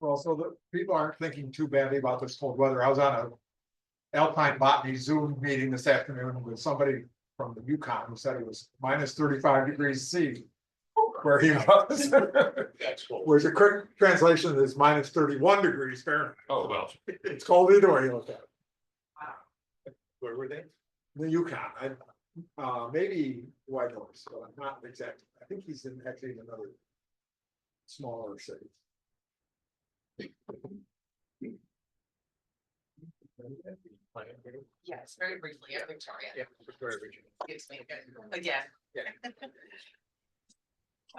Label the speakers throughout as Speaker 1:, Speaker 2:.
Speaker 1: Well, so the people aren't thinking too badly about this cold weather. I was on a Alpine Botany Zoom meeting this afternoon with somebody from the Yukon who said it was minus 35 degrees C. Where he was.
Speaker 2: That's cool.
Speaker 1: Whereas the quick translation is minus 31 degrees Fahrenheit.
Speaker 2: Oh, well.
Speaker 1: It's cold either way you look at it.
Speaker 2: Where were they?
Speaker 1: The Yukon, maybe White Horse, but I'm not exactly. I think he's in actually in another smaller city.
Speaker 3: Yes, very briefly, Victoria.
Speaker 2: Yeah, Victoria Region.
Speaker 3: Gives me again.
Speaker 2: Yeah.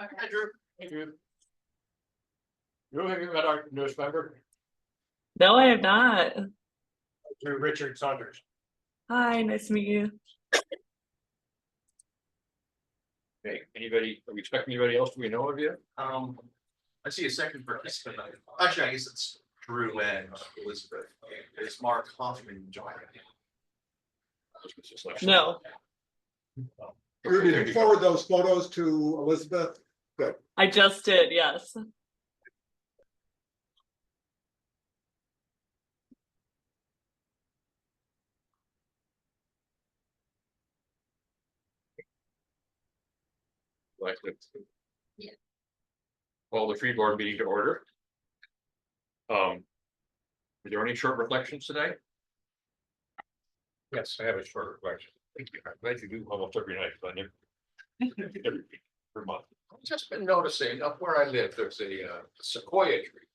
Speaker 3: Okay.
Speaker 2: Andrew. Andrew. You have you met our newest member?
Speaker 4: No, I have not.
Speaker 2: Drew Richard Saunders.
Speaker 4: Hi, nice to meet you.
Speaker 2: Hey, anybody, are we expecting anybody else? Do we know of you?
Speaker 5: I see a second participant. Actually, I guess it's Drew and Elizabeth. Is Mark Hoffman joining?
Speaker 4: No,
Speaker 1: Rudy, did you forward those photos to Elizabeth? Good.
Speaker 4: I just did, yes.
Speaker 2: Like to
Speaker 3: Yeah.
Speaker 2: call the tree board meeting to order. Are there any short reflections today? Yes, I have a short reflection. Thank you. I'm glad you do almost every night, but every week, per month.
Speaker 6: I've just been noticing up where I live, there's a sequoia tree.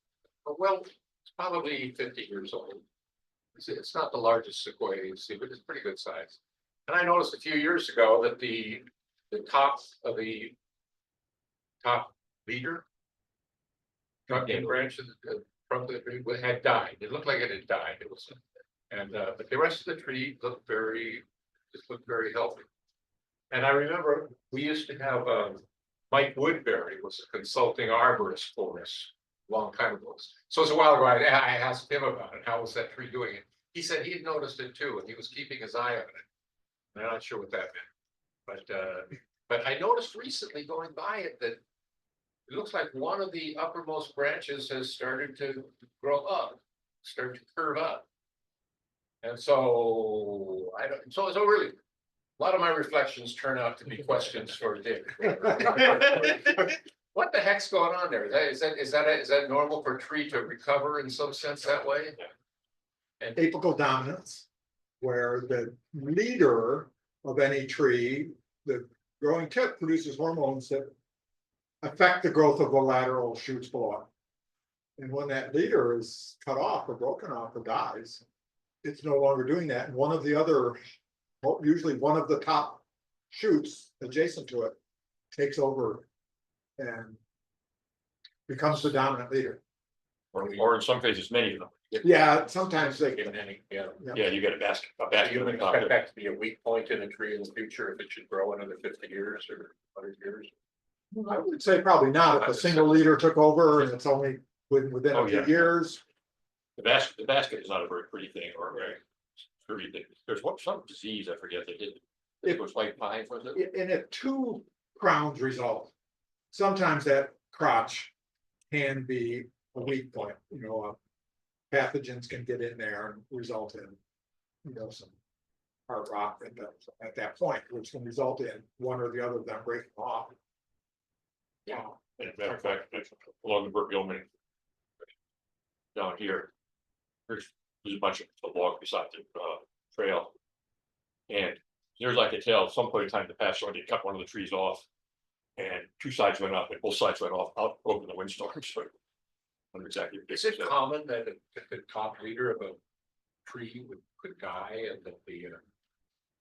Speaker 6: Well, it's probably 50 years old. It's not the largest sequoia you see, but it's pretty good size. And I noticed a few years ago that the top of the top leader, top end branch of the trunk of the tree had died. It looked like it had died. It was, and but the rest of the tree looked very healthy. And I remember we used to have Mike Woodbury was a consulting arborist for us a long time ago. So it's a while ago, I asked him about it. How was that tree doing it? He said he had noticed it too, and he was keeping his eye on it. I'm not sure what that meant, but I noticed recently going by it that it looks like one of the uppermost branches has started to grow up, start to curve up. And so so really, a lot of my reflections turn out to be questions for Dick. What the heck's going on there? Is that normal for a tree to recover in some sense that way? And
Speaker 1: Apical dominance, where the leader of any tree, the growing tip produces hormones that affect the growth of the lateral shoots below it. And when that leader is cut off or broken off or dies, it's no longer doing that. And one of the other, usually one of the top shoots adjacent to it, takes over and becomes the dominant leader.
Speaker 2: Or in some cases, many of them.
Speaker 1: Yeah, sometimes they
Speaker 6: in any, yeah.
Speaker 2: Yeah, you get a basket.
Speaker 6: You don't expect that to be a weak point in a tree in the future if it should grow another 50 years or 100 years.
Speaker 1: I would say probably not if a single leader took over and it's only within
Speaker 2: Oh,
Speaker 1: a few
Speaker 2: yeah.
Speaker 1: years.
Speaker 2: The basket is not a very pretty thing or a very sturdy thing. There's some disease, I forget, that did. It was white pine, was it?
Speaker 1: And if two crowns result, sometimes that crotch can be a weak point, pathogens can get in there and result in, some hard rock at that point, which can result in one or the other of them breaking off.
Speaker 2: Yeah. And as a matter of fact, along the Brook Gilman down here, there's a bunch of log beside the trail. And there's like a tell, at some point in time, the past year, they cut one of the trees off. And two sides went up and both sides went off out over the windstorm. So I don't know exactly.
Speaker 6: Is it common that the top leader of a tree could die and that the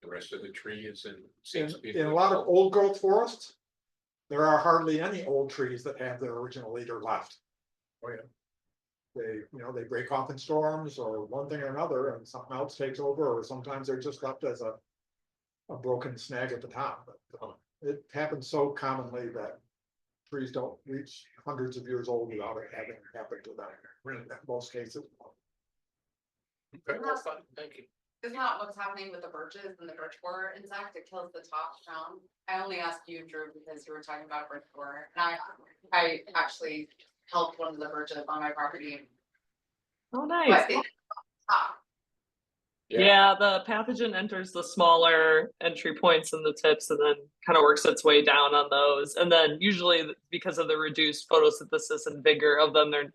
Speaker 6: rest of the tree is seems to be
Speaker 1: In a lot of old growth forests, there are hardly any old trees that have their original leader left.
Speaker 6: Oh, yeah.
Speaker 1: They break off in storms or one thing or another and something else takes over, or sometimes they're just left as a broken snag at the top. But it happens so commonly that trees don't reach hundreds of years old without it having happened to them, in most cases.
Speaker 6: Okay, well, fine, thank you.
Speaker 7: Isn't that what's happening with the birches and the birch borer insect? It kills the top crown. I only asked you, Drew, because you were talking about birch borer. And I actually helped one of the birches on my property.
Speaker 4: Oh, nice.
Speaker 7: But it,
Speaker 4: Yeah, the pathogen enters the smaller entry points in the tips and then kind of works its way down on those. And then usually because of the reduced photosynthesis and vigor of them, they're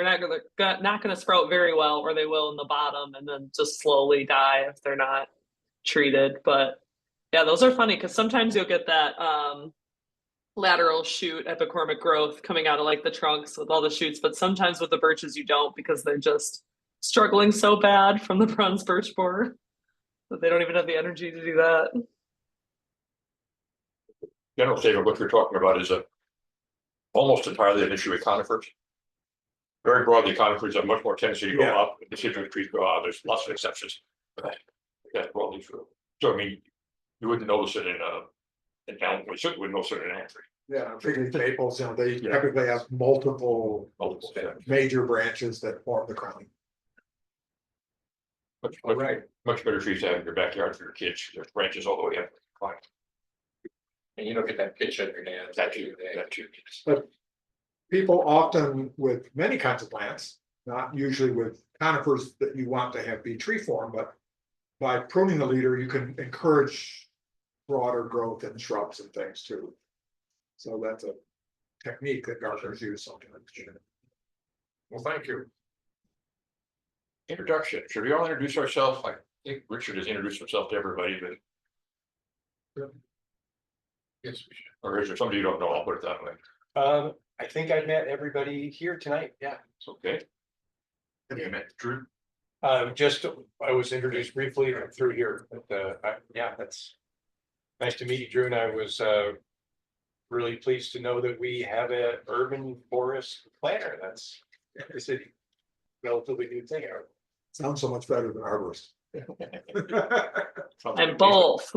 Speaker 4: not gonna sprout very well, or they will in the bottom and then just slowly die if they're not treated. But yeah, those are funny because sometimes you'll get that lateral shoot epicormic growth coming out of like the trunks with all the shoots, but sometimes with the birches you don't because they're just struggling so bad from the bronze birch borer that they don't even have the energy to do that.
Speaker 2: General statement, what you're talking about is almost entirely an issue with conifers. Very broadly, conifers have much more tendency to go
Speaker 1: Yeah.
Speaker 2: up, deciduous trees go out, there's lots of exceptions. But that's broadly true. So I mean, you wouldn't notice it in elm, you certainly wouldn't notice it in an tree.
Speaker 1: Yeah, particularly maples, they
Speaker 2: Yeah.
Speaker 1: typically have multiple
Speaker 2: Multiple stems.
Speaker 1: major branches that form the crown.
Speaker 2: Much better trees to have in your backyard for your kids, there's branches all the way up. Fine.
Speaker 6: And you don't get that pitch on your hands.
Speaker 2: That too, that too.
Speaker 1: But people often with many kinds of plants, not usually with conifers that you want to have be tree form, but by pruning the leader, you can encourage broader growth in shrubs and things too. So that's a technique that gardeners use sometimes.
Speaker 6: Well, thank you.
Speaker 2: Introduction, should we all introduce ourselves? I think Richard has introduced himself to everybody, but,
Speaker 6: Yes, we should.
Speaker 2: or is there somebody you don't know? I'll put it that way.
Speaker 8: I think I've met everybody here tonight, yeah.
Speaker 2: It's okay. Have you met Drew?
Speaker 8: I was introduced briefly through here, but yeah, that's. Nice to meet you, Drew, and I was really pleased to know that we have an urban forest planner. That's a relatively new thing.
Speaker 1: Sounds so much better than arborist.
Speaker 4: I'm both.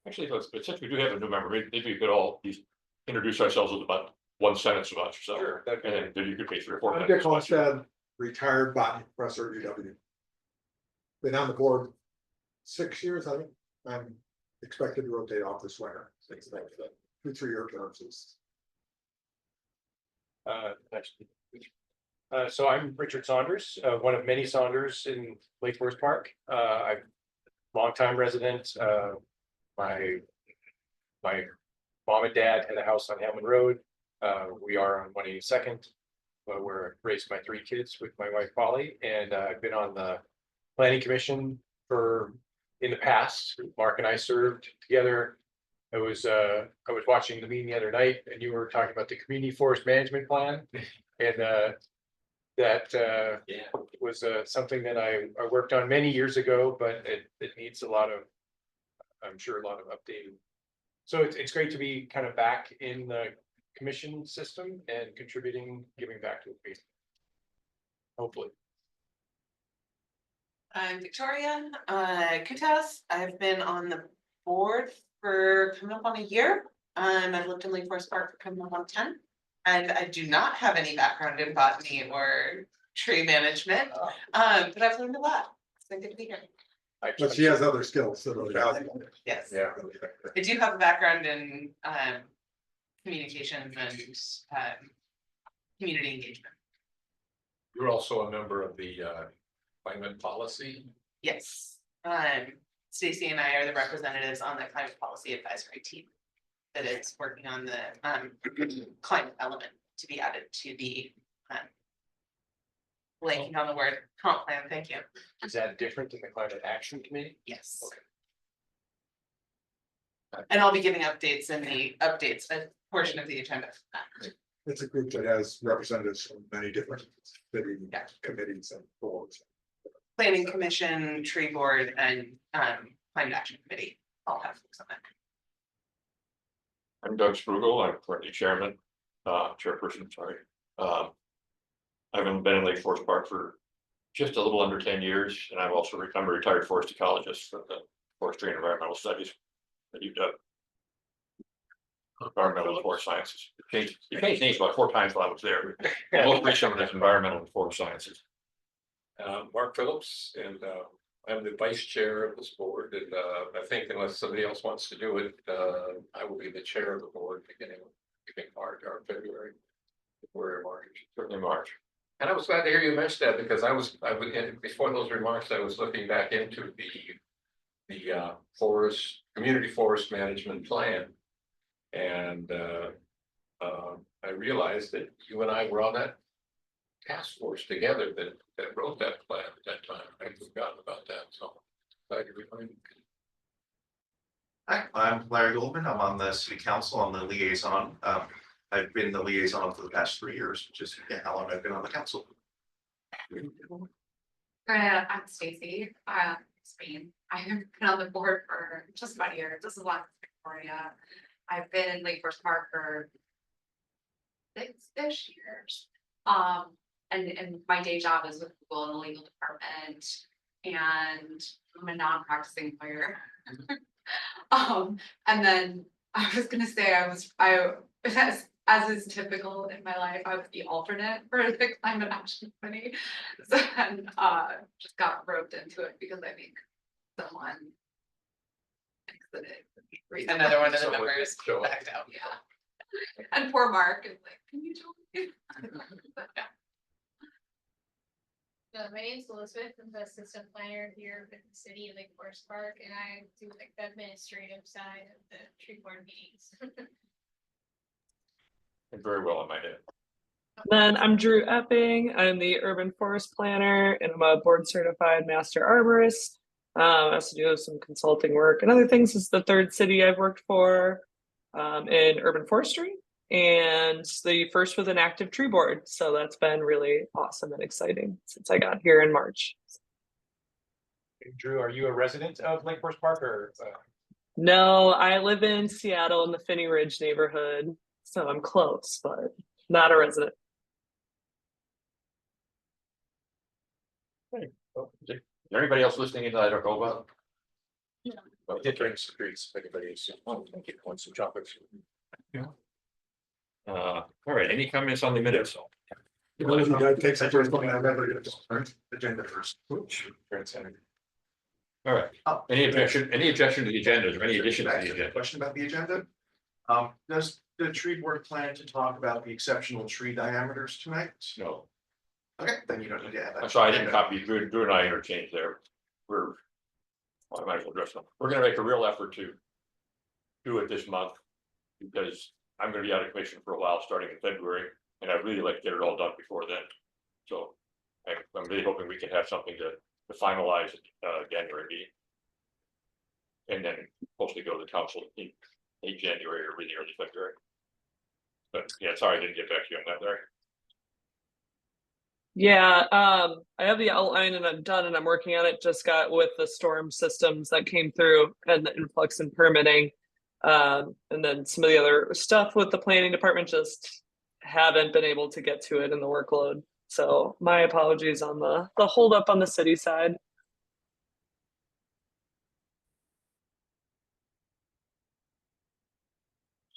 Speaker 2: Actually, but since we do have a new member, maybe we could all just introduce ourselves with about one sentence about yourself.
Speaker 8: Sure.
Speaker 2: And then you could pay 3 or 4
Speaker 1: I'm
Speaker 2: minutes.
Speaker 1: Dick Homestead, retired botany professor at UW. Been on the board 6 years, I think. I'm expected to rotate off this winter. 2 3-year terms is.
Speaker 8: Nice. So I'm Richard Saunders, one of many Saunders in Lake Forest Park. I'm longtime resident. My mom and dad had a house on Hammond Road. We are on 182nd. We're raising my 3 kids with my wife Polly, and I've been on the planning commission in the past. Mark and I served together. I was watching the meeting the other night, and you were talking about the community forest management plan, and that was something that I worked on many years ago, but it needs a lot of updating. So it's great to be kind of back in the commission system and contributing, giving back to the community. Hopefully.
Speaker 3: I'm Victoria Kutas. I've been on the board for coming up on a year. I've lived in Lake Forest Park for coming up on 10. And I do not have any background in botany or tree management, but I've learned a lot. It's been good to be here.
Speaker 1: But she has other skills. So
Speaker 3: Yes.
Speaker 6: Yeah.
Speaker 3: I do have a background in communications and community engagement.
Speaker 6: You're also a member of the climate policy.
Speaker 3: Yes. Stacy and I are the representatives on the climate policy advisory team that is working on the climate element to be added to the blanking on the word comp plan. Thank you.
Speaker 8: Is that different than the climate action committee?
Speaker 3: Yes.
Speaker 8: Okay.
Speaker 3: And I'll be giving updates in the updates portion of the agenda.
Speaker 1: It's a group that has representatives from many different city committees and boards.
Speaker 3: Planning Commission, Tree Board, and Climate Action Committee all have folks on that.
Speaker 2: I'm Doug Sprugel, I'm currently chairperson, sorry. I've been in Lake Forest Park for just a little under 10 years, and I'm a retired forest ecologist for the Forestry and Environmental Studies at UW. Environmental and Forest Sciences. It changed names about 4 times while I was there. Most recently, it's Environmental and Forest Sciences.
Speaker 6: Mark Phillips, and I'm the vice chair of this board, and I think unless somebody else wants to do it, I will be the chair of the board beginning you think March or February? February or March.
Speaker 2: Certainly March.
Speaker 6: And I was glad to hear you mention that because I was, before those remarks, I was looking back into the forest, community forest management plan. And I realized that you and I were on that task force together that wrote that plan at that time. I'd forgotten about that, so glad you reminded me.
Speaker 5: Hi, I'm Larry Goldman. I'm on the city council. I'm the liaison. I've been the liaison for the past 3 years, which is how long I've been on the council.
Speaker 7: I'm Stacy, Spain. I've been on the board for just about a year. This is last Victoria. I've been in Lake Forest Park for 6-ish years. And my day job is with Google in the legal department, and I'm a non-practicing lawyer. And then I was gonna say as is typical in my life, I was the alternate for the climate action committee. So then just got roped into it because I think someone exited.
Speaker 3: Another one of the
Speaker 6: So
Speaker 3: members
Speaker 6: so-
Speaker 3: backed out.
Speaker 7: Yeah. And poor Mark is like, can you join me? But, yeah.
Speaker 9: My name's Elizabeth. I'm the assistant planner here with the city of Lake Forest Park, and I do like the administrative side of the tree board meetings.
Speaker 2: And very well in my head.
Speaker 4: Then I'm Drew Epping. I'm the urban forest planner and I'm a board certified master arborist. I also do some consulting work and other things. This is the third city I've worked for in urban forestry, and the first with an active tree board. So that's been really awesome and exciting since I got here in March.
Speaker 8: Drew, are you a resident of Lake Forest Park or?
Speaker 4: No, I live in Seattle in the Finney Ridge neighborhood, so I'm close, but not a resident.
Speaker 2: Is there anybody else listening in that I don't know about?
Speaker 8: I did bring some treats, if anybody is, thank you, want some chocolates.
Speaker 2: All right, any comments on the minutes?
Speaker 1: Takes the first one, I remember it.
Speaker 5: Agenda first.
Speaker 2: All right,
Speaker 5: Oh.
Speaker 2: any objection to the agendas or any additions to the agenda?
Speaker 5: Question about the agenda? Does the tree board plan to talk about the exceptional tree diameters tonight?
Speaker 2: No,
Speaker 5: Okay, then you don't need to add that.
Speaker 2: I'm sorry, I didn't copy. Drew and I interchanged there. Well, I might as well address them. We're gonna make a real effort to do it this month, because I'm gonna be out of commission for a while, starting in February, and I'd really like to get it all done before then. So I'm really hoping we can have something to finalize January meeting. And then hopefully go to the council in late January or really early February. But yeah, sorry, I didn't get back to you on that, Larry.
Speaker 4: Yeah, I have the outline and I'm done and I'm working on it. Just got with the storm systems that came through and the influx and permitting. And then some of the other stuff with the planning department, just haven't been able to get to it in the workload. So my apologies on the hold up on the city side.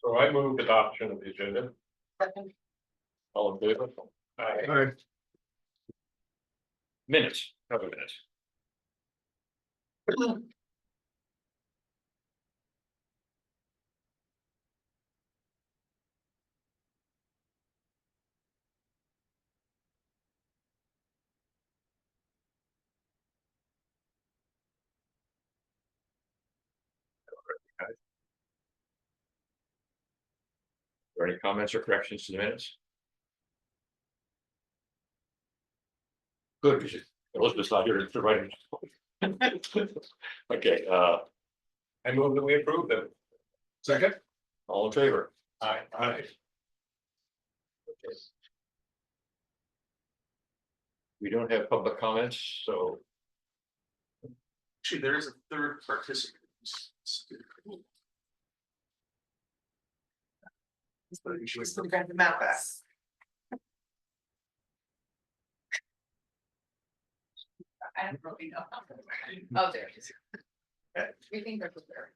Speaker 6: So I moved adoption of the agenda.
Speaker 2: All in favor?
Speaker 6: Aye.
Speaker 1: All right,
Speaker 2: Minutes, have a minute. Are there any comments or corrections to the minutes? Good, because Elizabeth's not here to write it. Okay,
Speaker 6: I move that we approve them.
Speaker 1: second,
Speaker 2: all in favor?
Speaker 6: Aye.
Speaker 2: Aye. Okay. We don't have public comments, so
Speaker 5: Actually, there is a third participant.
Speaker 3: Just to grab the mouse.
Speaker 7: I don't really know. Oh, there it is. We think they're there.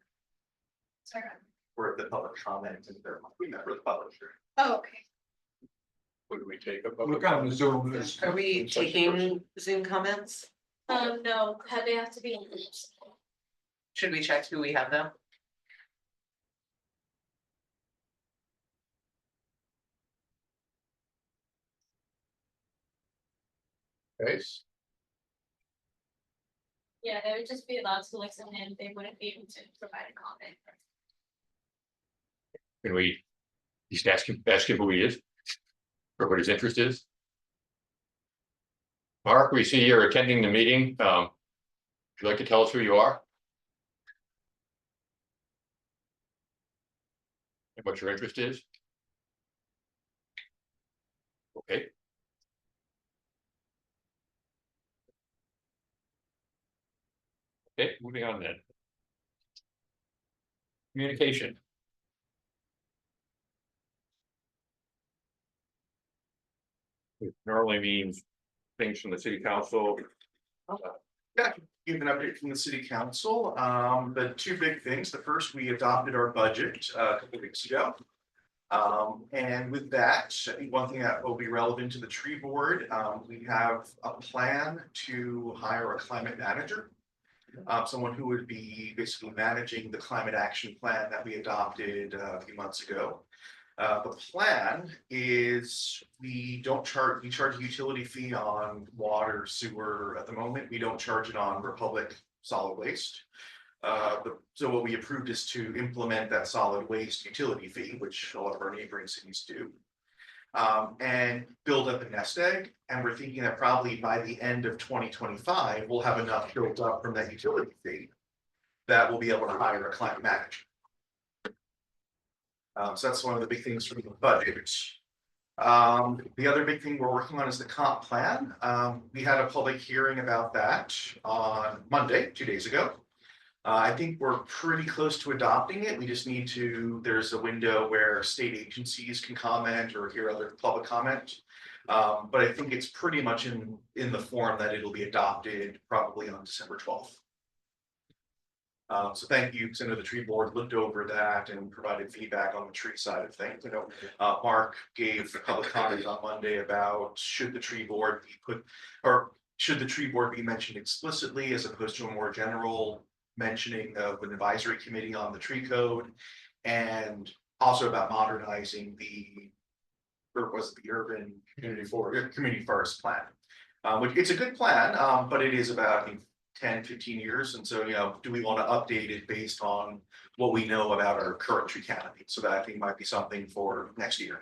Speaker 7: Sorry.
Speaker 5: Or the public comment and their, we met with the publisher.
Speaker 7: Oh, okay.
Speaker 6: Would we take a?
Speaker 1: look on the Zoom, there's.
Speaker 3: Are we taking Zoom comments?
Speaker 9: No, they have to be in.
Speaker 3: Should we check who we have though?
Speaker 6: Okay,
Speaker 9: Yeah, they would just be allowed to listen in, they wouldn't be able to provide a comment.
Speaker 2: Can we just ask him who he is? Or what his interest is? Mark, we see you're attending the meeting. Would you like to tell us who you are? And what your interest is? Okay. Okay, moving on then. Communication. It normally means things from the city council.
Speaker 5: Yeah, give an update from the city council. The two big things. The first, we adopted our budget a couple weeks ago. And with that, I think one thing that will be relevant to the tree board, we have a plan to hire a climate manager. Someone who would be basically managing the climate action plan that we adopted a few months ago. The plan is we charge a utility fee on water, sewer at the moment. We don't charge it on Republic solid waste. So what we approved is to implement that solid waste utility fee, which a lot of our neighboring cities do. And build up a nest egg. And we're thinking that probably by the end of 2025, we'll have enough built up from that utility fee that we'll be able to hire a climate manager. So that's one of the big things from the budget. The other big thing we're working on is the comp plan. We had a public hearing about that on Monday, 2 days ago. I think we're pretty close to adopting it. We just need to, there's a window where state agencies can comment or hear other public comment. But I think it's pretty much in the form that it'll be adopted probably on December 12th. So thank you, because I know the tree board looked over that and provided feedback on the tree side of things. I know Mark gave public comment on Monday about should the tree board be mentioned explicitly as opposed to a more general mentioning of an advisory committee on the tree code, and also about modernizing the urban community forest plan. Which it's a good plan, but it is about, I think, 10-15 years. And so, do we want to update it based on what we know about our current tree canopy? So that I think might be something for next year.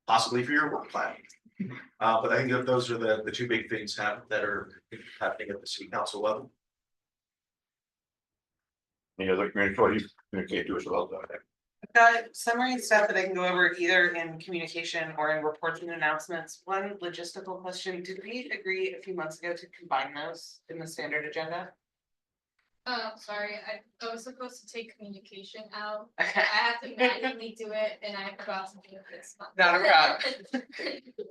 Speaker 5: Possibly for your work plan. But I think that those are the two big things that are happening at the city council level.
Speaker 2: Any other communicate to us about that?
Speaker 3: I've got summary stuff that I can go over either in communication or in reports and announcements. One logistical question, did we agree a few months ago to combine those in the standard agenda?
Speaker 9: Oh, sorry, I was supposed to take communication out.
Speaker 3: Okay.
Speaker 9: I have to manually do it and I forgot to do it this month.
Speaker 3: Not a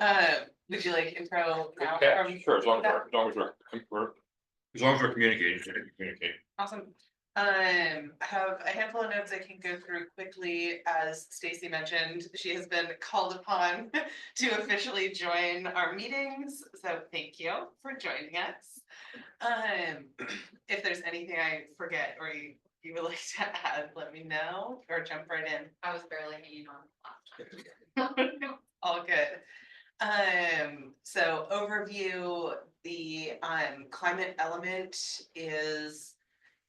Speaker 3: problem. Would you like intro now?
Speaker 2: Okay, sure, as long as we're communicating, communicate.
Speaker 3: Awesome. I have a handful of notes I can go through quickly. As Stacy mentioned, she has been called upon to officially join our meetings. So thank you for joining us. If there's anything I forget or you would like to add, let me know or jump right in.
Speaker 7: I was barely hanging on.
Speaker 3: All good. So overview, the climate element is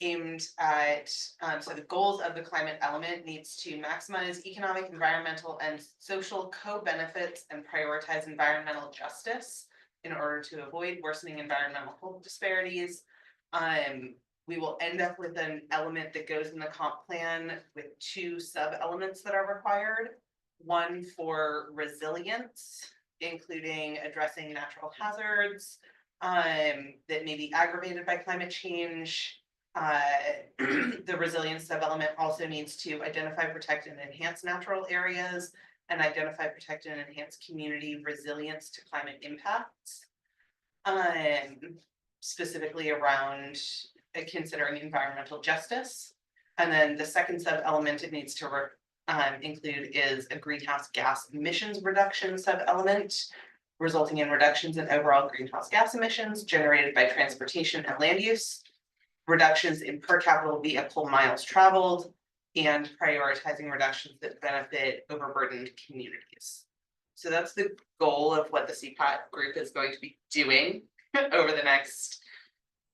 Speaker 3: aimed at, so the goals of the climate element needs to maximize economic, environmental, and social co-benefits and prioritize environmental justice in order to avoid worsening environmental health disparities. We will end up with an element that goes in the comp plan with two sub-elements that are required. One for resilience, including addressing natural hazards that may be aggravated by climate change. The resilience sub-element also needs to identify, protect, and enhance natural areas and identify, protect, and enhance community resilience to climate impacts. Specifically around considering environmental justice. And then the second sub-element it needs to include is a greenhouse gas emissions reduction sub-element, resulting in reductions in overall greenhouse gas emissions generated by transportation and land use, reductions in per capita vehicle miles traveled, and prioritizing reductions that benefit overburdened communities. So that's the goal of what the CPAT group is going to be doing over the next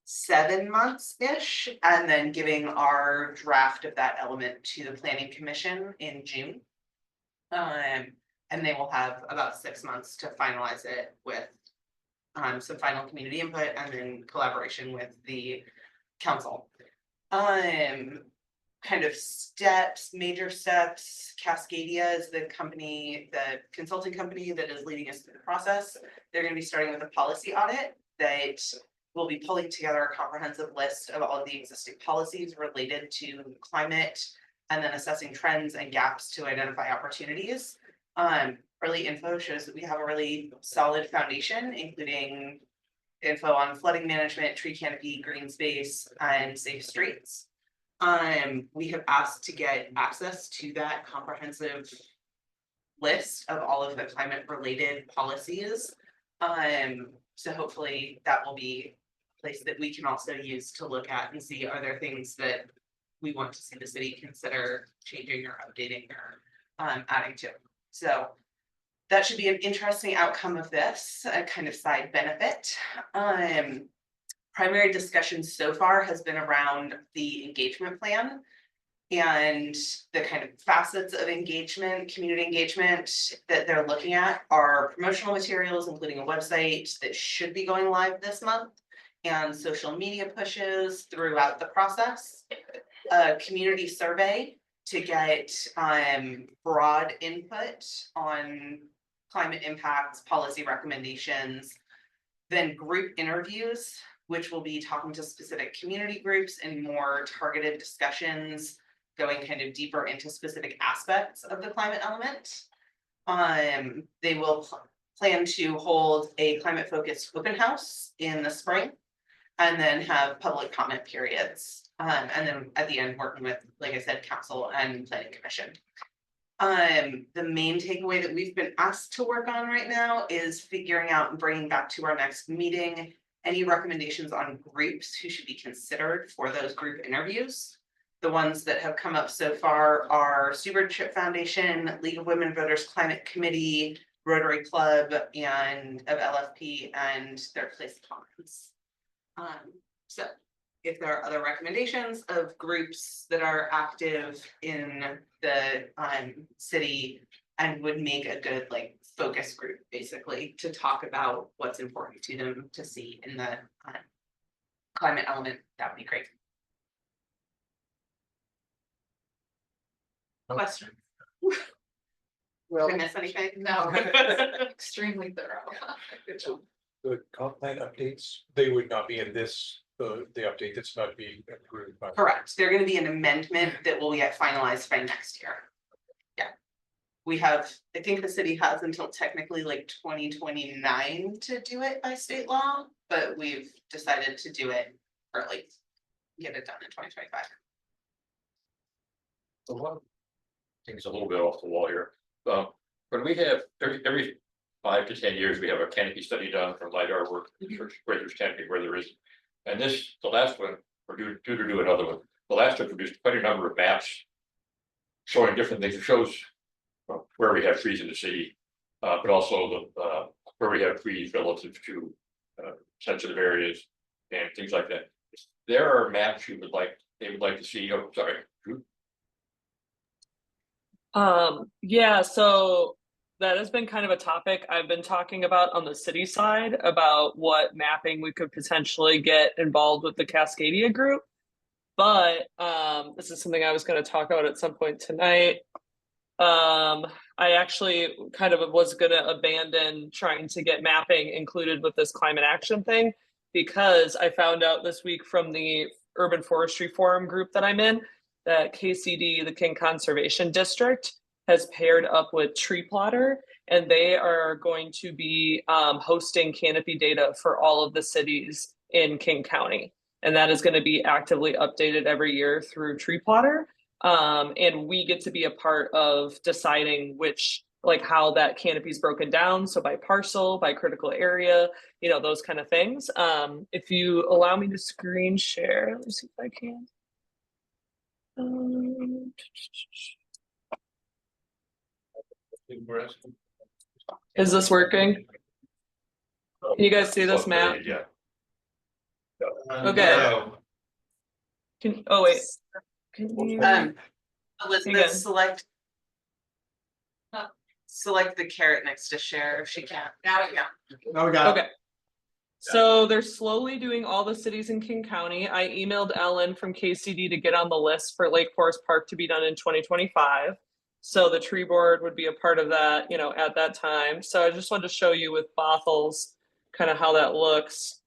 Speaker 3: 7 months-ish, and then giving our draft of that element to the planning commission in June. And they will have about 6 months to finalize it with some final community input and then collaboration with the council. Kind of steps, major steps, Cascadia is the company, the consulting company that is leading us through the process. They're gonna be starting with a policy audit that will be pulling together a comprehensive list of all of the existing policies related to climate, and then assessing trends and gaps to identify opportunities. Early info shows that we have a really solid foundation, including info on flooding management, tree canopy, green space, and safe streets. We have asked to get access to that comprehensive list of all of the climate related policies. So hopefully that will be a place that we can also use to look at and see, are there things that we want to see the city consider changing or updating or adding to. So that should be an interesting outcome of this, a kind of side benefit. Primary discussion so far has been around the engagement plan and the kind of facets of engagement, community engagement that they're looking at are promotional materials, including a website that should be going live this month, and social media pushes throughout the process. A community survey to get broad input on climate impacts, policy recommendations, then group interviews, which will be talking to specific community groups and more targeted discussions, going kind of deeper into specific aspects of the climate element. They will plan to hold a climate focused open house in the spring, and then have public comment periods. And then at the end, working with, like I said, council and planning commission. The main takeaway that we've been asked to work on right now is figuring out and bringing back to our next meeting any recommendations on groups who should be considered for those group interviews. The ones that have come up so far are Stewardship Foundation, League of Women Voters Climate Committee, Rotary Club, and of LFP and their Place Commons. So if there are other recommendations of groups that are active in the city and would make a good like focus group basically to talk about what's important to them to see in the climate element, that would be great. Question?
Speaker 8: Well,
Speaker 3: Did I miss anything?
Speaker 7: No, extremely thorough.
Speaker 8: so the comp plan updates, they would not be in this, the update that's not being approved by.
Speaker 3: Correct, they're gonna be an amendment that will get finalized by next year. Yeah. We have, I think the city has until technically like 2029 to do it by state law, but we've decided to do it early. Get it done in 2025.
Speaker 2: A lot of things a little bit off the wall here. But we have every 5 to 10 years, we have a canopy study done for LiDAR work, where there's canopy, where there is. And this, the last one, we're due to do another one. The last one produced quite a number of maps showing different things. It shows where we have trees in the city, but also the where we have trees relative to sensitive areas and things like that. There are maps they would like to see. Oh, sorry.
Speaker 4: Yeah, so that has been kind of a topic I've been talking about on the city side about what mapping we could potentially get involved with the Cascadia group. But this is something I was going to talk about at some point tonight. I actually kind of was going to abandon trying to get mapping included with this climate action thing, because I found out this week from the Urban Forestry Forum group that I'm in that KCD, the King Conservation District, has paired up with Tree Plotter, and they are going to be hosting canopy data for all of the cities in King County. And that is going to be actively updated every year through Tree Plotter. And we get to be a part of deciding which, like how that canopy is broken down. So by parcel, by critical area, you know, those kind of things. If you allow me to screen share, let me see if I can. Is this working? Can you guys see this map?
Speaker 2: Yeah.
Speaker 4: Okay. Oh wait. Can you?
Speaker 3: Elizabeth,
Speaker 4: Again.
Speaker 3: select the carrot next to share if she can. Now, yeah.
Speaker 1: Now we got.
Speaker 4: Okay. So they're slowly doing all the cities in King County. I emailed Ellen from KCD to get on the list for Lake Forest Park to be done in 2025. So the tree board would be a part of that, you know, at that time. So I just wanted to show you with Bothell's kind of how that looks.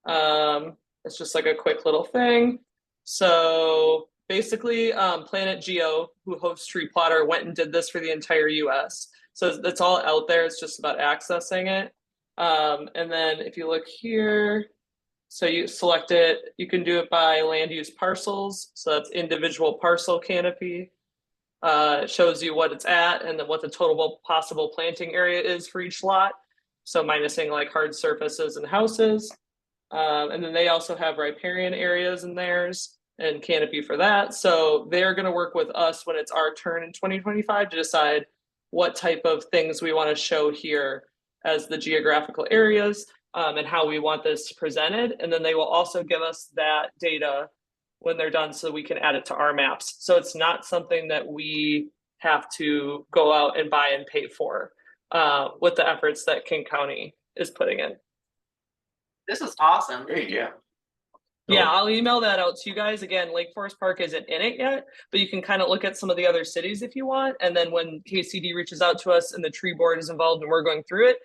Speaker 4: It's just like a quick little thing. So basically, Planet Geo, who hosts Tree Plotter, went and did this for the entire US. So it's all out there. It's just about accessing it. And then if you look here, so you select it, you can do it by land use parcels. So that's individual parcel canopy. It shows you what it's at and then what the total possible planting area is for each lot. So minusing like hard surfaces and houses. And then they also have riparian areas in theirs and canopy for that. So they're going to work with us when it's our turn in 2025 to decide what type of things we want to show here as the geographical areas, and how we want this presented. And then they will also give us that data when they're done so we can add it to our maps. So it's not something that we have to go out and buy and pay for, with the efforts that King County is putting in.
Speaker 3: This is awesome.
Speaker 2: Great, yeah.
Speaker 4: Yeah, I'll email that out to you guys. Again, Lake Forest Park isn't in it yet, but you can kind of look at some of the other cities if you want. And then when KCD reaches out to us and the tree board is involved and we're going through it,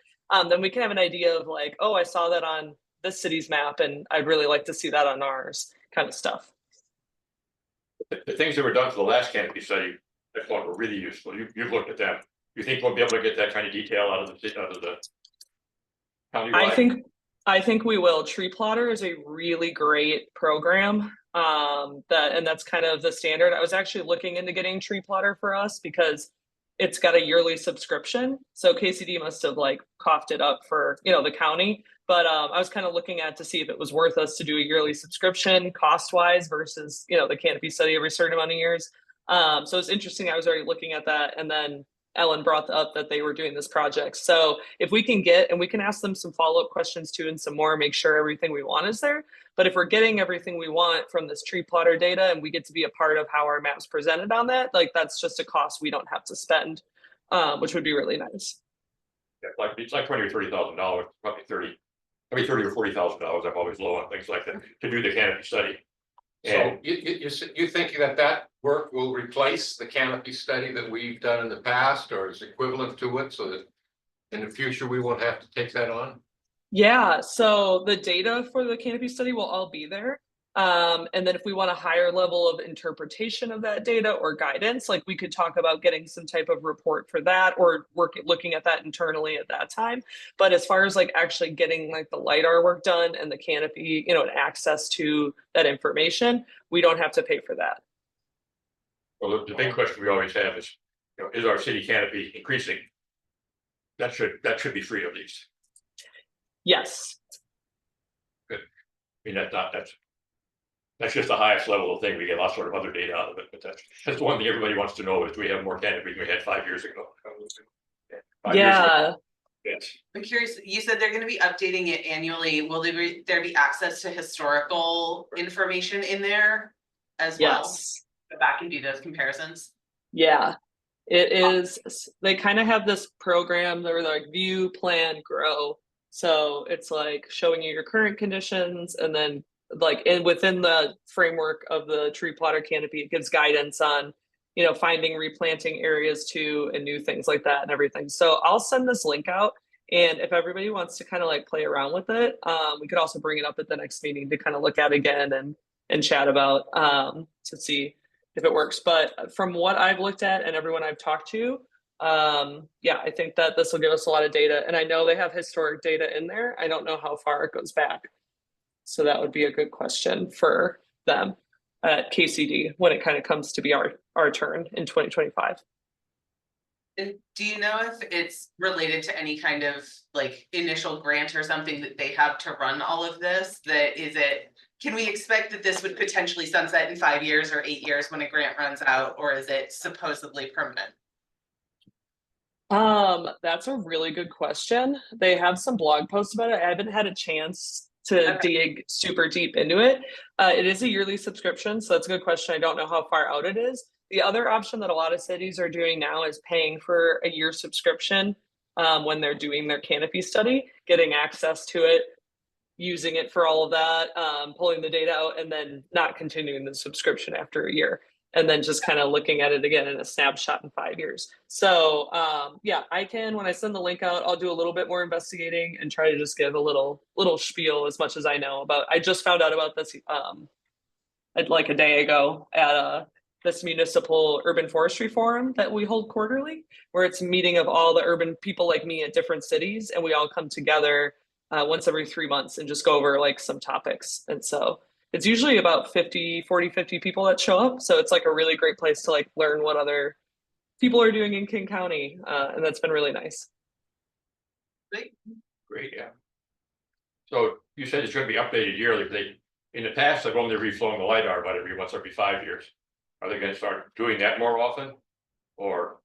Speaker 4: then we can have an idea of like, oh, I saw that on this city's map and I'd really like to see that on ours, kind of stuff.
Speaker 2: The things that were done for the last canopy study, I thought were really useful. You've looked at them. You think we'll be able to get that kind of detail out of the county?
Speaker 4: I think we will. Tree Plotter is a really great program. That's kind of the standard. I was actually looking into getting Tree Plotter for us because it's got a yearly subscription. So KCD must have like coughed it up for, you know, the county. But I was kind of looking at to see if it was worth us to do a yearly subscription cost wise versus, you know, the canopy study every certain amount of years. So it's interesting. I was already looking at that. And then Ellen brought up that they were doing this project. So if we can get, and we can ask them some follow-up questions too and some more, make sure everything we want is there. But if we're getting everything we want from this tree plotter data and we get to be a part of how our map's presented on that, like that's just a cost we don't have to spend, which would be really nice.
Speaker 2: Yeah, like it's like $20,000 or $30,000, probably $30 or $40,000. I'm always low on things like that to do the canopy study.
Speaker 6: So you think that work will replace the canopy study that we've done in the past or is equivalent to it so that in the future we won't have to take that on?
Speaker 4: Yeah, so the data for the canopy study will all be there. And then if we want a higher level of interpretation of that data or guidance, like we could talk about getting some type of report for that or looking at that internally at that time. But as far as like actually getting like the LiDAR work done and the canopy, you know, and access to that information, we don't have to pay for that.
Speaker 2: Well, the big question we always have is, you know, is our city canopy increasing? That should be free at least.
Speaker 4: Yes.
Speaker 2: Good. I mean, that's just the highest level of thing. We get lots of other data out of it, but that's the one thing everybody wants to know is do we have more canopy than we had 5 years ago? 5 years ago. Yes.
Speaker 3: I'm curious, you said they're gonna be updating it annually. Will there be access to historical information in there as well?
Speaker 4: Yes.
Speaker 3: Go back and do those comparisons?
Speaker 4: Yeah. It is, they kind of have this program, they're like view, plan, grow. So it's like showing you your current conditions and then like within the framework of the tree plotter canopy, it gives guidance on, you know, finding replanting areas too and new things like that and everything. So I'll send this link out. And if everybody wants to kind of like play around with it, we could also bring it up at the next meeting to kind of look at again and chat about to see if it works. But from what I've looked at and everyone I've talked to, yeah, I think that this will give us a lot of data. And I know they have historic data in there. I don't know how far it goes back. So that would be a good question for them at KCD when it kind of comes to be our turn in 2025.
Speaker 3: And do you know if it's related to any kind of like initial grant or something that they have to run all of this? Can we expect that this would potentially sunset in 5 years or 8 years when a grant runs out, or is it supposedly permanent?
Speaker 4: That's a really good question. They have some blog posts about it. I haven't had a chance to dig super deep into it. It is a yearly subscription, so that's a good question. I don't know how far out it is. The other option that a lot of cities are doing now is paying for a year subscription when they're doing their canopy study, getting access to it, using it for all of that, pulling the data out, and then not continuing the subscription after a year. And then just kind of looking at it again in a snapshot in 5 years. So yeah, I can, when I send the link out, I'll do a little bit more investigating and try to just give a little spiel as much as I know about. I just found out about this like a day ago at this municipal urban forestry forum that we hold quarterly, where it's a meeting of all the urban people like me at different cities, and we all come together once every 3 months and just go over like some topics. And so it's usually about 50 people that show up, so it's like a really great place to like learn what other people are doing in King County, and that's been really nice.
Speaker 2: Great, yeah. So you said it's gonna be updated yearly. In the past, they've only reflown the LiDAR about every 5 years. Are they gonna start doing that more often? Or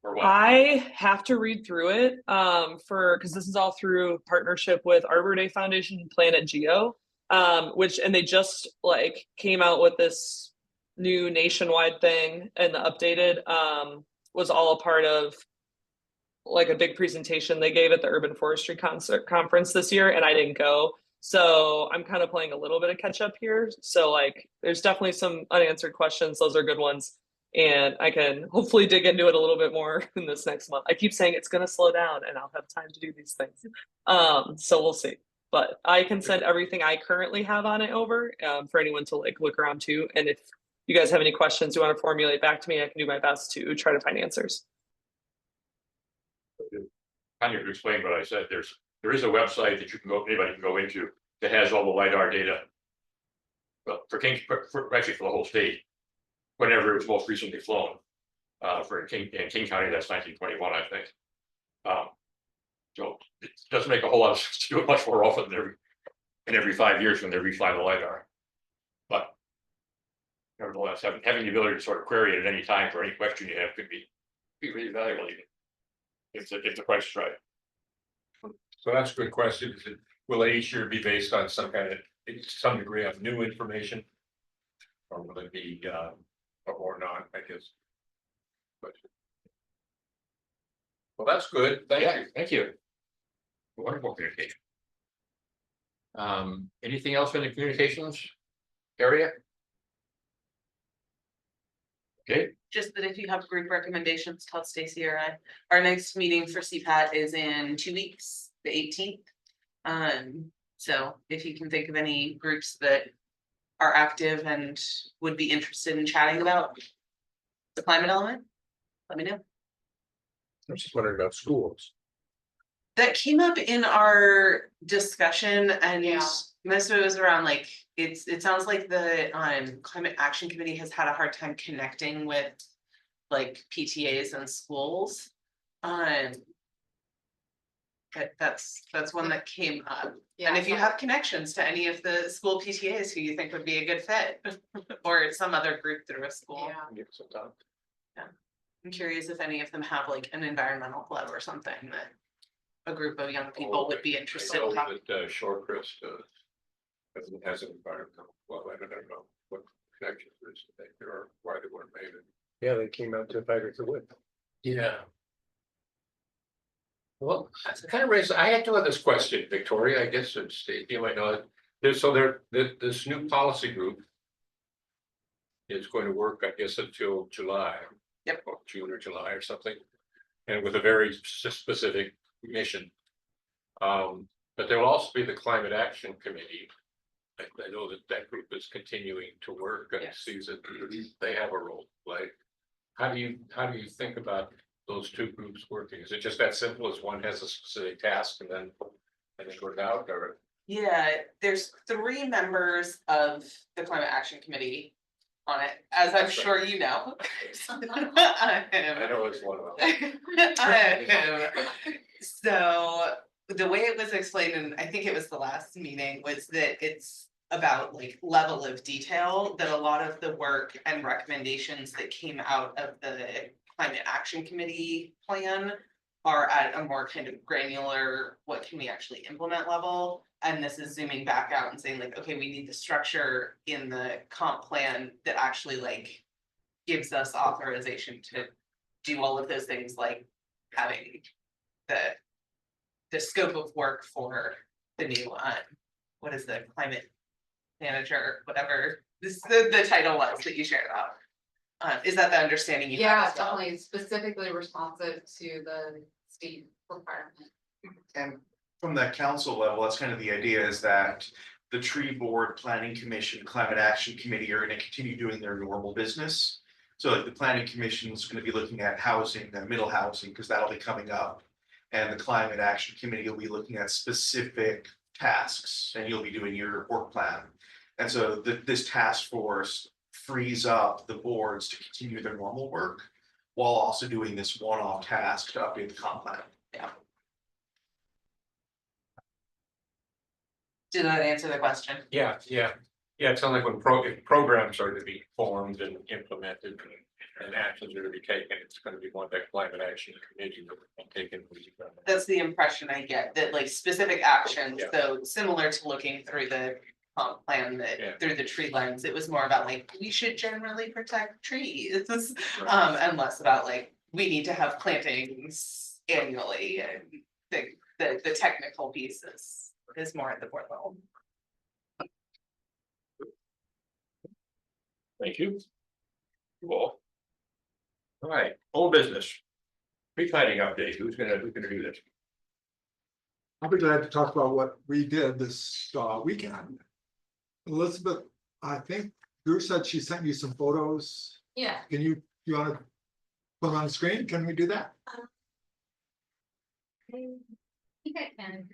Speaker 2: what?
Speaker 4: I have to read through it because this is all through partnership with Arbor Day Foundation and Planet Geo, and they just like came out with this new nationwide thing, and the updated was all a part of like a big presentation they gave at the Urban Forestry conference this year, and I didn't go. So I'm kind of playing a little bit of catch up here. So like there's definitely some unanswered questions. Those are good ones. And I can hopefully dig into it a little bit more in this next month. I keep saying it's going to slow down and I'll have time to do these things. So we'll see. But I can send everything I currently have on it over for anyone to like look around too. And if you guys have any questions you want to formulate back to me, I can do my best to try to find answers.
Speaker 2: Kind of explain what I said. There is a website that anybody can go into that has all the LiDAR data. Well, actually for the whole state, whenever it was most recently flown. For King County, that's 1921, I think. So it doesn't make a whole lot of sense to do it much more often than every 5 years when they refly the LiDAR. But nevertheless, having the ability to sort of query it at any time for any question you have could be really valuable if the price is right.
Speaker 6: So that's a good question. Will each year be based on some degree of new information? Or will it be or not, I guess? But well, that's good. Thank you.
Speaker 2: Thank you. Wonderful communication. Anything else in the communications area? Okay.
Speaker 3: Just that if you have group recommendations, tell Stacy or I. Our next meeting for CPAT is in 2 weeks, the 18th. So if you can think of any groups that are active and would be interested in chatting about the climate element, let me know.
Speaker 6: I'm just wondering about schools.
Speaker 3: That came up in our discussion, and
Speaker 7: Yeah.
Speaker 3: most of it was around like it sounds like the climate action committee has had a hard time connecting with like PTAs and schools. But that's one that came up.
Speaker 7: Yeah,
Speaker 3: And if you have connections to any of the school PTAs who you think would be a good fit, or some other group through a school.
Speaker 7: Yeah.
Speaker 3: I'm curious if any of them have like an environmental club or something that a group of young people would be interested in.
Speaker 6: Shorecrest has an environmental club. I don't know what connections there are, why they weren't made.
Speaker 8: Yeah, they came out to fight the wood.
Speaker 6: Yeah. Well, that's kind of raised, I had to have this question, Victoria, I guess, and Steve, you might know it. This new policy group is going to work, I guess, until July.
Speaker 3: Yep.
Speaker 6: Or June or July or something, and with a very specific mission. But there will also be the Climate Action Committee. I know that group is continuing to work and
Speaker 3: Yes.
Speaker 6: sees that they have a role to play. How do you think about those two groups working? Is it just that simple as one has a specific task and then goes out, or?
Speaker 3: Yeah, there's 3 members of the Climate Action Committee on it, as I'm sure you know.
Speaker 6: I know it's one of them.
Speaker 3: So the way it was explained, and I think it was the last meeting, was that it's about like level of detail, that a lot of the work and recommendations that came out of the climate action committee plan are at a more kind of granular, what can we actually implement level? And this is zooming back out and saying like, okay, we need the structure in the comp plan that actually like gives us authorization to do all of those things, like having the scope of work for the new, what is the climate manager, whatever this, the title was that you shared about. Is that the understanding you
Speaker 7: Yeah,
Speaker 3: have as well?
Speaker 7: definitely specifically responsive to the state requirement.
Speaker 5: And from that council level, that's kind of the idea, is that the tree board, planning commission, climate action committee are gonna continue doing their normal business. So like the planning commission is gonna be looking at housing, the middle housing, because that'll be coming up. And the climate action committee will be looking at specific tasks, and you'll be doing your work plan. And so this task force frees up the boards to continue their normal work while also doing this one-off task to update the comp plan.
Speaker 3: Did that answer the question?
Speaker 6: Yeah, it sounds like when programs are to be formed and implemented and actions are to be taken, it's gonna be one that climate action committee will be taken.
Speaker 3: That's the impression I get, that like specific actions,
Speaker 6: Yeah.
Speaker 3: so similar to looking through the comp plan
Speaker 6: Yeah.
Speaker 3: that through the tree lens, it was more about like, we should generally protect trees.
Speaker 6: Right.
Speaker 3: And less about like, we need to have plantings annually and the technical piece is more at the board level.
Speaker 2: Thank you. Well. All right, old business. Pre-planning update, who's gonna do this?
Speaker 1: I'll be glad to talk about what we did this weekend. Elizabeth, I think Drew said she sent you some photos.
Speaker 7: Yeah.
Speaker 1: Can you wanna put them on the screen? Can we do that?
Speaker 9: I think I can.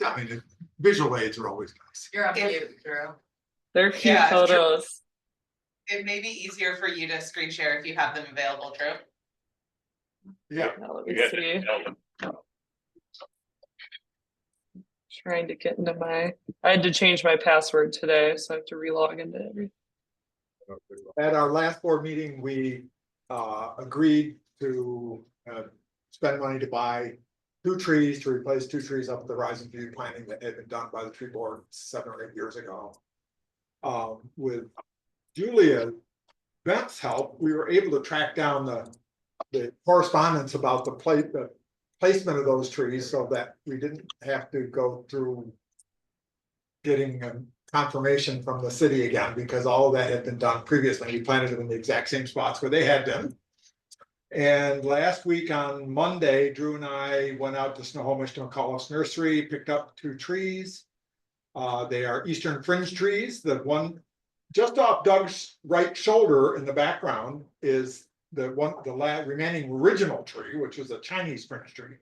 Speaker 1: I mean, the visual aids are always nice.
Speaker 7: You're up
Speaker 3: If-
Speaker 7: mute, Drew.
Speaker 4: They're cute
Speaker 3: Yeah, it's true.
Speaker 4: photos.
Speaker 3: It may be easier for you to screen share if you have them available, Drew.
Speaker 1: Yeah,
Speaker 4: Now let me
Speaker 2: Yeah,
Speaker 4: see.
Speaker 2: yeah.
Speaker 4: Trying to get into my, I had to change my password today, so I have to relog into everything.
Speaker 1: at our last board meeting, we agreed to spend money to buy 2 trees to replace 2 trees up at the Rising View planting that had been done by the tree board 7 or 8 years ago. With Julia Bent's help, we were able to track down the correspondence about the placement of those trees so that we didn't have to go through getting confirmation from the city again, because all of that had been done previously. We planted them in the exact same spots where they had been. And last week on Monday, Drew and I went out to Snohomish to McAuliffe's nursery, picked up 2 trees. They are eastern fringe trees. The one just off Doug's right shoulder in the background is the remaining original tree, which is a Chinese fringe tree.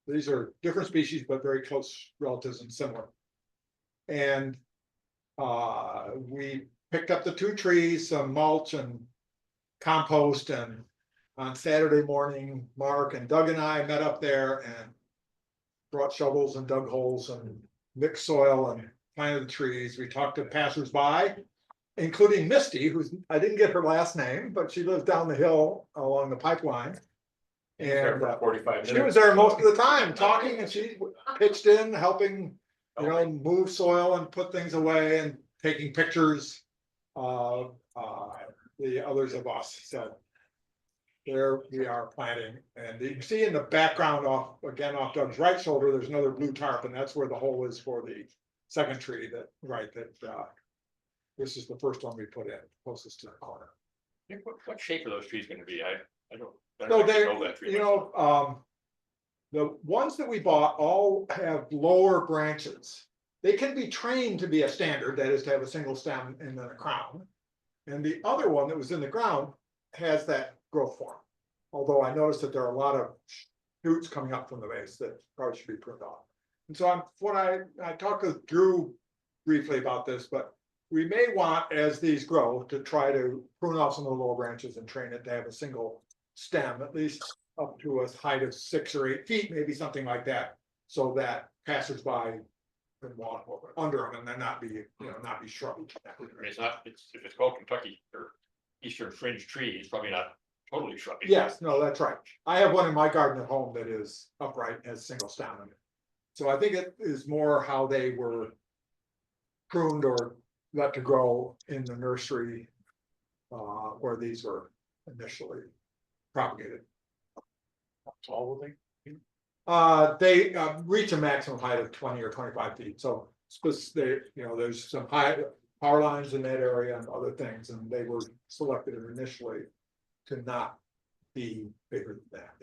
Speaker 1: These are different species, but very close relatives and similar. And we picked up the 2 trees, some mulch and compost, and on Saturday morning, Mark and Doug and I met up there and brought shovels and dug holes and mixed soil and planted the trees. We talked to passersby, including Misty, I didn't get her last name, but she lives down the hill along the pipeline. And
Speaker 6: 45 minutes.
Speaker 1: she was there most of the time talking, and she pitched in, helping, move soil and put things away and taking pictures. The others of us said, there we are planting, and you can see in the background off Doug's right shoulder, there's another blue tarp, and that's where the hole is for the second tree this is the first one we put in, closest to the corner.
Speaker 2: What shape are those trees gonna be? I don't
Speaker 1: So
Speaker 2: actually know that tree.
Speaker 1: the ones that we bought all have lower branches. They can be trained to be a standard, that is to have a single stem and then a crown. And the other one that was in the ground has that growth form. Although I noticed that there are a lot of shoots coming up from the base that probably should be pruned off. And so I talked with Drew briefly about this, but we may want, as these grow, to try to prune off some of the lower branches and train it to have a single stem, at least up to a height of 6 or 8 feet, maybe something like that, so that passersby can walk under them and then not be shrubby.
Speaker 2: I mean, if it's called Kentucky or Eastern fringe tree, it's probably not totally shrubby.
Speaker 1: Yes, no, that's right. I have one in my garden at home that is upright, has single stem in it. So I think it is more how they were pruned or let to grow in the nursery. Where these were initially propagated.
Speaker 8: How tall will they?
Speaker 1: They reach a maximum height of 20 or 25 feet, so they, there's some high power lines in that area and other things, and they were selected initially to not be bigger than that.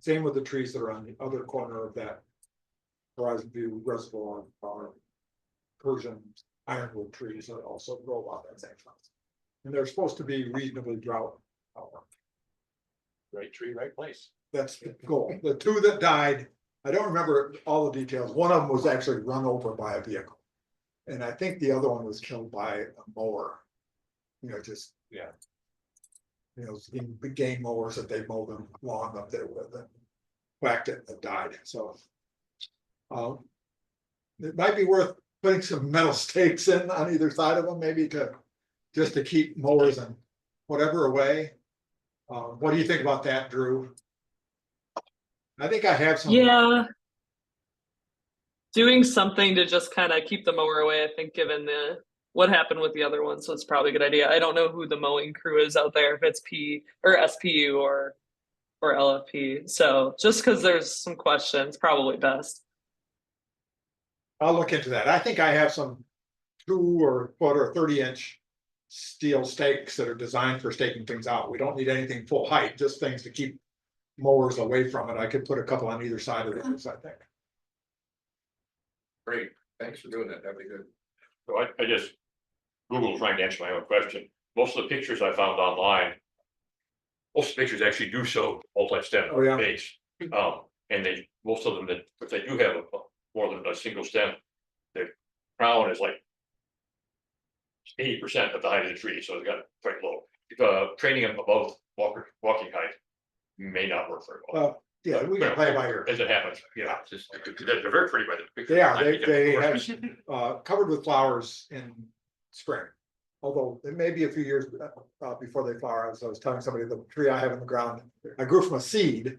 Speaker 1: Same with the trees that are on the other corner of that Horizon View Reservoir, Persian ironwood trees that also grow about that same size. And they're supposed to be reasonably drought tolerant.
Speaker 8: Right tree, right place.
Speaker 1: That's the goal. The two that died, I don't remember all the details. One of them was actually run over by a vehicle. And I think the other one was killed by a mower. Just.
Speaker 8: Yeah.
Speaker 1: Big game mowers that they mow them lawn up there with and whacked it and died. So. It might be worth putting some metal stakes in on either side of them, maybe just to keep mowers and whatever away. What do you think about that, Drew? I think I have some.
Speaker 4: Yeah. Doing something to just kind of keep the mower away, I think, given what happened with the other one, so it's probably a good idea. I don't know who the mowing crew is out there, if it's P or SPU or LFP. So just because there's some questions, probably best.
Speaker 1: I'll look into that. I think I have some 2 or 30-inch steel stakes that are designed for staking things out. We don't need anything full height, just things to keep mowers away from it. I could put a couple on either side of this, I think.
Speaker 6: Great, thanks for doing that, that'd be good.
Speaker 2: So I just Googled trying to answer my own question. Most of the pictures I found online, most of the pictures actually do show multi-stem
Speaker 1: Oh, yeah.
Speaker 2: base. And most of them that, if they do have more than a single stem, the crown is like 80% of the height of the tree, so it's got quite low. Training them above walking height may not work very well.
Speaker 1: Well, yeah, we can play by ear.
Speaker 2: As it happens, they're very pretty by the picture.
Speaker 1: They are, they have covered with flowers in spring. Although it may be a few years before they flower. As I was telling somebody, the tree I have in the ground, I grew from a seed.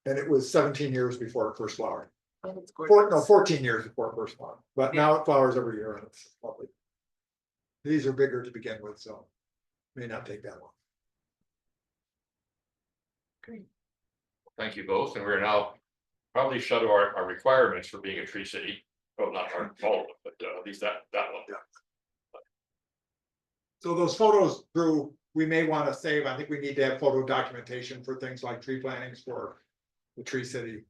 Speaker 1: And it was 17 years before it first flowered.
Speaker 3: Oh, that's gorgeous.
Speaker 1: 14 years before it first flowered. But now it flowers every year and it's lovely. These are bigger to begin with, so may not take that long.
Speaker 3: Great.
Speaker 2: Thank you both, and we're now probably shut of our requirements for being a tree city. Well, not all of them, but at least that one.
Speaker 1: Yeah. So those photos, Drew, we may want to save. I think we need to have photo documentation for things like tree plantings for the tree city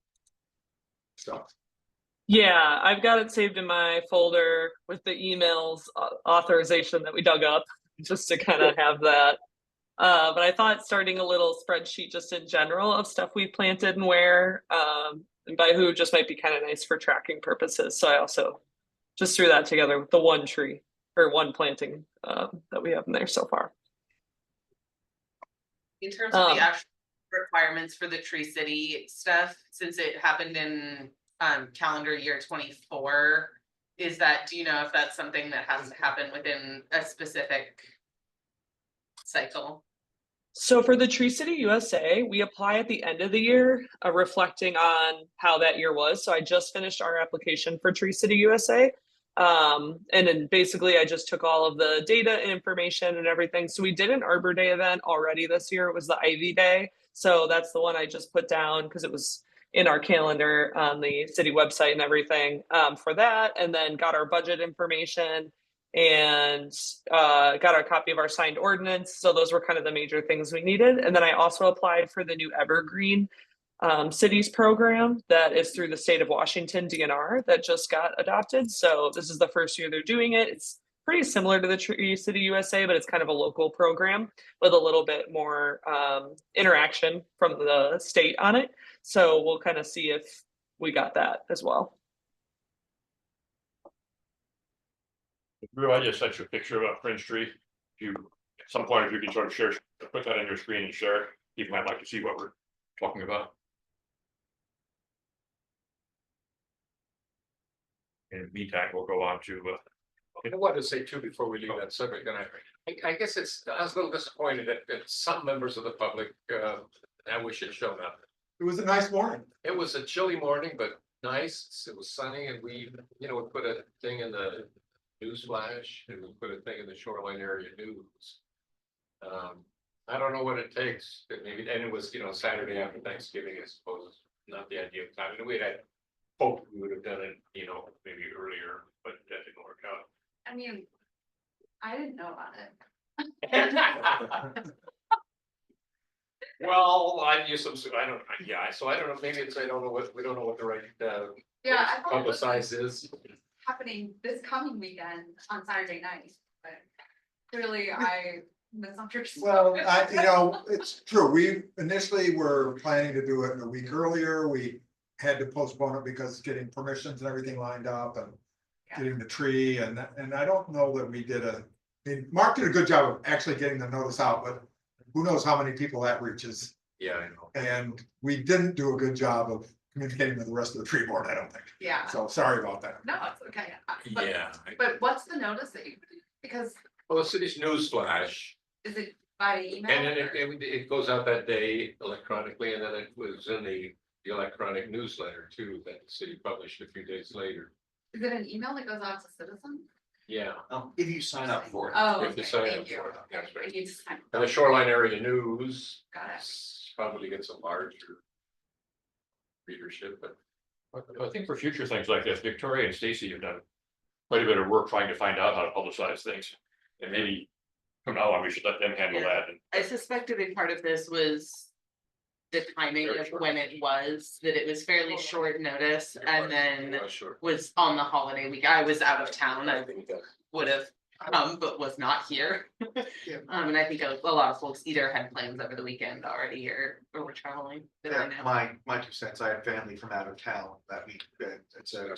Speaker 1: stuff.
Speaker 4: Yeah, I've got it saved in my folder with the emails authorization that we dug up just to kind of have that. But I thought starting a little spreadsheet just in general of stuff we planted and where, and by who, just might be kind of nice for tracking purposes. So I also just threw that together with the one tree or one planting that we have in there so far.
Speaker 3: In terms of the actual requirements for the Tree City stuff, since it happened in calendar year 24, do you know if that's something that has to happen within a specific cycle?
Speaker 4: So for the Tree City USA, we apply at the end of the year, reflecting on how that year was. So I just finished our application for Tree City USA. And then basically I just took all of the data and information and everything. So we did an Arbor Day event already this year. It was the Ivy Day. So that's the one I just put down because it was in our calendar on the city website and everything for that. And then got our budget information and got a copy of our signed ordinance. So those were kind of the major things we needed. And then I also applied for the new Evergreen Cities program that is through the state of Washington DNR that just got adopted. So this is the first year they're doing it. It's pretty similar to the Tree City USA, but it's kind of a local program with a little bit more interaction from the state on it. So we'll kind of see if we got that as well.
Speaker 2: Drew, I just sent you a picture of a Prince tree. If you, at some point, if you can sort of share, put that on your screen and share it, people might like to see what we're talking about. In the meantime, we'll go on to
Speaker 6: I wanted to say too, before we leave that subject, and I guess I was a little disappointed that some members of the public, I wish had shown up.
Speaker 1: It was a nice morning.
Speaker 6: It was a chilly morning, but nice, it was sunny, and we put a thing in the news flash, and we put a thing in the shoreline area news. I don't know what it takes, but maybe, and it was, Saturday after Thanksgiving, I suppose, not the ideal time, and we had hoped we would have done it, maybe earlier, but that didn't work out.
Speaker 7: I mean, I didn't know about it.
Speaker 6: Well, I use some, I don't know, maybe it's, we don't know what the right,
Speaker 7: Yeah, I thought it was
Speaker 6: publicize is.
Speaker 7: happening this coming weekend on Saturday night, but clearly I misunderstood.
Speaker 1: Well, it's true. We initially were planning to do it a week earlier. We had to postpone it because getting permissions and everything lined up and getting the tree and I don't know that we did Mark did a good job of actually getting the notice out, but who knows how many people that reaches.
Speaker 6: Yeah, I know.
Speaker 1: And we didn't do a good job of communicating with the rest of the tree board, I don't think.
Speaker 7: Yeah,
Speaker 1: So sorry about that.
Speaker 7: no, it's okay.
Speaker 6: Yeah.
Speaker 7: But what's the notice that you, because
Speaker 6: Well, the city's news flash,
Speaker 7: is it by email?
Speaker 6: and then it goes out that day electronically, and then it was in the electronic newsletter too, that the city published a few days later.
Speaker 7: Is it an email that goes out to citizens?
Speaker 6: Yeah,
Speaker 5: If you sign up for it.
Speaker 7: Oh,
Speaker 6: If you
Speaker 7: okay,
Speaker 6: sign up
Speaker 7: thank you.
Speaker 6: for it, that's right.
Speaker 7: I need to sign up.
Speaker 6: and the shoreline area news
Speaker 7: Got it.
Speaker 6: probably gets a larger readership, but.
Speaker 2: I think for future things like this, Victoria and Stacy have done quite a bit of work trying to find out how to publicize things. And maybe from now on, we should let them handle that. And
Speaker 3: I suspect a big part of this was the timing
Speaker 2: Very
Speaker 3: of
Speaker 2: short.
Speaker 3: when it was, that it was fairly short notice and then
Speaker 6: Sure.
Speaker 3: was on the holiday week. I was out of town. I would have come, but was not here. And I think a lot of folks either had plans over the weekend already or were traveling. that I know.
Speaker 5: My 2 cents, I had family from out of town that week, and so it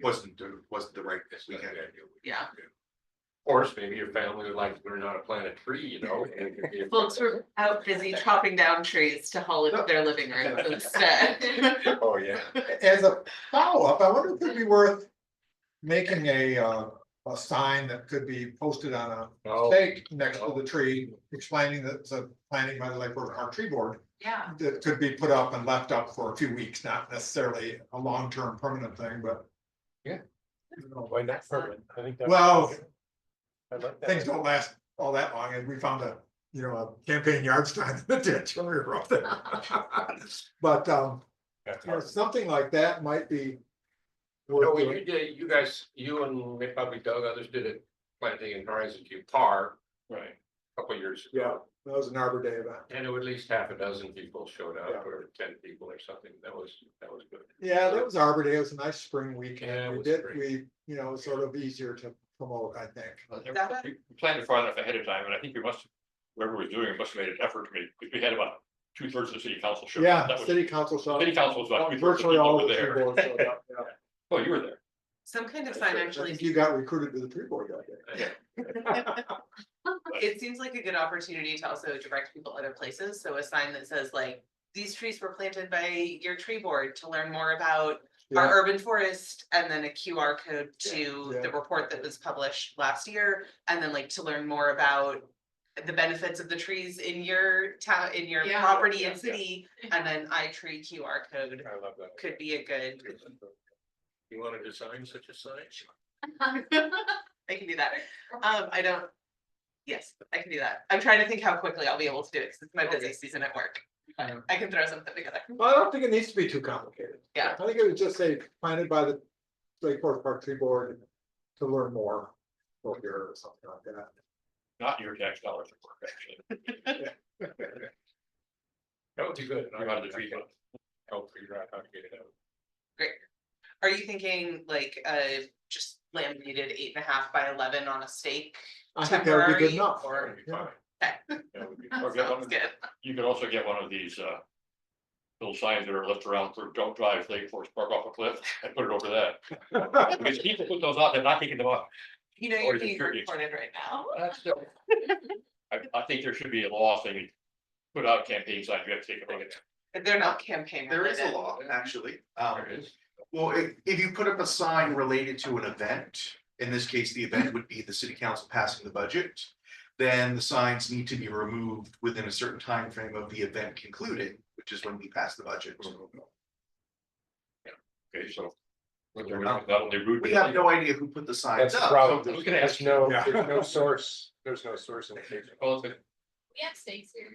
Speaker 5: wasn't the right weekend.
Speaker 3: Yeah.
Speaker 6: Of course, maybe your family would like to learn how to plant a tree,
Speaker 3: Folks were out busy chopping down trees to haul into their living rooms instead.
Speaker 6: Oh, yeah.
Speaker 1: As a follow-up, I wonder if it'd be worth making a sign that could be posted on a
Speaker 6: Oh.
Speaker 1: stake next to the tree, explaining that it's a planting by the Lake Park Tree Board.
Speaker 7: Yeah,
Speaker 1: That could be put up and left up for a few weeks, not necessarily a long-term permanent thing, but.
Speaker 6: Yeah.
Speaker 8: Why not permanent? I think that.
Speaker 1: Well,
Speaker 8: I like that.
Speaker 1: things don't last all that long, and we found a campaign yard sign in the ditch when we were up there. But,
Speaker 8: That's
Speaker 1: you know,
Speaker 8: hard.
Speaker 1: something like that might be.
Speaker 6: No,
Speaker 1: worth
Speaker 6: you
Speaker 1: doing.
Speaker 6: did, you guys, you and probably Doug, others did it planting in Horizon View Park
Speaker 2: right.
Speaker 6: a couple years
Speaker 1: Yeah,
Speaker 6: ago.
Speaker 1: that was an Arbor Day event.
Speaker 6: And at least half a dozen people showed
Speaker 1: Yeah.
Speaker 6: up, or 10 people or something. That was good.
Speaker 1: Yeah, that was Arbor Day. It was a nice spring weekend.
Speaker 6: Yeah, it
Speaker 1: We
Speaker 6: was
Speaker 1: did,
Speaker 6: great.
Speaker 1: sort of easier to promote, I think.
Speaker 2: We planned it far enough ahead of time, and I think whoever was doing it must have made an effort to make, because we had about 2/3 of the city council show.
Speaker 1: Yeah,
Speaker 2: That was,
Speaker 1: city council showed.
Speaker 2: city council was about 2/3 of the
Speaker 1: Virtually
Speaker 2: people
Speaker 1: all
Speaker 2: over
Speaker 1: the tree
Speaker 2: there.
Speaker 1: board showed up, yeah.
Speaker 2: Oh, you were there.
Speaker 3: Some kind of
Speaker 2: That's
Speaker 3: sign
Speaker 2: right.
Speaker 1: I
Speaker 3: actually.
Speaker 1: think you got recruited to the tree board that day.
Speaker 3: It seems like a good opportunity to also direct people other places, so a sign that says like, these trees were planted by your tree board to learn more about our
Speaker 1: Yeah,
Speaker 3: urban forest, and then a QR code to
Speaker 1: Yeah.
Speaker 3: the report that was published last year, and then like to learn more about the benefits of the trees in your town, in your
Speaker 7: Yeah.
Speaker 3: property and city, and then iTree QR code
Speaker 6: I love that.
Speaker 3: could be a good,
Speaker 6: You want to design such a sign?
Speaker 3: I can do that. I don't. Yes, I can do that. I'm trying to think how quickly I'll be able to do it, because it's my busy season at work. I can throw something together.
Speaker 1: well, I don't think it needs to be too complicated.
Speaker 3: Yeah.
Speaker 1: I think it would just say planted by the Lake Forest Park Tree Board to learn more. Or here or something like that.
Speaker 2: Not your tax dollars at work, actually.
Speaker 6: That would be good.
Speaker 2: You're out of the tree fund.
Speaker 6: Help figure out how to get it out.
Speaker 3: Are you thinking like just laminated 8.5 by 11 on a stake?
Speaker 1: I think that would be good
Speaker 3: Temporary
Speaker 1: enough.
Speaker 6: Or it'd be
Speaker 1: Yeah.
Speaker 6: fine.
Speaker 3: Okay.
Speaker 6: That would be
Speaker 2: Or get
Speaker 3: Sounds
Speaker 2: one-
Speaker 3: good.
Speaker 2: You could also get one of these little signs that are left around for don't drive Lake Forest Park off a cliff and put it over that. Because people put those out, they're not taking them off.
Speaker 3: You know,
Speaker 2: Or
Speaker 3: you're
Speaker 2: is it
Speaker 3: being
Speaker 2: curious?
Speaker 3: recorded right now.
Speaker 2: That's still. I think there should be a law saying, put out campaign signs, you have to take them down.
Speaker 3: They're not campaign
Speaker 5: There is a
Speaker 3: related.
Speaker 5: law, actually.
Speaker 2: There it is.
Speaker 5: Well, if you put up a sign related to an event, in this case, the event would be the city council passing the budget, then the signs need to be removed within a certain time frame of the event concluding, which is when we pass the budget.
Speaker 2: Okay, so. That'll be rude.
Speaker 5: We have no idea who put the signs
Speaker 8: That's the
Speaker 5: up.
Speaker 8: problem.
Speaker 5: so
Speaker 2: I was gonna
Speaker 8: There's
Speaker 2: ask
Speaker 8: no,
Speaker 1: Yeah.
Speaker 8: there's no source, there's no source indication.
Speaker 2: Well, okay.
Speaker 9: We have stakes here.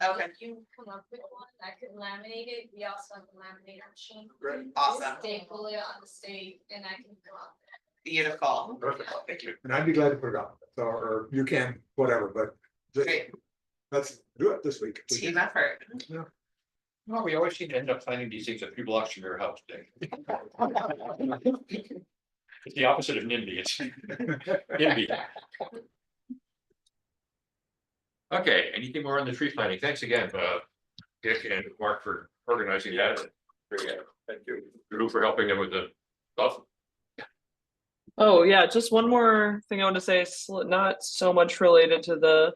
Speaker 3: Okay.
Speaker 9: If you come up with one, I could laminate it. We also have a laminator machine.
Speaker 5: Great.
Speaker 3: Awesome.
Speaker 9: Staple it on the stake and I can come up.
Speaker 3: Beautiful.
Speaker 5: Perfect.
Speaker 3: Thank you.
Speaker 1: And I'd be glad to put it up, so, or you can, whatever, but just,
Speaker 3: Great.
Speaker 1: let's do it this week.
Speaker 3: Team effort.
Speaker 2: Well, we always seem to end up finding these things a few blocks from your house, Dave. It's the opposite of NIMBY, it's NIMBY. Okay, anything more on the tree planting? Thanks again, Dick and Mark for organizing that. Thank you. Drew for helping them with the stuff.
Speaker 4: Oh, yeah, just one more thing I want to say, not so much related to the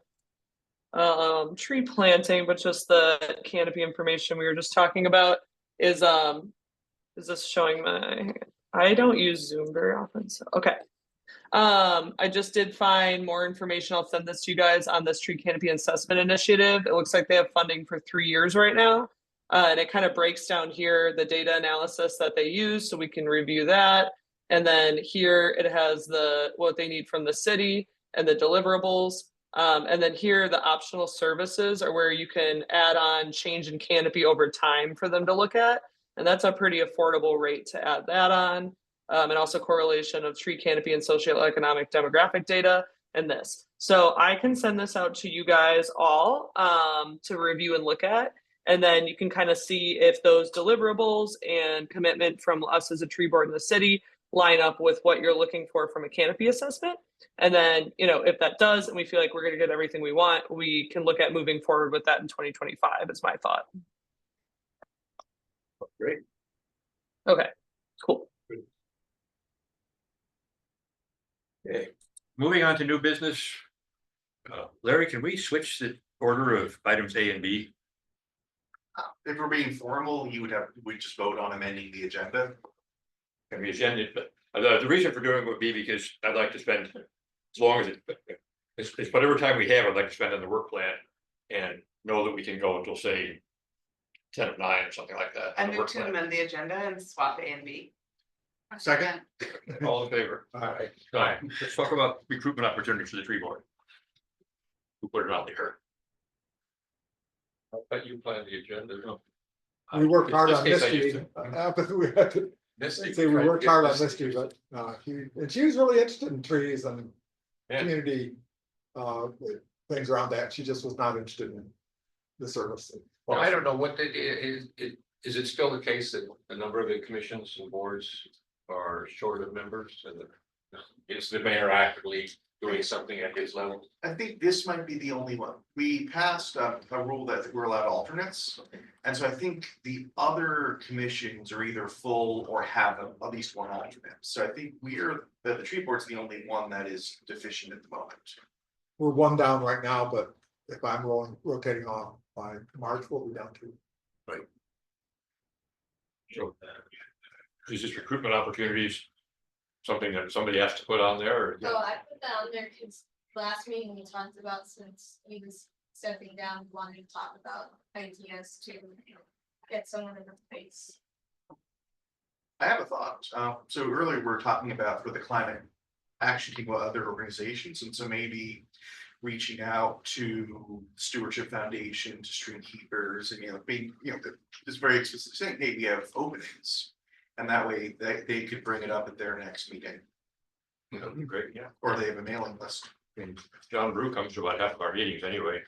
Speaker 4: tree planting, but just the canopy information we were just talking about is this showing my, I don't use Zoom very often, so okay. I just did find more information. I'll send this to you guys on this tree canopy assessment initiative. It looks like they have funding for 3 years right now. And it kind of breaks down here the data analysis that they use, so we can review that. And then here it has the what they need from the city and the deliverables. And then here the optional services are where you can add on change in canopy over time for them to look at. And that's a pretty affordable rate to add that on. And also correlation of tree canopy and socioeconomic demographic data and this. So I can send this out to you guys all to review and look at. And then you can kind of see if those deliverables and commitment from us as a tree board in the city line up with what you're looking for from a canopy assessment. And then, you know, if that does, and we feel like we're going to get everything we want, we can look at moving forward with that in 2025 is my thought.
Speaker 2: Great.
Speaker 4: Okay, cool.
Speaker 2: Okay, moving on to new business. Larry, can we switch the order of items A and B?
Speaker 5: If we're being formal, we just vote on amending the agenda.
Speaker 2: Can we agenda it? But the reason for doing it would be because I'd like to spend as long as it's whatever time we have, I'd like to spend on the work plan and know that we can go until say 10 of 9 or something like that.
Speaker 3: I
Speaker 2: on the
Speaker 3: move
Speaker 2: work
Speaker 3: to
Speaker 2: plan.
Speaker 3: amend the agenda and swap A and B.
Speaker 1: Second.
Speaker 2: All in favor?
Speaker 1: All right.
Speaker 2: All right, let's talk about recruitment opportunities for the tree board. Who put it on there?
Speaker 6: I thought you planned the agenda. No.
Speaker 1: We worked hard
Speaker 2: This
Speaker 1: on
Speaker 2: case
Speaker 1: this,
Speaker 2: I used
Speaker 1: Steve.
Speaker 2: to-
Speaker 1: But we had to
Speaker 6: Misty
Speaker 1: say we
Speaker 6: tried to
Speaker 1: worked
Speaker 6: get
Speaker 1: hard on
Speaker 6: Misty
Speaker 1: this,
Speaker 6: to-
Speaker 1: but and she was really interested in trees and
Speaker 2: Yeah.
Speaker 1: community things around that. She just was not interested in the service.
Speaker 6: Well, I don't know what is it still the case that a number of the commissions and boards are short of members and is the mayor actively doing something at his level?
Speaker 5: I think this might be the only one. We passed a rule that we're allowed alternates. And so I think the other commissions are either full or have at least one alternate. So I think the tree board's the only one that is deficient at the moment.
Speaker 1: We're one down right now, but if I'm rotating on by March, we'll be down to.
Speaker 2: So is this recruitment opportunities something that somebody has to put on there? Or?
Speaker 9: So I put that on there because last meeting we talked about, since he was stepping down, wanting to talk about ideas to get someone in the place.
Speaker 5: I have a thought. So earlier we were talking about for the climate action team with other organizations, and so maybe reaching out to Stewardship Foundation, to Stream Keepers, and being, this very specific thing, hey, we have openings. And that way they could bring it up at their next meeting,
Speaker 2: That'd be great, yeah.
Speaker 5: or they have a mailing list.
Speaker 2: And John Brew comes to about half of our meetings anyway,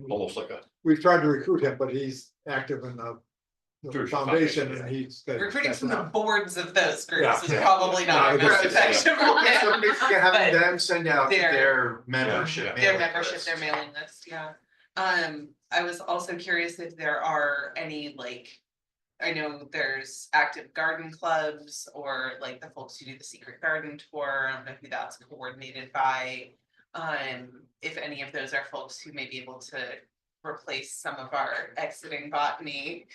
Speaker 2: almost like a.
Speaker 1: We've tried to recruit him, but he's active in the
Speaker 2: Sure,
Speaker 1: foundation
Speaker 2: yeah.
Speaker 1: and he's.
Speaker 3: Recruiting from the boards of those groups
Speaker 1: Yeah.
Speaker 3: is probably not our
Speaker 1: Yeah,
Speaker 3: most
Speaker 1: it is.
Speaker 3: effective.
Speaker 5: So maybe having them send out to
Speaker 3: Their-
Speaker 5: their membership.
Speaker 3: Their
Speaker 5: mailing
Speaker 3: membership,
Speaker 5: list.
Speaker 3: their mailing list, yeah. I was also curious if there are any, I know there's active garden clubs or like the folks who do the secret garden tour. I don't know who that's coordinated by. If any of those are folks who may be able to replace some of our exiting botany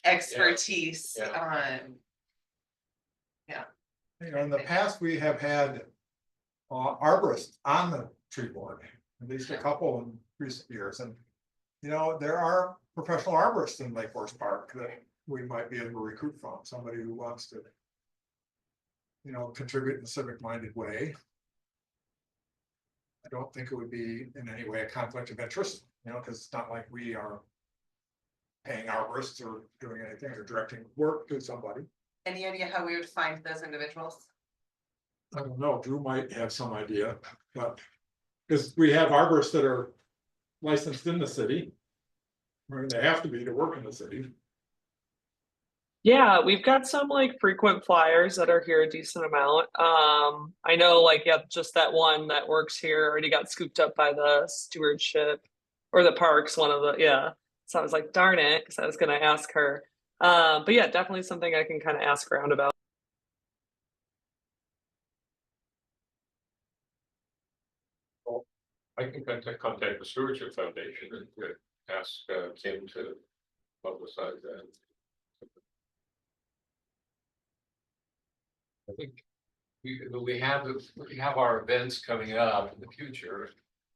Speaker 3: expertise.
Speaker 6: Yeah.
Speaker 1: You know, in the past, we have had arborists on the tree board, at least a couple in recent years, and. You know, there are professional arborists in Lake Forest Park that we might be able to recruit from, somebody who wants to. You know, contribute in a civic minded way. I don't think it would be in any way a conflict of interest, you know, because it's not like we are. Paying arborists or doing anything or directing work to somebody.
Speaker 3: Any idea how we would find those individuals?
Speaker 1: I don't know, Drew might have some idea, but. Because we have arborists that are licensed in the city. Where they have to be to work in the city.
Speaker 4: Yeah, we've got some like frequent flyers that are here a decent amount. I know like, yeah, just that one that works here already got scooped up by the stewardship or the parks, one of the, yeah. So I was like, darn it, because I was gonna ask her. But yeah, definitely something I can kind of ask around about.
Speaker 6: I can contact the Stewardship Foundation and ask Kim to publicize that. I think we have our events coming up in the future.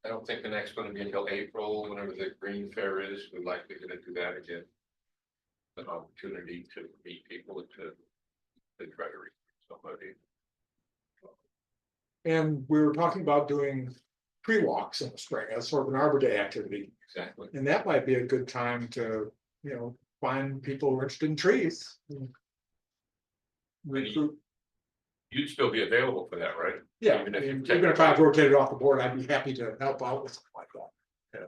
Speaker 6: I don't think the next one will be until April, whenever the Green Fair is. We're likely gonna do that again. An opportunity to meet people and to try to reach somebody.
Speaker 1: And we were talking about doing tree walks in the spring as sort of an Arbor Day activity.
Speaker 6: Exactly.
Speaker 1: And that might be a good time to, you know, find people who are interested in trees. Recruit,
Speaker 2: You'd still be available for that, right?
Speaker 1: yeah,
Speaker 2: Even if you
Speaker 1: even if I rotated off the board, I'd be happy to help out with something like that.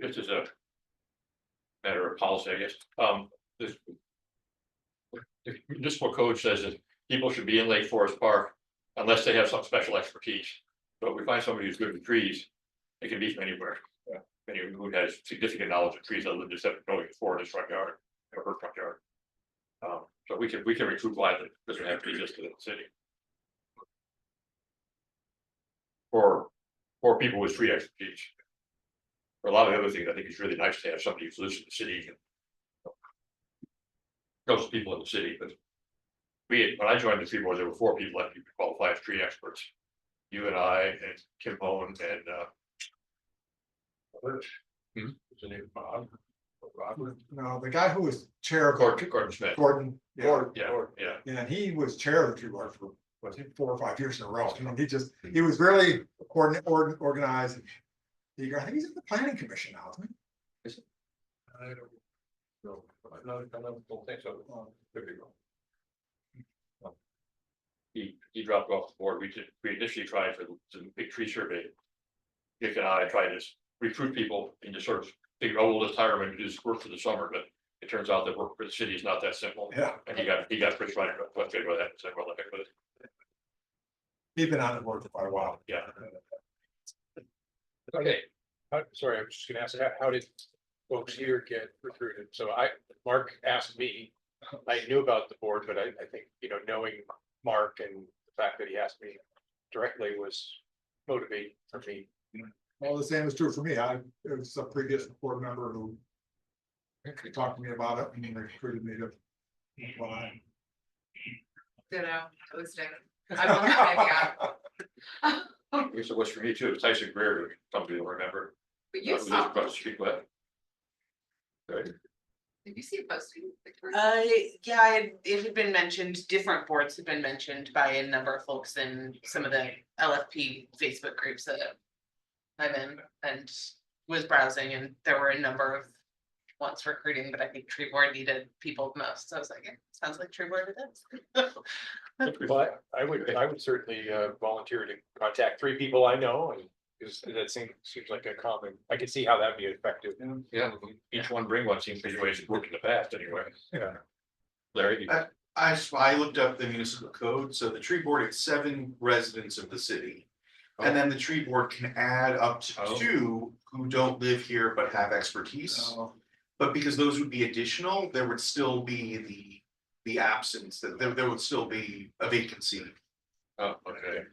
Speaker 2: Just as a matter of policy, I guess, this. The municipal code says that people should be in Lake Forest Park unless they have some special expertise. So if we find somebody who's good with trees, it can be from anywhere. Yeah. Anyone who has significant knowledge of trees other than just knowing it's for his front yard or her front yard. So we can recruit widely, doesn't have to be just to the city. Or people with tree expertise. For a lot of the other things, I think it's really nice to have somebody who's lives in the city and knows people in the city, but when I joined the tree board, there were 4 people that you could qualify as tree experts. You and I and Kim Bowen and what's the name, Bob? Robert?
Speaker 1: No, the guy who was chair of
Speaker 2: Gordon Smith.
Speaker 1: Gordon, yeah,
Speaker 2: Yeah.
Speaker 1: and he was chair of the tree board for, I think, 4 or 5 years in a row. I mean, he was really organized. I think he's in the planning commission now, isn't he?
Speaker 2: I don't know. I don't think so. Could be wrong. He dropped off the board. We initially tried for the big tree survey. Dick and I tried to recruit people and just sort of figure out, we'll just hire him and do this work for the summer, but it turns out that work for the city is not that simple.
Speaker 1: Yeah.
Speaker 2: And he got pretty right about that and said, well, heck with it.
Speaker 1: He's been on the board for quite a while.
Speaker 2: Yeah.
Speaker 6: Okay.
Speaker 8: Sorry, I was just gonna ask, how did folks here get recruited? So Mark asked me, I knew about the board, but I think, you know, knowing Mark and the fact that he asked me directly was motivating for me.
Speaker 1: Well, the same is true for me. It was a previous board member who talked to me about it and recruited me to apply.
Speaker 7: Ditto, posting. I don't have any idea.
Speaker 2: I guess it was for me too. It was Tyson Greer, somebody will remember.
Speaker 7: But you
Speaker 2: Who lives
Speaker 7: saw,
Speaker 2: across the street, but. Good.
Speaker 7: did you see a posting, Victoria?
Speaker 3: Yeah, it had been mentioned, different boards have been mentioned by a number of folks in some of the LFP Facebook groups that I'm in and was browsing, and there were a number of ones recruiting, but I think tree board needed people most, so I was like, yeah, sounds like tree board it is.
Speaker 8: But I would certainly volunteer to contact 3 people I know, and because that seems like a common, I can see how that'd be effective.
Speaker 2: Yeah, each one bring one seems to be ways it worked in the past anyway.
Speaker 8: Yeah.
Speaker 2: Larry.
Speaker 5: I looked up the municipal code, so the tree board is 7 residents of the city. And then the tree board can add up to
Speaker 2: Oh.
Speaker 5: 2 who don't live here but have expertise. But because those would be additional, there would still be the absence, that there would still be a vacancy.
Speaker 2: Oh, okay.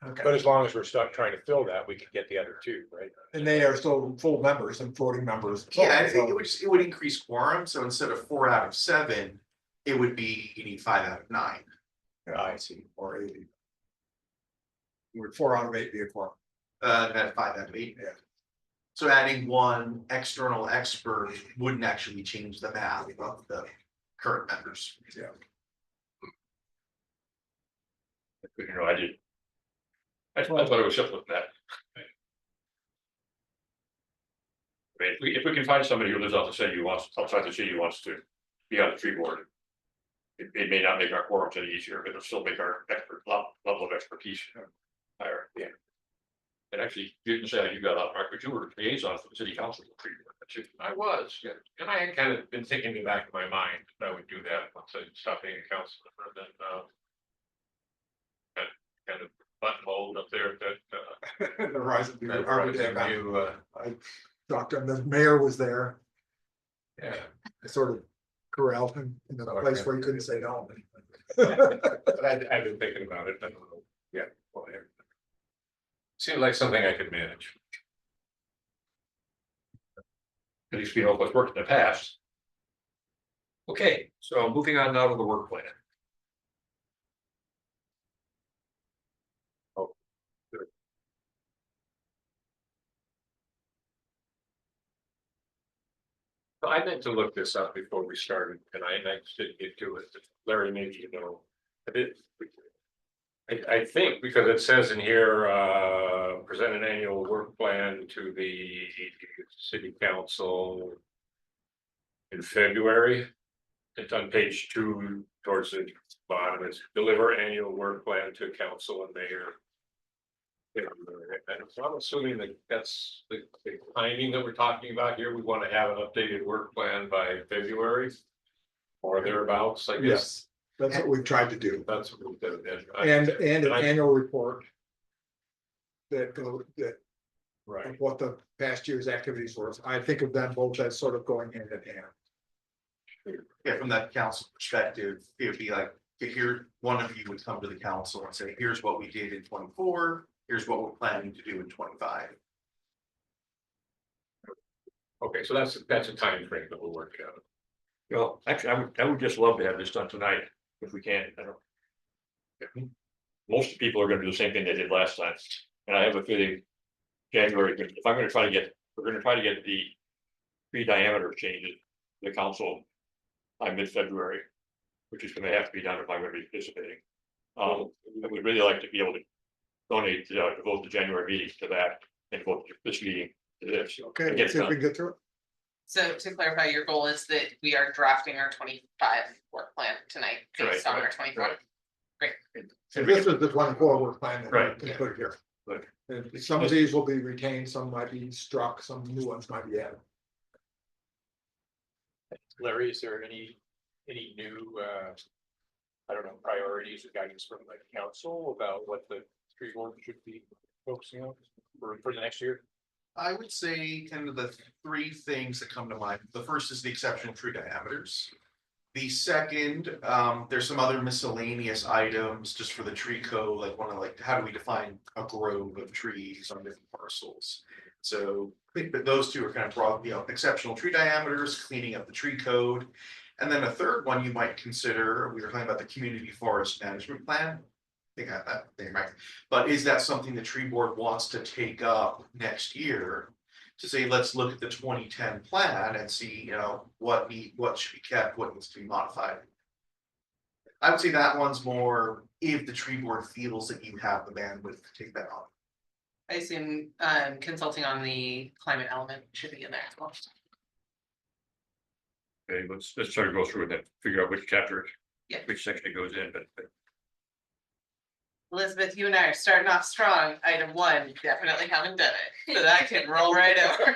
Speaker 8: But as long as we're stuck trying to fill that, we could get the other 2, right?
Speaker 1: And they are still full members and voting members.
Speaker 5: Yeah,
Speaker 1: So-
Speaker 5: it would increase quorum, so instead of 4 out of 7, it would be, you need 5 out of 9.
Speaker 8: I see.
Speaker 1: Or 80. We're 4 out of 8 vehicle.
Speaker 5: At 5 out of 8.
Speaker 1: Yeah.
Speaker 5: So adding one external expert wouldn't actually change the math of the current members.
Speaker 1: Yeah.
Speaker 2: You know, I did. I thought it was simple with that. I mean, if we can find somebody who lives outside the city who wants to be on the tree board. It may not make our quorums any easier, but it'll still make our level of expertise higher. Yeah. And actually, you didn't say you got out, Mark, but you were liaison for the city council.
Speaker 6: I was, yeah, and I had kind of been thinking in the back of my mind that I would do that once I stopped being a councilor, and then kind of buttonholed up there that
Speaker 1: The rise of
Speaker 6: that
Speaker 1: the
Speaker 6: view,
Speaker 1: I talked to him, the mayor was there,
Speaker 6: yeah.
Speaker 1: I sort of corralled him in a place where he couldn't say no.
Speaker 6: But I've been thinking about it, I don't know, yeah, whatever. Seemed like something I could manage.
Speaker 2: At least we know what's worked in the past. Okay, so moving on now to the work plan.
Speaker 6: I meant to look this up before we started, and I just didn't get to it. Larry, maybe you know. I think because it says in here, present an annual work plan to the city council in February. It's on page 2 towards the bottom. It's deliver annual work plan to council and mayor. And so I'm assuming that that's the timing that we're talking about here. We want to have an updated work plan by February. Or thereabouts, I guess.
Speaker 1: Yes, that's what we've tried to do.
Speaker 6: That's what we did.
Speaker 1: And an
Speaker 6: I-
Speaker 1: annual report. That
Speaker 6: Right,
Speaker 1: of what the past year's activities were. I think of them both as sort of going hand in hand.
Speaker 5: Yeah, from that council perspective, it would be like, if here, one of you would come to the council and say, here's what we did in 24, here's what we're planning to do in 25.
Speaker 6: okay, so that's a time frame that we're working on.
Speaker 2: Well, actually, I would just love to have this done tonight, if we can, I don't. Most people are gonna do the same thing they did last time, and I have a feeling. January, if I'm gonna try to get, we're gonna try to get the tree diameter changes, to the council. By mid-February, which is gonna have to be done if I'm gonna be participating. I would really like to be able to donate, devote the January meeting to that, and vote this meeting to this.
Speaker 1: Okay,
Speaker 2: Get
Speaker 1: let's see if
Speaker 2: done.
Speaker 1: we can get through it.
Speaker 3: So to clarify, your goal is that we are drafting our 25 work plan tonight based
Speaker 2: Right,
Speaker 3: on our
Speaker 2: right,
Speaker 3: 24.
Speaker 2: right.
Speaker 3: Great.
Speaker 1: So this is the 24 work plan that
Speaker 2: Right.
Speaker 1: we put here.
Speaker 2: Right.
Speaker 1: And some of these will be retained, some might be struck, some new ones might be added.
Speaker 8: Larry, is there any new, I don't know, priorities or guidance from the council about what the tree board should be focusing on for the next year?
Speaker 5: I would say kind of the 3 things that come to mind. The first is the exceptional tree diameters. The second, there's some other miscellaneous items just for the tree code, like how do we define a grove of trees on different parcels? So I think that those 2 are kind of broad, exceptional tree diameters, cleaning up the tree code. And then a third one you might consider, we were talking about the community forest management plan. I think I got that thing right. But is that something the tree board wants to take up next year? To say, let's look at the 2010 plan and see, what should be kept, what needs to be modified. I would say that one's more if the tree board feels that you have the bandwidth to take that on.
Speaker 3: I assume consulting on the climate element should be in there as well.
Speaker 2: Okay, let's try to go through and then figure out which chapter,
Speaker 3: Yeah.
Speaker 2: which section it goes in, but.
Speaker 3: Elizabeth, you and I are starting off strong. Item 1, definitely haven't done it, so that can roll right over.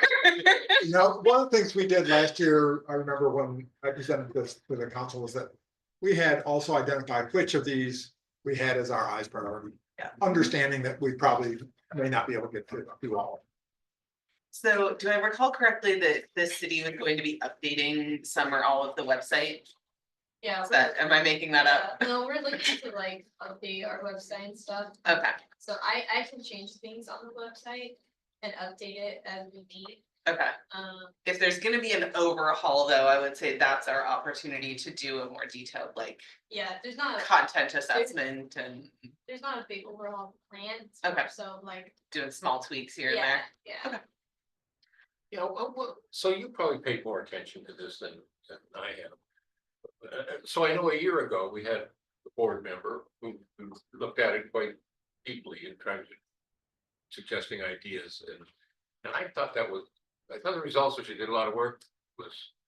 Speaker 1: One of the things we did last year, I remember when I presented this to the council, was that we had also identified which of these we had as our highest priority.
Speaker 3: Yeah.
Speaker 1: Understanding that we probably may not be able to get to all.
Speaker 3: So do I recall correctly that the city was going to be updating some or all of the website?
Speaker 9: Yeah.
Speaker 3: Is that, am I making that up?
Speaker 9: No, we're looking to like update our website and stuff.
Speaker 3: Okay,
Speaker 9: So I can change things on the website and update it as we need.
Speaker 3: Okay, if there's gonna be an overhaul, though, I would say that's our opportunity to do a more detailed, like,
Speaker 9: Yeah, there's not
Speaker 3: content assessment and
Speaker 9: there's not a big overall plan. It's
Speaker 3: Okay.
Speaker 9: more so like,
Speaker 3: doing small tweaks here and
Speaker 9: yeah,
Speaker 3: there.
Speaker 9: yeah.
Speaker 3: Okay.
Speaker 6: You know, so you probably paid more attention to this than I have. So I know a year ago, we had a board member who looked at it quite deeply and tried to suggesting ideas and I thought the results, which she did a lot of work,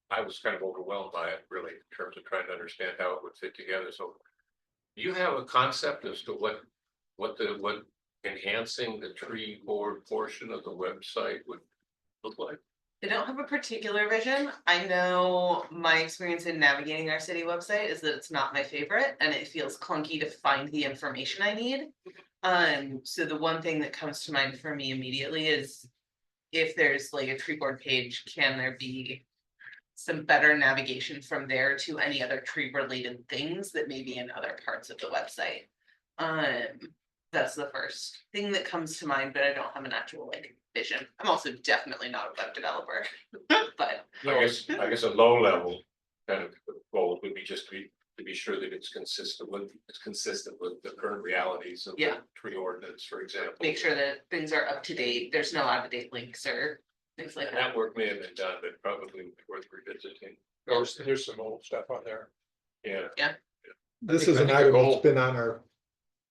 Speaker 6: I was kind of overwhelmed by it really in terms of trying to understand how it would fit together. So do you have a concept as to what enhancing the tree board portion of the website would look like?
Speaker 3: I don't have a particular vision. I know my experience in navigating our city website is that it's not my favorite and it feels clunky to find the information I need. So the one thing that comes to mind for me immediately is if there's like a tree board page, can there be some better navigation from there to any other tree related things that may be in other parts of the website? That's the first thing that comes to mind, but I don't have an actual like vision. I'm also definitely not a web developer, but
Speaker 6: I guess a low level kind of goal would be just to be sure that it's consistent with the current realities of the
Speaker 3: Yeah.
Speaker 6: tree ordinance, for example.
Speaker 3: make sure that things are up to date. There's no out of date links or things like
Speaker 6: And
Speaker 3: that.
Speaker 6: that work may have been done, but probably worth revisiting.
Speaker 8: There's some old stuff on there.
Speaker 6: Yeah.
Speaker 1: This
Speaker 6: think-
Speaker 1: is
Speaker 6: I
Speaker 1: an
Speaker 6: think the
Speaker 1: item
Speaker 6: goal-
Speaker 1: that's been on our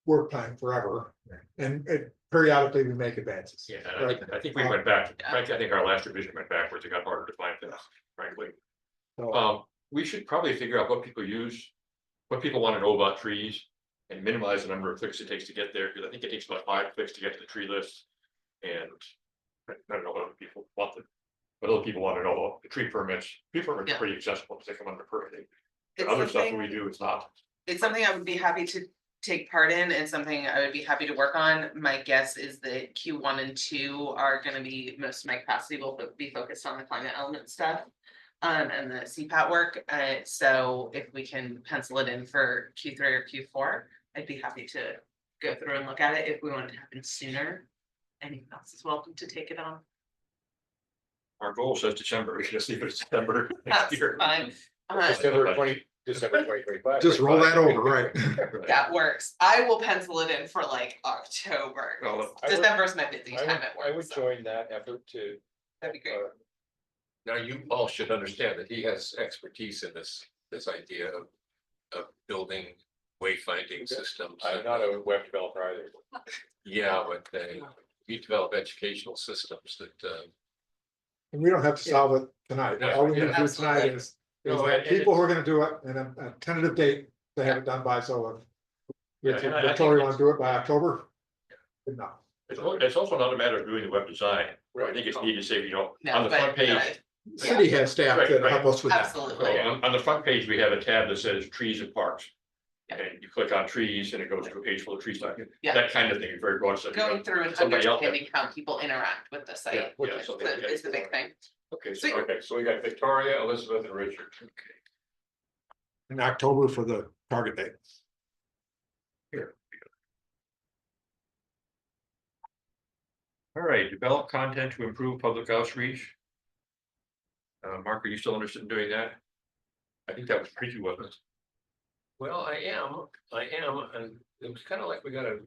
Speaker 1: work plan forever, and periodically we make advances.
Speaker 2: Yeah, and I think we went back, frankly, I think our last revision went backwards, it got harder to find things, frankly.
Speaker 1: So,
Speaker 2: We should probably figure out what people use, what people want to know about trees. And minimize the number of clicks it takes to get there, because I think it takes about 5 clicks to get to the tree list. And I don't know what other people want but other people want to know the tree permits. Tree permits are
Speaker 3: Yeah.
Speaker 2: pretty accessible because they come under permitting. The
Speaker 3: It's
Speaker 2: other stuff that
Speaker 3: something-
Speaker 2: we do is not.
Speaker 3: It's something I would be happy to take part in and something I would be happy to work on. My guess is that Q1 and 2 are gonna be, most of my capacity will be focused on the climate element stuff. And the CPAT work, so if we can pencil it in for Q3 or Q4, I'd be happy to go through and look at it if we want it to happen sooner. Anyone else is welcome to take it on.
Speaker 2: Our goal says December, we should just leave it December
Speaker 3: That's
Speaker 2: next year.
Speaker 3: fine.
Speaker 8: December 2025.
Speaker 1: just roll that over, right?
Speaker 3: That works. I will pencil it in for like October.
Speaker 2: Well,
Speaker 8: I would-
Speaker 3: December's my busy
Speaker 8: I
Speaker 3: time
Speaker 8: would,
Speaker 3: at
Speaker 8: I
Speaker 3: work,
Speaker 8: would
Speaker 3: so
Speaker 8: join that effort to.
Speaker 3: that'd be great.
Speaker 6: Now, you all should understand that he has expertise in this idea of building wayfinding systems.
Speaker 8: I'm not a web developer either.
Speaker 6: Yeah, but we develop educational systems that,
Speaker 1: And we don't have to solve it tonight.
Speaker 6: No,
Speaker 1: All we need to do
Speaker 3: absolutely.
Speaker 1: tonight is
Speaker 6: No,
Speaker 1: have
Speaker 6: and
Speaker 1: people who are gonna do it and a tentative date to have it done by, so.
Speaker 2: Yeah,
Speaker 1: If
Speaker 2: and I think
Speaker 1: Victoria
Speaker 2: it's-
Speaker 1: wanna do it by October? Good enough.
Speaker 2: It's also not a matter of doing the web design. I
Speaker 8: Right.
Speaker 2: think it's needed to say,
Speaker 3: No,
Speaker 2: on the front
Speaker 3: but,
Speaker 2: page.
Speaker 1: The City has staff
Speaker 2: Right,
Speaker 1: that
Speaker 2: right.
Speaker 1: help us with that.
Speaker 3: Absolutely.
Speaker 2: On the front page, we have a tab that says trees and parks.
Speaker 3: Yeah.
Speaker 2: And you click on trees and it goes to a page full of tree stuff.
Speaker 3: Yeah.
Speaker 2: That kind of thing is very broad stuff.
Speaker 3: Going through and
Speaker 2: Somebody else-
Speaker 3: understanding how people interact with the
Speaker 2: Yeah,
Speaker 3: site,
Speaker 2: yeah,
Speaker 3: which
Speaker 2: so
Speaker 3: is the big thing.
Speaker 6: okay,
Speaker 3: Sweet.
Speaker 6: so we got Victoria, Elizabeth and Richard. Okay.
Speaker 1: In October for the target date.
Speaker 2: All right, develop content to improve public outreach. Mark, are you still interested in doing that? I think that was pretty, wasn't it?
Speaker 6: Well, I am, and it was kind of like we gotta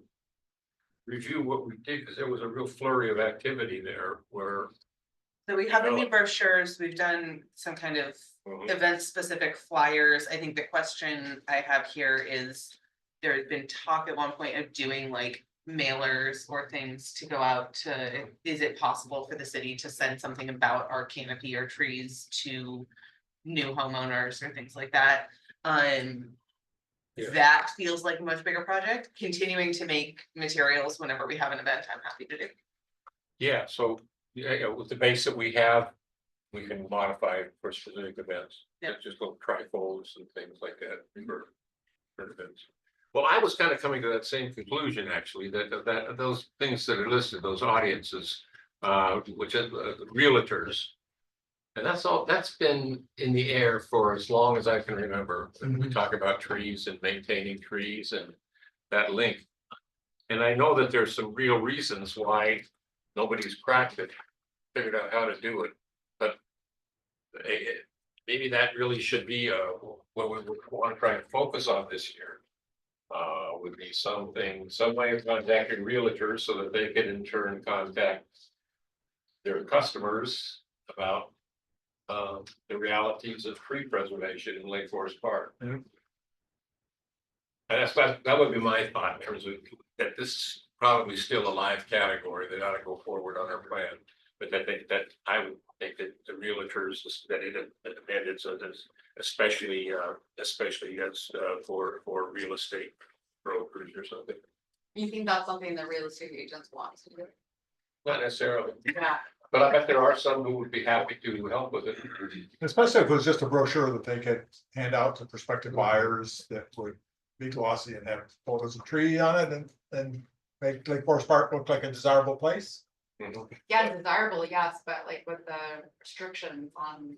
Speaker 6: review what we did, because there was a real flurry of activity there where.
Speaker 3: So we have the new brochures, we've done some kind of event specific flyers. I think the question I have here is. There had been talk at one point of doing like mailers or things to go out to, is it possible for the city to send something about our canopy or trees to new homeowners or things like that?
Speaker 6: Yeah.
Speaker 3: That feels like a much bigger project. Continuing to make materials whenever we have an event, I'm happy to do.
Speaker 6: Yeah, so, yeah, with the base that we have, we can modify for specific events.
Speaker 3: Yeah.
Speaker 6: Just little trifolds and things like that for events. Well, I was kind of coming to that same conclusion, actually, that those things that are listed, those audiences, which are realtors. And that's been in the air for as long as I can remember. We talk about trees and maintaining trees and that link. And I know that there's some real reasons why nobody's cracked it. figured out how to do it, but. Maybe that really should be what we would want to try and focus on this year. Would be something, some way of contacting realtors so that they can in turn contact. Their customers about. The realities of tree preservation in Lake Forest Park.
Speaker 1: Mhm.
Speaker 6: And that would be my thought in terms of that this is probably still a live category that ought to go forward on our plan. But that I would think that the realtors that it so there's especially as for real estate brokers or something.
Speaker 7: You think that's something that real estate agents want to do?
Speaker 6: Not necessarily,
Speaker 7: Yeah.
Speaker 6: but I bet there are some who would be happy to help with it.
Speaker 1: Especially if it was just a brochure that they could hand out to prospective buyers that would be glossy and have photos of tree on it and make Lake Forest Park look like a desirable place.
Speaker 7: Yeah, desirable, yes, but like with the restrictions on.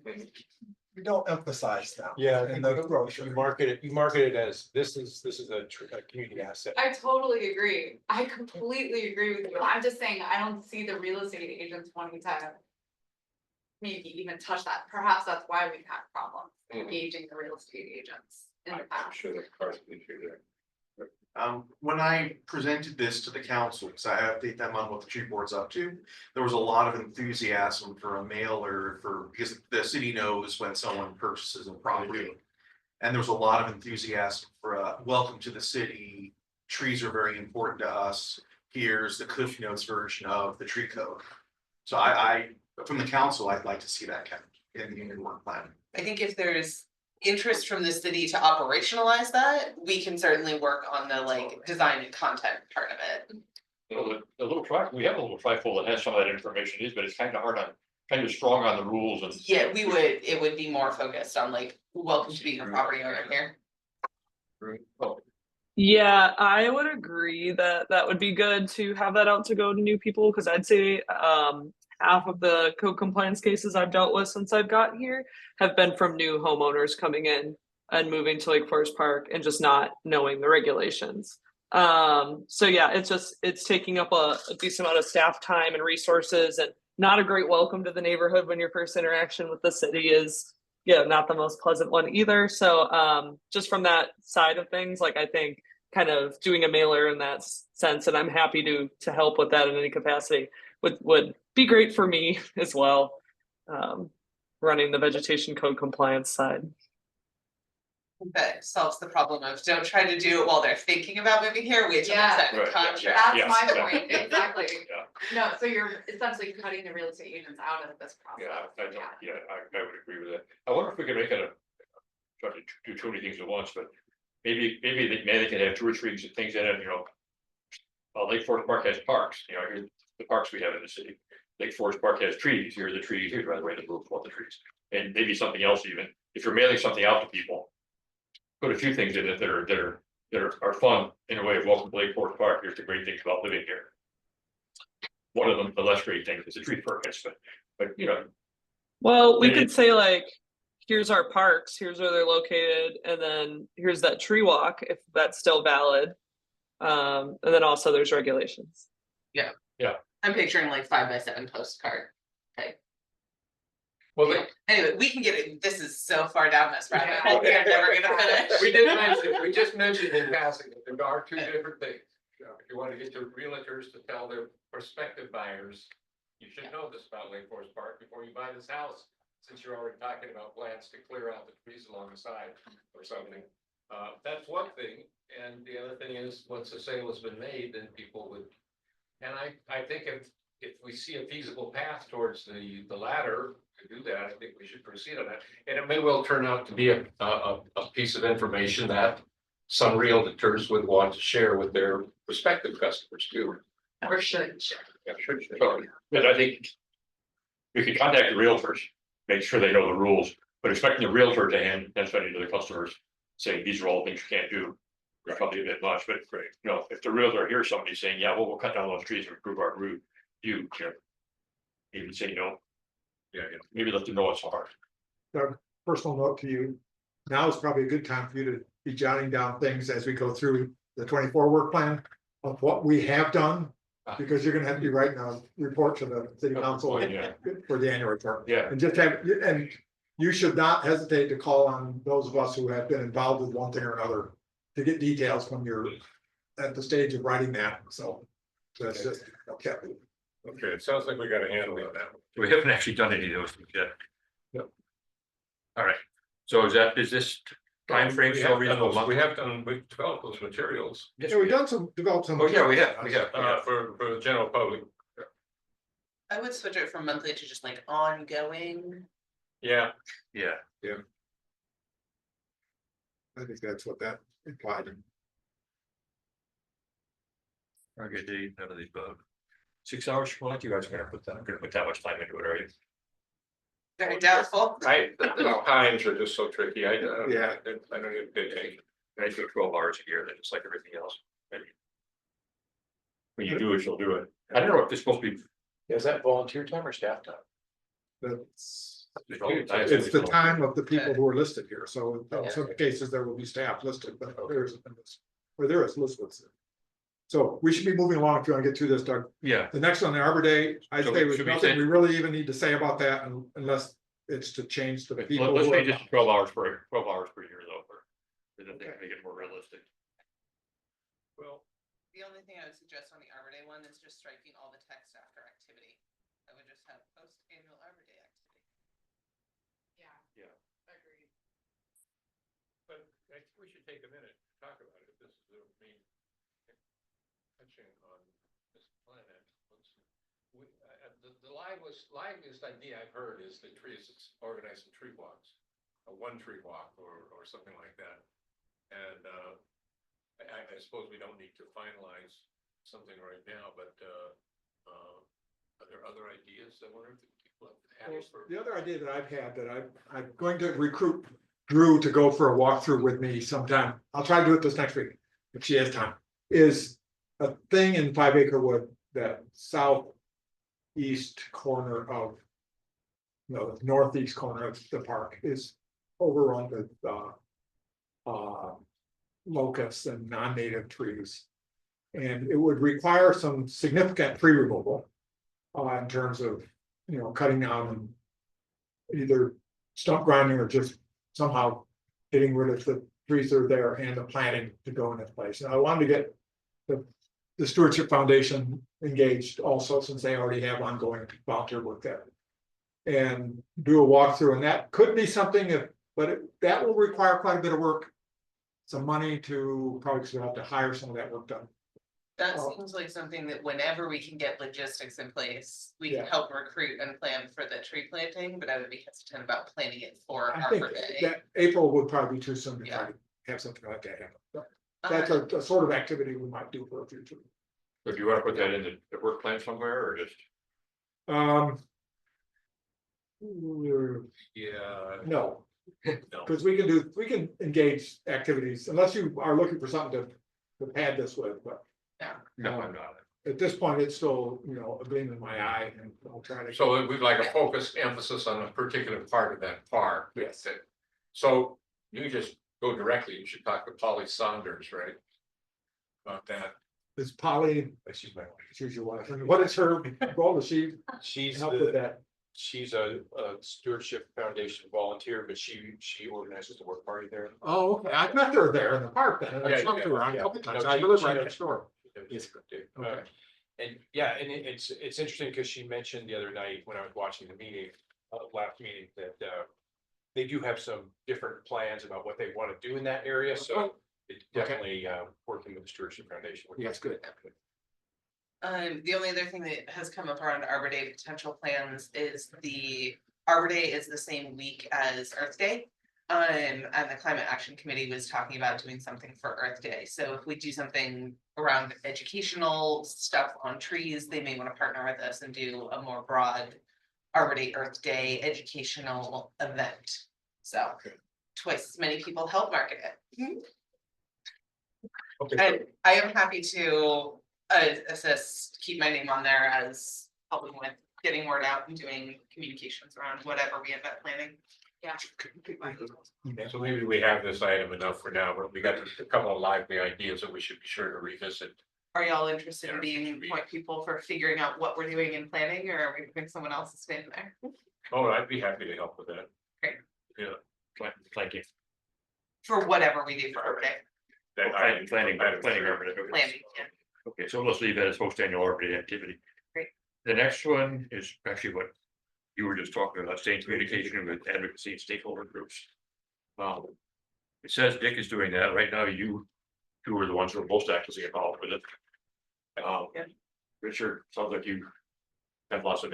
Speaker 1: We don't emphasize that.
Speaker 8: Yeah,
Speaker 1: in
Speaker 8: and
Speaker 1: the
Speaker 8: you
Speaker 1: brochure.
Speaker 8: market it as this is a community asset.
Speaker 7: I totally agree. I completely agree with you. I'm just saying, I don't see the real estate agents wanting to. Maybe even touch that. Perhaps that's why we've had problems engaging the real estate agents in the
Speaker 6: I'm
Speaker 7: past.
Speaker 6: sure there's parts of the issue there.
Speaker 5: When I presented this to the council, because I update them on what the tree board's up to, there was a lot of enthusiasm for a mailer because the city knows when someone purchases a property. And there was a lot of enthusiasm for welcome to the city. Trees are very important to us. Here's the Cliff Notes version of the tree code. So I from the council, I'd like to see that kept in the union work plan.
Speaker 3: I think if there's interest from the city to operationalize that, we can certainly work on the like design and content part of it.
Speaker 2: Well, the little track, we have a little trifold that has some of that information, but it's kind of hard on, kind of strong on the rules and.
Speaker 3: Yeah, it would be more focused on like, welcome to being a property owner here.
Speaker 2: Oh,
Speaker 4: Yeah, I would agree that that would be good to have that out to go to new people, because I'd say half of the code compliance cases I've dealt with since I've gotten here have been from new homeowners coming in and moving to Lake Forest Park and just not knowing the regulations. So yeah, it's taking up a decent amount of staff time and resources, and not a great welcome to the neighborhood when your first interaction with the city is, yeah, not the most pleasant one either. So just from that side of things, like I think kind of doing a mailer in that sense, and I'm happy to help with that in any capacity, would be great for me as well. Running the vegetation code compliance side.
Speaker 3: That solves the problem of don't try to do it while they're thinking about moving here, wait till
Speaker 7: Yeah.
Speaker 3: they're set in
Speaker 2: Right,
Speaker 3: contract.
Speaker 7: That's
Speaker 2: Yes,
Speaker 7: my
Speaker 2: yeah.
Speaker 7: point, exactly.
Speaker 2: Yeah.
Speaker 7: No, so you're essentially cutting the real estate agents out of this process.
Speaker 2: Yeah, I would agree with that. I wonder if we could make it try to do too many things at once, but maybe they can have 2 or 3 things in it, you know. Lake Forest Park has parks, you know, here's the parks we have in the city. Lake Forest Park has trees, here are the trees, here's by the way the rules for the trees. And maybe something else even, if you're mailing something out to people. Put a few things in it that are fun in a way of welcome to Lake Forest Park, here's the great things about living here. One of them, the less great thing is the tree permits, but you know.
Speaker 4: Well, we
Speaker 2: Yeah,
Speaker 4: could say like, here's our parks, here's where they're located, and then here's that tree walk, if that's still valid. And then also there's regulations.
Speaker 3: I'm picturing like 5x7 postcard.
Speaker 6: Well,
Speaker 3: Anyway, we can get it, this is so far down this rabbit
Speaker 7: Yeah.
Speaker 3: hole, we're never gonna finish.
Speaker 6: we just mentioned in passing that there are 2 different things. If you want to get your realtors to tell their prospective buyers, you should know this about Lake Forest Park before you buy this house, since you're already talking about plans to clear out the trees along the side or something. That's one thing, and the other thing is, once the sale has been made, then people would. And I think if we see a feasible path towards the latter to do that, I think we should proceed on that. And it may well turn out to be a piece of information that some realtors would want to share with their prospective customers too.
Speaker 7: Or should share.
Speaker 6: Yeah, sure.
Speaker 2: So, but I think we could contact the realtors, make sure they know the rules, but expecting the realtor to hand something to the customers, saying these are all things you can't do. It's probably a bit much, but you know, if the realtor hears somebody saying, yeah, well, we'll cut down those trees and improve our route, you know, even say no. Yeah, maybe let them know it's hard.
Speaker 1: Personal note to you, now is probably a good time for you to be jotting down things as we go through the 24 work plan of what we have done Because you're gonna have to be writing a report to the city council
Speaker 2: Yeah.
Speaker 1: for the annual report.
Speaker 2: Yeah,
Speaker 1: And just have, and you should not hesitate to call on those of us who have been involved with one thing or another. To get details when you're at the stage of writing that, so. That's just, okay.
Speaker 6: Okay, it sounds like we got a handle on that.
Speaker 2: we haven't actually done any of those yet.
Speaker 1: Yep.
Speaker 2: All right, so is this time frame
Speaker 6: We
Speaker 2: still
Speaker 6: have done
Speaker 2: reasonable?
Speaker 6: those- we've developed those materials,
Speaker 1: Yeah, we've done some, developed some.
Speaker 2: Oh, yeah, we have.
Speaker 6: for the general public.
Speaker 3: I would switch it from monthly to just like ongoing.
Speaker 6: Yeah,
Speaker 2: Yeah,
Speaker 1: I think that's what that implied.
Speaker 2: okay, none of these above. 6 hours from lunch, you guys are gonna put that much time into it, are you?
Speaker 3: Very doubtful.
Speaker 6: the times are just so tricky, I don't
Speaker 1: Yeah.
Speaker 6: even pay attention.
Speaker 2: I do 12 hours a year, then just like everything else. When you do it, you'll do it. I don't know if this is supposed to be.
Speaker 8: Is that volunteer time or staff time?
Speaker 1: That's,
Speaker 2: It's
Speaker 1: it's the time of the people who are listed here, so in some cases there will be staff listed, but there's. Or there is listed. So we should be moving along if you want to get through this, Doug.
Speaker 2: Yeah,
Speaker 1: The next one, the Arbor Day, I'd
Speaker 2: So
Speaker 1: say was
Speaker 2: should we
Speaker 1: nothing
Speaker 2: say-
Speaker 1: we really even need to say about that unless it's to change the people.
Speaker 2: let's
Speaker 1: who
Speaker 2: say
Speaker 1: are-
Speaker 2: just 12 hours per year though, for. Then they
Speaker 1: Okay.
Speaker 2: make it more realistic.
Speaker 6: Well,
Speaker 3: The only thing I would suggest on the Arbor Day one is just striking all the text after activity. I would just have post annual Arbor Day activity.
Speaker 7: Yeah.
Speaker 2: Yeah.
Speaker 7: Agreed.
Speaker 6: but I think we should take a minute to talk about it, this is the main. Touching on this plan, the liveliest idea I've heard is the trees, organize some tree walks. A one tree walk or something like that. And I suppose we don't need to finalize something right now, but are there other ideas that were people have for?
Speaker 1: The other idea that I've had that I'm going to recruit Drew to go for a walkthrough with me sometime. I'll try to do it this next week if she has time. Is a thing in 5 Acre Wood, that southeast corner of. No, the northeast corner of the park is overrun with locusts and non-native trees. And it would require some significant tree removal. In terms of, cutting down and either stump grinding or just somehow getting rid of the trees that are there and the planting to go in its place. And I wanted to get the Stewardship Foundation engaged also, since they already have ongoing volunteer work there. And do a walkthrough, and that could be something that will require quite a bit of work. Some money to probably, because we'll have to hire some of that work done.
Speaker 3: That
Speaker 1: Oh.
Speaker 3: seems like something that whenever we can get logistics in place, we can
Speaker 1: Yeah.
Speaker 3: help recruit and plan for the tree planting, but I would be hesitant about planning it for
Speaker 1: I think
Speaker 3: Arbor Day.
Speaker 1: that April would probably be too soon to
Speaker 3: Yeah.
Speaker 1: try to have something like that happen. But that's a sort of activity we might do for a future.
Speaker 2: So do you want to put that in the work plan somewhere or just?
Speaker 6: Yeah.
Speaker 1: No,
Speaker 6: No.
Speaker 1: because we can engage activities unless you are looking for something to pad this with, but
Speaker 2: No, I'm not.
Speaker 1: at this point, it's still, a gleam in my eye and I'll try to.
Speaker 6: So we'd like a focused emphasis on a particular part of that park.
Speaker 1: Yes.
Speaker 6: So you just go directly, you should talk to Polly Saunders, right? About that.
Speaker 1: Is Polly,
Speaker 8: She's my wife.
Speaker 1: she's your wife, and what is her role? Does she
Speaker 8: She's
Speaker 1: help with
Speaker 8: the,
Speaker 1: that?
Speaker 8: she's a Stewardship Foundation volunteer, but she organizes the work party there.
Speaker 1: Oh, okay, I've met her there in the park then, and I've
Speaker 6: Yeah,
Speaker 1: talked to her a
Speaker 8: yeah.
Speaker 1: couple times,
Speaker 8: No,
Speaker 1: I
Speaker 8: she-
Speaker 1: live
Speaker 8: she
Speaker 1: right
Speaker 8: does.
Speaker 1: next door.
Speaker 8: Yes.
Speaker 1: Okay.
Speaker 8: And it's interesting because she mentioned the other night when I was watching the meeting, last meeting, that they do have some different plans about what they want to do in that area, so it's definitely working with the Stewardship Foundation.
Speaker 1: Yes, good.
Speaker 3: The only other thing that has come up around Arbor Day potential plans is the Arbor Day is the same week as Earth Day. And the Climate Action Committee was talking about doing something for Earth Day. So if we do something around educational stuff on trees, they may want to partner with us and do a more broad Arbor Day, Earth Day educational event. So twice as many people help market it.
Speaker 6: Okay.
Speaker 3: And I am happy to assist, keep my name on there as helping with getting word out and doing communications around whatever we end up planning.
Speaker 7: Yeah.
Speaker 6: So maybe we have this item enough for now, but we got a couple of lively ideas that we should be sure to revisit
Speaker 3: Are y'all interested in
Speaker 2: Yeah,
Speaker 3: being
Speaker 2: should be.
Speaker 3: point people for figuring out what we're doing in planning, or are we putting someone else's spin there?
Speaker 2: Oh, I'd be happy to help with that.
Speaker 3: Great.
Speaker 2: Yeah, thank you.
Speaker 3: For whatever we do for Arbor Day,
Speaker 2: Planning.
Speaker 3: planning, yeah.
Speaker 2: Okay, so let's leave that as post-annual Arbor Day activity.
Speaker 3: Great.
Speaker 2: The next one is actually what you were just talking about, staying in communication with advocacy and stakeholder groups. It says Dick is doing that right now. You two are the ones who are most actively involved with it.
Speaker 3: Yeah.
Speaker 2: Richard, sounds like you have lots of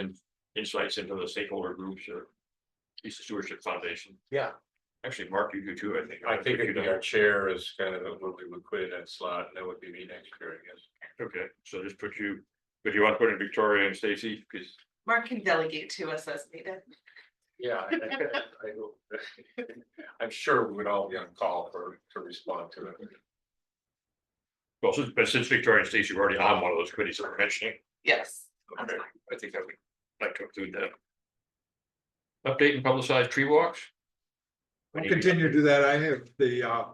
Speaker 2: insights into the stakeholder groups or East Stewardship Foundation.
Speaker 8: Yeah.
Speaker 2: Actually, Mark, you do too, I think.
Speaker 6: I think it'd be our chair is kind of what we would put in that slot, and that would be me next year, I guess.
Speaker 2: Okay, so just put you, but you want to put in Victoria and Stacy, because
Speaker 3: Mark can delegate to us as needed.
Speaker 6: Yeah, I'm sure we would all be on call to respond to it.
Speaker 2: well, since Victoria and Stacy were already on one of those committees that we're mentioning,
Speaker 3: Yes.
Speaker 2: okay, I think I would like to include that. Update and publicize tree walks.
Speaker 1: I'll continue to do that. I have the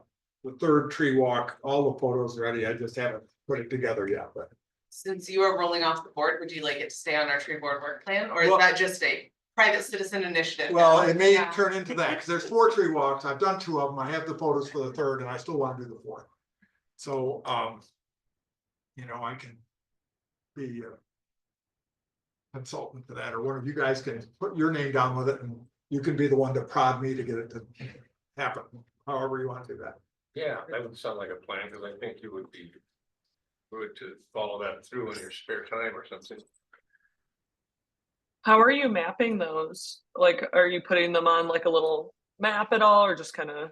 Speaker 1: third tree walk, all the photos ready. I just haven't put it together yet, but.
Speaker 3: Since you are rolling off the board, would you like it to stay on our tree board work plan, or is
Speaker 1: Well-
Speaker 3: that just a private citizen initiative?
Speaker 1: Well,
Speaker 3: now?
Speaker 1: it may
Speaker 7: Yeah.
Speaker 1: turn into that, because there's 4 tree walks. I've done 2 of them. I have the photos for the third, and I still want to do the fourth. So, you know, I can be a consultant to that, or one of you guys can put your name down with it, and you can be the one to prod me to get it to happen, however you want to do that.
Speaker 6: Yeah, that would sound like a plan, because I think you would be good to follow that through in your spare time or something.
Speaker 4: How are you mapping those? Like, are you putting them on like a little map at all, or just kind of?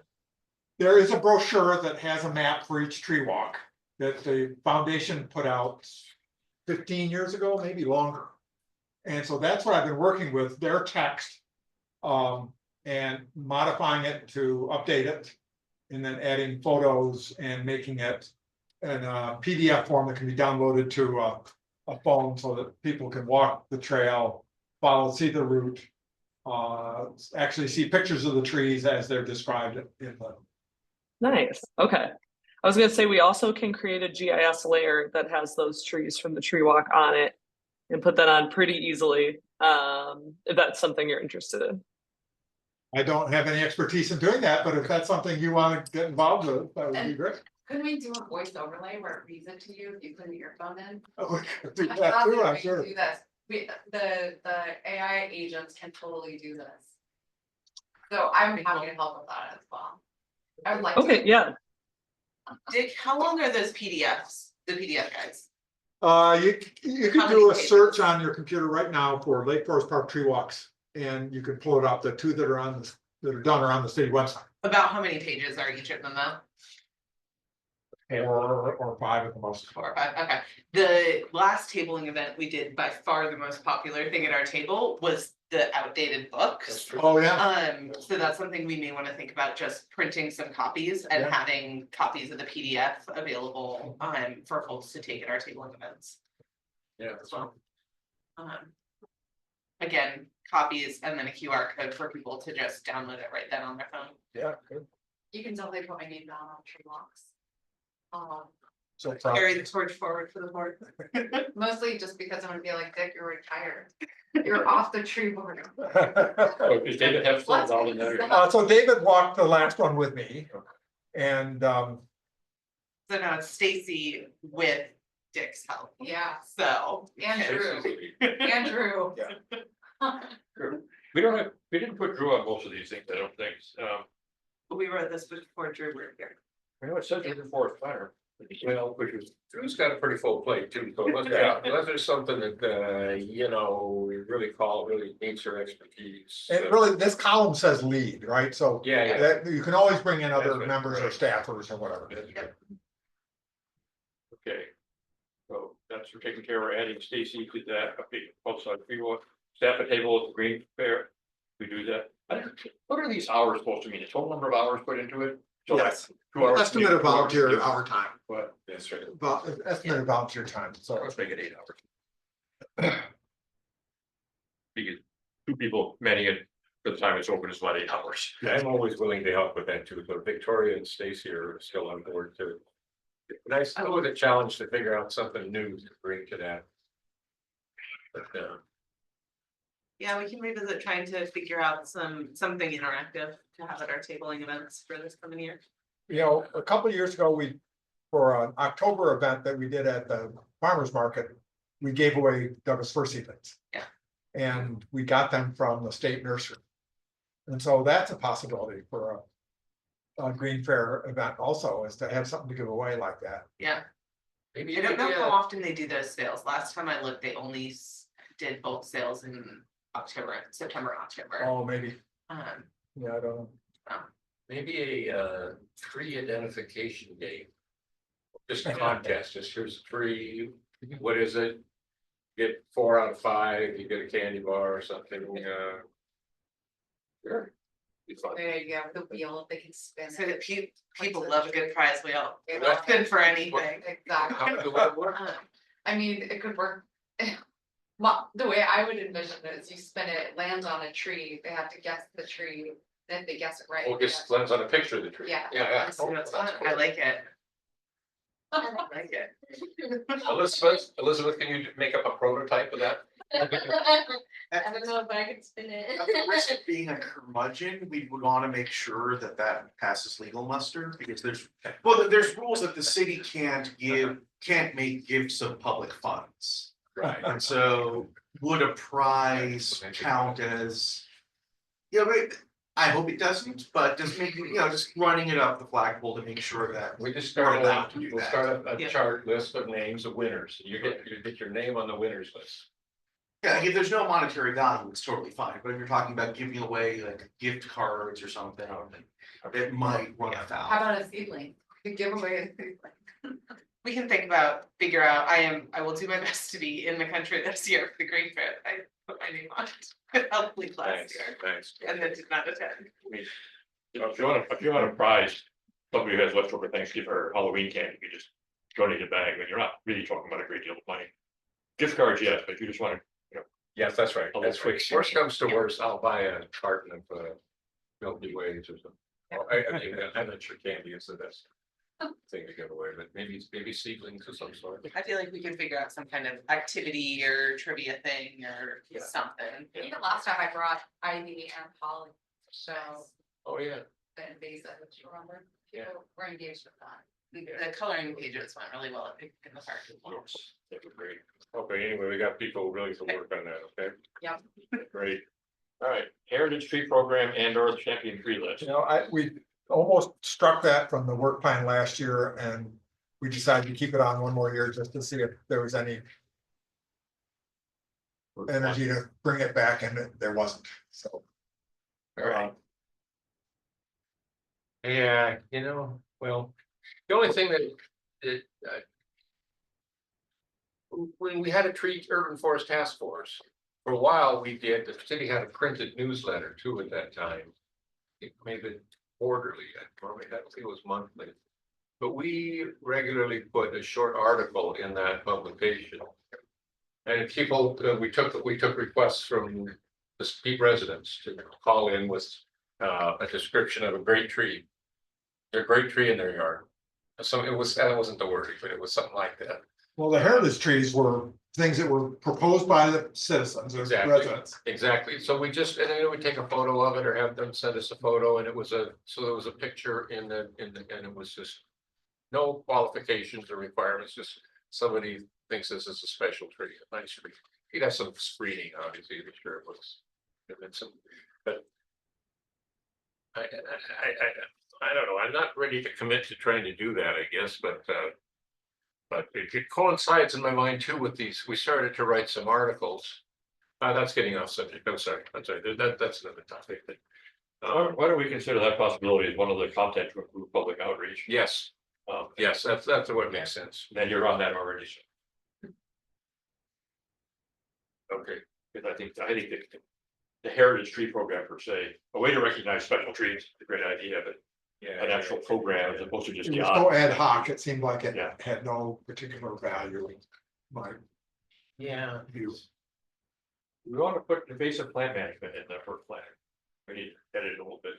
Speaker 1: There is a brochure that has a map for each tree walk that the foundation put out 15 years ago, maybe longer. And so that's what I've been working with, their text, and modifying it to update it. And then adding photos and making it in a PDF form that can be downloaded to a phone so that people can walk the trail, follow, see the route. Actually see pictures of the trees as they're described in the.
Speaker 4: Nice, okay. I was gonna say, we also can create a GIS layer that has those trees from the tree walk on it and put that on pretty easily, if that's something you're interested in.
Speaker 1: I don't have any expertise in doing that, but if that's something you want to get involved with, that would be great.
Speaker 7: Couldn't we do a voice overlay where it reads it to you if you put your phone in?
Speaker 1: We could do
Speaker 7: I
Speaker 1: that
Speaker 7: thought
Speaker 1: too,
Speaker 7: that
Speaker 1: I'm
Speaker 7: we
Speaker 1: sure.
Speaker 7: could do this. The AI agents can totally do this. So I'm happy to help with that as well. I would like to.
Speaker 4: Okay, yeah,
Speaker 3: Dick, how long are those PDFs, the PDF guides?
Speaker 1: You
Speaker 3: How
Speaker 1: can
Speaker 3: many
Speaker 1: do a
Speaker 3: pages?
Speaker 1: search on your computer right now for Lake Forest Park tree walks. And you can pull it up, the 2 that are on, that are done are on the city website.
Speaker 3: About how many pages are each of them though?
Speaker 1: 4 or 5 at the most.
Speaker 3: 4 or 5, okay. The last tabling event we did, by far the most popular thing at our table was the outdated books.
Speaker 1: Oh, yeah.
Speaker 3: So that's something we may want to think about, just printing some copies and
Speaker 1: Yeah.
Speaker 3: having copies of the PDF available for folks to take at our tabling events.
Speaker 6: Yeah.
Speaker 3: As well. Again, copies and then a QR code for people to just download it right then on their phone.
Speaker 1: Yeah. Good.
Speaker 7: You can totally put my name down on tree walks.
Speaker 1: So
Speaker 3: Carry the torch forward for the board.
Speaker 7: Mostly just because I'm gonna be like, Dick, you're retired. You're off the tree board.
Speaker 2: Oh, does David have still
Speaker 7: Let's
Speaker 2: involved in that?
Speaker 7: fix
Speaker 2: or-
Speaker 7: that.
Speaker 1: So David walked the last one with me. And
Speaker 3: So now it's Stacy with Dick's help.
Speaker 7: Yeah,
Speaker 3: So.
Speaker 7: Andrew, Andrew.
Speaker 2: We didn't put Drew on most of these things, I don't think.
Speaker 3: We wrote this before Drew were here.
Speaker 2: I know it says it in Forest Fire. Well, which is,
Speaker 6: Drew's got a pretty full plate too, so unless there's something that, you know, we really needs your expertise.
Speaker 1: and really, this column says lead, right? So
Speaker 6: Yeah,
Speaker 1: that you can always bring in other
Speaker 6: That's right,
Speaker 1: members or
Speaker 6: right.
Speaker 1: staffers or whatever.
Speaker 2: okay. So that's for taking care of adding Stacy to that, update both sides, staff at table at the Green Fair. We do that. What are these hours supposed to mean? The total number of hours put into it? So like
Speaker 1: Yes.
Speaker 2: 2 hours.
Speaker 1: Estimate of
Speaker 2: 2 hours,
Speaker 1: volunteer hour time,
Speaker 2: What?
Speaker 6: That's right.
Speaker 1: estimated volunteer time, so.
Speaker 2: Let's make it 8 hours. Because 2 people manning it for the time it's open is about 8 hours.
Speaker 6: I'm always willing to help with that too, so Victoria and Stacy are still on board too. Nice, go with a challenge to figure out something new to bring to that. But,
Speaker 3: Yeah, we can revisit trying to figure out something interactive to have at our tabling events for this coming year.
Speaker 1: You know, a couple of years ago, for an October event that we did at the farmer's market, we gave away Douglas fir seedlings.
Speaker 3: Yeah.
Speaker 1: And we got them from the state nursery. And so that's a possibility for a green fair event also, is to have something to give away like that.
Speaker 3: Yeah,
Speaker 6: maybe
Speaker 3: I
Speaker 6: it
Speaker 3: don't
Speaker 6: could
Speaker 3: know
Speaker 6: be
Speaker 3: how
Speaker 6: a,
Speaker 3: often they do those sales. Last time I looked, they only did bulk sales in September, October.
Speaker 1: Oh, maybe,
Speaker 3: Um,
Speaker 1: yeah, I don't know.
Speaker 6: maybe a tree identification day. Just a contest, just here's a tree, what is it? Get 4 out of 5, you get a candy bar or something, Sure. Be fun.
Speaker 7: Yeah, with the wheel, they can spin
Speaker 3: so
Speaker 7: it.
Speaker 3: that people love a good prize wheel.
Speaker 7: Yeah.
Speaker 3: They'll spin for anything.
Speaker 6: How
Speaker 7: Exactly.
Speaker 6: do that work?
Speaker 7: I mean, it could work. Well, the way I would envision it is you spin it, it lands on a tree, they have to guess the tree, then if they guess it right.
Speaker 6: Well,
Speaker 7: they
Speaker 6: just
Speaker 7: get-
Speaker 6: lands on a picture of the tree.
Speaker 7: Yeah.
Speaker 6: Yeah,
Speaker 3: So that's fun. I like it. I like it.
Speaker 6: Elizabeth, can you make up a prototype of that?
Speaker 9: I don't know if I can spin
Speaker 5: At the
Speaker 9: it.
Speaker 5: risk of being a curmudgeon, we would wanna make sure that that passes legal muster, because there's rules that the city can't make gifts of public funds.
Speaker 6: Right.
Speaker 5: And so would a prize count as? Yeah, but I hope it doesn't, but just making, just running it up the flagpole to make sure that.
Speaker 6: We just
Speaker 5: We're
Speaker 6: start
Speaker 5: allowed to do
Speaker 6: we'll
Speaker 5: that.
Speaker 6: start a
Speaker 3: Yeah.
Speaker 6: chart list of names of winners, you get your name on the winners list.
Speaker 5: Yeah, like if there's no monetary value, it's totally fine, but if you're talking about giving away like gift cards or something, it might run
Speaker 7: How
Speaker 5: afoul.
Speaker 7: about a seedling? You give away a seedling.
Speaker 3: We can figure out, I will do my best to be in the country this year for the Green Fair. I put my name on it. I'll leave last
Speaker 6: Thanks,
Speaker 3: year
Speaker 6: thanks.
Speaker 3: and then did not attend.
Speaker 2: If you want a prize, somebody who has leftover Thanksgiving or Halloween candy, you just donate a bag, and you're not really talking about a great deal of money. Gift cards, yes, but if you just want to,
Speaker 6: Yes, that's right,
Speaker 2: Oh,
Speaker 6: that's
Speaker 2: that's
Speaker 6: right,
Speaker 2: right.
Speaker 6: worst comes to worst, I'll buy a carton of Milky Ways or something. Well, I mean, I'm not sure candy is the best thing to give away, but maybe seedlings of some sort.
Speaker 3: I feel like we can figure out some kind of activity or trivia thing or
Speaker 6: Yeah.
Speaker 3: something.
Speaker 7: Even last time I brought Ivy and Polly, so
Speaker 6: Oh, yeah.
Speaker 7: the invasive, do you remember?
Speaker 6: Yeah.
Speaker 7: People were engaged with that.
Speaker 3: The coloring pages went really well in the park.
Speaker 2: yes, that would be great.
Speaker 6: Okay, anyway, we got people willing to work on that, okay?
Speaker 7: Yep.
Speaker 2: Great. All right, Heritage Tree Program and or Champion Tree List.
Speaker 1: You know, we almost struck that from the work plan last year, and we decided to keep it on one more year just to see if there was any energy to bring it back, and there wasn't, so.
Speaker 6: All right. Yeah, well, the only thing that when we had a tree urban forest task force, for a while we did, the city had a printed newsletter too at that time. It may have been quarterly, I don't think it was monthly. But we regularly put a short article in that publication. And people, we took requests from the residents to call in with a description of a great tree. A great tree in their yard. So that wasn't the word, but it was something like that.
Speaker 1: Well, the heritage trees were things that were proposed by the citizens or
Speaker 6: Exactly.
Speaker 1: residents.
Speaker 6: Exactly, so we just, and then we take a photo of it or have them send us a photo, and there was a picture and it was just. No qualifications or requirements, just somebody thinks this is a special tree, a nice tree. You'd have some screening, obviously, to be sure it was. But. I don't know, I'm not ready to commit to trying to do that, I guess, but it coincides in my mind too with these, we started to write some articles. That's getting off subject, I'm sorry, that's another topic, but.
Speaker 2: Why don't we consider that possibility as one of the content to improve public outreach?
Speaker 6: Yes, yes, that's what makes sense.
Speaker 2: Then you're on that already.
Speaker 6: Okay,
Speaker 2: Because I think the Heritage Tree Program per se, a way to recognize special trees, is a great idea, but
Speaker 6: yeah.
Speaker 2: an actual program as opposed to just.
Speaker 1: It
Speaker 2: the
Speaker 1: was
Speaker 2: odd-
Speaker 1: so ad hoc, it seemed like it
Speaker 2: Yeah.
Speaker 1: had no particular value in my
Speaker 6: Yeah.
Speaker 1: view.
Speaker 2: We want to put invasive plant management in the first plan. We need to edit it a little bit.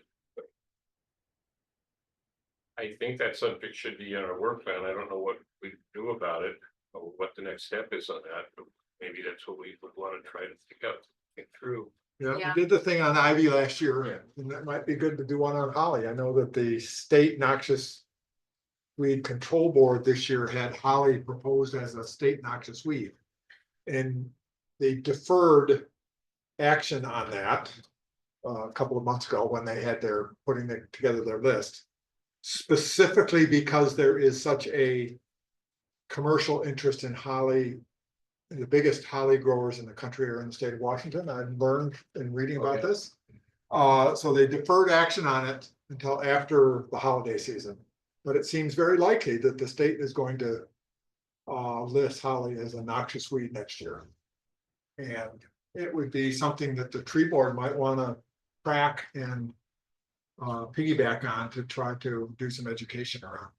Speaker 6: I think that subject should be on our work plan. I don't know what we do about it, or what the next step is on that, but maybe that's what we would want to try to think through.
Speaker 1: Yeah,
Speaker 7: Yeah.
Speaker 1: we did the thing on Ivy last year, and that might be good to do one on Holly. I know that the state noxious weed control board this year had Holly proposed as a state noxious weed. And they deferred action on that a couple of months ago when they had their, together their list. Specifically because there is such a commercial interest in holly. The biggest holly growers in the country are in the state of Washington. I've learned in reading about
Speaker 6: Okay.
Speaker 1: this. So they deferred action on it until after the holiday season. But it seems very likely that the state is going to list holly as a noxious weed next year. And it would be something that the tree board might want to track and piggyback on to try to do some education around.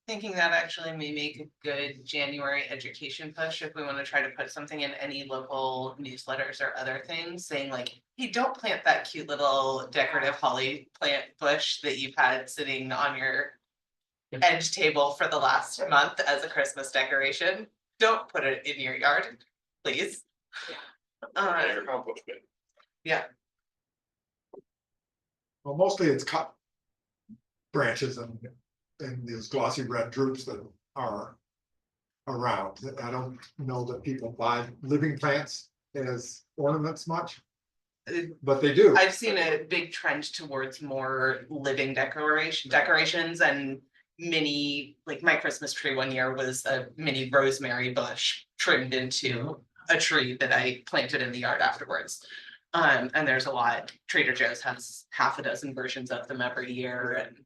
Speaker 3: Thinking that actually may make a good January education push if we want to try to put something in any local newsletters or other things, saying like, hey, don't plant that cute little decorative holly plant bush that you've had sitting on your edge table for the last month as a Christmas decoration. Don't put it in your yard, please.
Speaker 2: And your compost bin.
Speaker 3: Yeah,
Speaker 1: Well, mostly it's cut branches and these glossy red drupes that are around. I don't know that people buy living plants as ornaments much, but they do.
Speaker 3: I've seen a big trend towards more living decorations and mini, like my Christmas tree one year was a mini rosemary bush trimmed into a tree that I planted in the yard afterwards. And there's a lot, Trader Joe's has half a dozen versions of them every year, and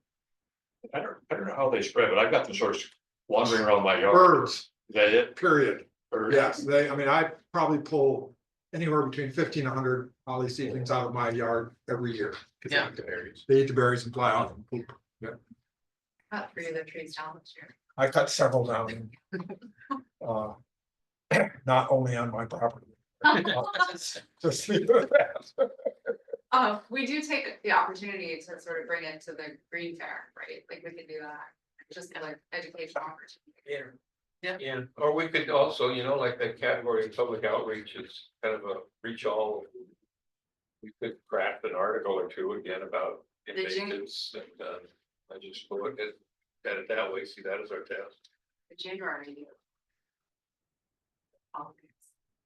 Speaker 2: I don't know how they spread, but I've got them sort of wandering around my yard.
Speaker 1: Birds,
Speaker 2: Is that it?
Speaker 1: period.
Speaker 2: Birds?
Speaker 1: Yes, I probably pull anywhere between 50 and 100 holly seedlings out of my yard every year.
Speaker 3: Yeah.
Speaker 1: They eat the berries and fly off and poop.
Speaker 7: Cut 3 of the trees down this year.
Speaker 1: I cut several down. Not only on my property. Just leave it at that.
Speaker 7: We do take the opportunity to sort of bring it to the green fair, right? Like we could do that, just like educational opportunity.
Speaker 6: Yeah, or we could also, you know, like that category of public outreach is kind of a reach all. We could craft an article or two again about invasives and I just look at it that way, see that as our task.
Speaker 7: The January.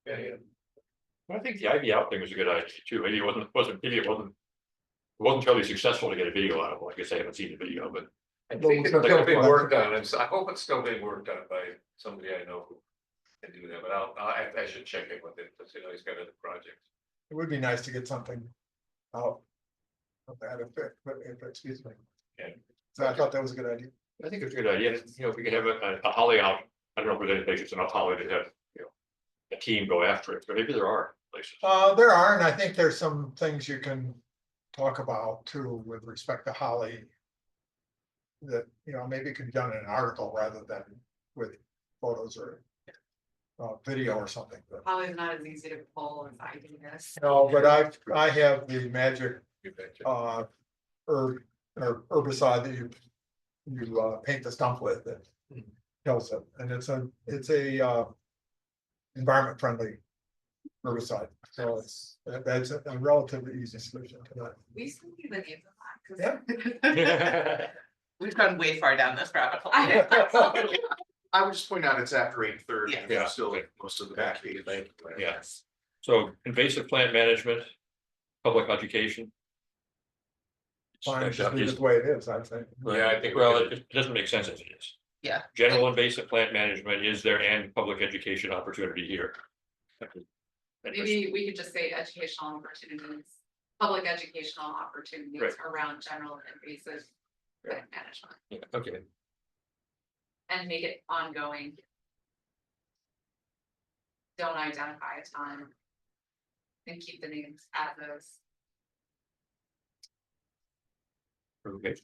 Speaker 6: Yeah, yeah.
Speaker 2: I think the Ivy out thing was a good idea too. Maybe it wasn't totally successful to get a video out of it. I guess I haven't seen the video, but
Speaker 6: I
Speaker 1: Well,
Speaker 6: think
Speaker 1: we're
Speaker 6: it's
Speaker 1: gonna
Speaker 6: still
Speaker 1: talk
Speaker 6: being
Speaker 1: about
Speaker 6: worked on, and so I hope it's still being worked on by somebody I know who can do that, but I should check in with it, because you know, he's got other projects.
Speaker 1: It would be nice to get something out of that if excuse me.
Speaker 2: Yeah.
Speaker 1: So I thought that was a good idea.
Speaker 2: I think it's a good idea. And, you know, if we could have a holly out, I don't know if there's any places enough holly to have, you know, a team go after it, but maybe there are places.
Speaker 1: There are, and I think there's some things you can talk about too with respect to holly. That, you know, maybe it could be done in an article rather than with photos or video or something. But,
Speaker 7: Probably not as easy to pull as I do this.
Speaker 1: no, but I have the magic
Speaker 6: You betcha.
Speaker 1: herb or herbicide that you paint the stump with that kills it, and it's a environment friendly herbicide, so that's a relatively easy solution to that.
Speaker 7: We still need the names of that.
Speaker 1: Yeah.
Speaker 3: we've gone way far down this rabbit hole.
Speaker 5: I would just point out it's after 8:30.
Speaker 3: Yeah.
Speaker 2: Yeah.
Speaker 5: Still most of the back page.
Speaker 2: Yeah. So invasive plant management, public education.
Speaker 1: Fine, just leave it the way it is, I'd say.
Speaker 6: Yeah, I think.
Speaker 2: Well, it doesn't make sense as it is.
Speaker 3: Yeah.
Speaker 2: General invasive plant management is there and public education opportunity here.
Speaker 7: Maybe we could just say educational opportunities, public educational opportunities
Speaker 2: Right.
Speaker 7: around general invasive plant management
Speaker 2: Yeah, okay,
Speaker 7: and make it ongoing. Don't identify a time. And keep the names as is.
Speaker 2: okay.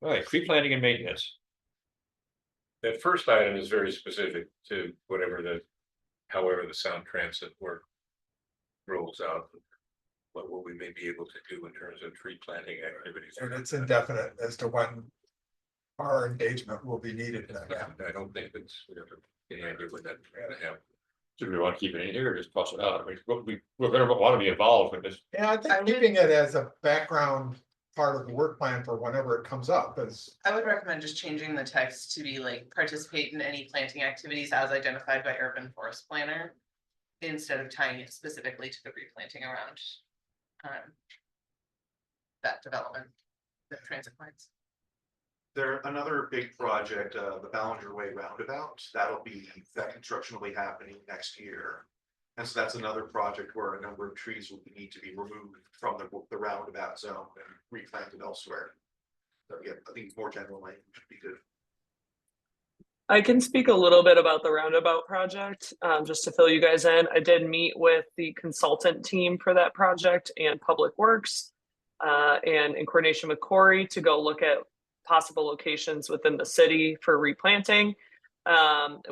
Speaker 2: All right, tree planting and maintenance.
Speaker 6: That first item is very specific to however the sound transit work rolls out. what will we may be able to do in terms of tree planting activities.
Speaker 1: And it's indefinite as to when our engagement will be needed.
Speaker 6: I don't think it's, we have any idea what that's gonna happen.
Speaker 2: Do we want to keep it in here or just toss it out? I mean, we're gonna want to be involved with this.
Speaker 1: Yeah, I think keeping it as a background part of the work plan for whenever it comes up is,
Speaker 3: I would recommend just changing the text to be like participate in any planting activities as identified by urban forest planner. Instead of tying it specifically to the replanting around. That development, the transit lines.
Speaker 5: There, another big project, the Ballinger Way roundabout, that construction will be happening next year. And so that's another project where a number of trees will need to be removed from the roundabout zone and replanted elsewhere. So yeah, I think more general language would be good.
Speaker 4: I can speak a little bit about the roundabout project, just to fill you guys in. I did meet with the consultant team for that project and Public Works, and in coordination with Corey to go look at possible locations within the city for replanting.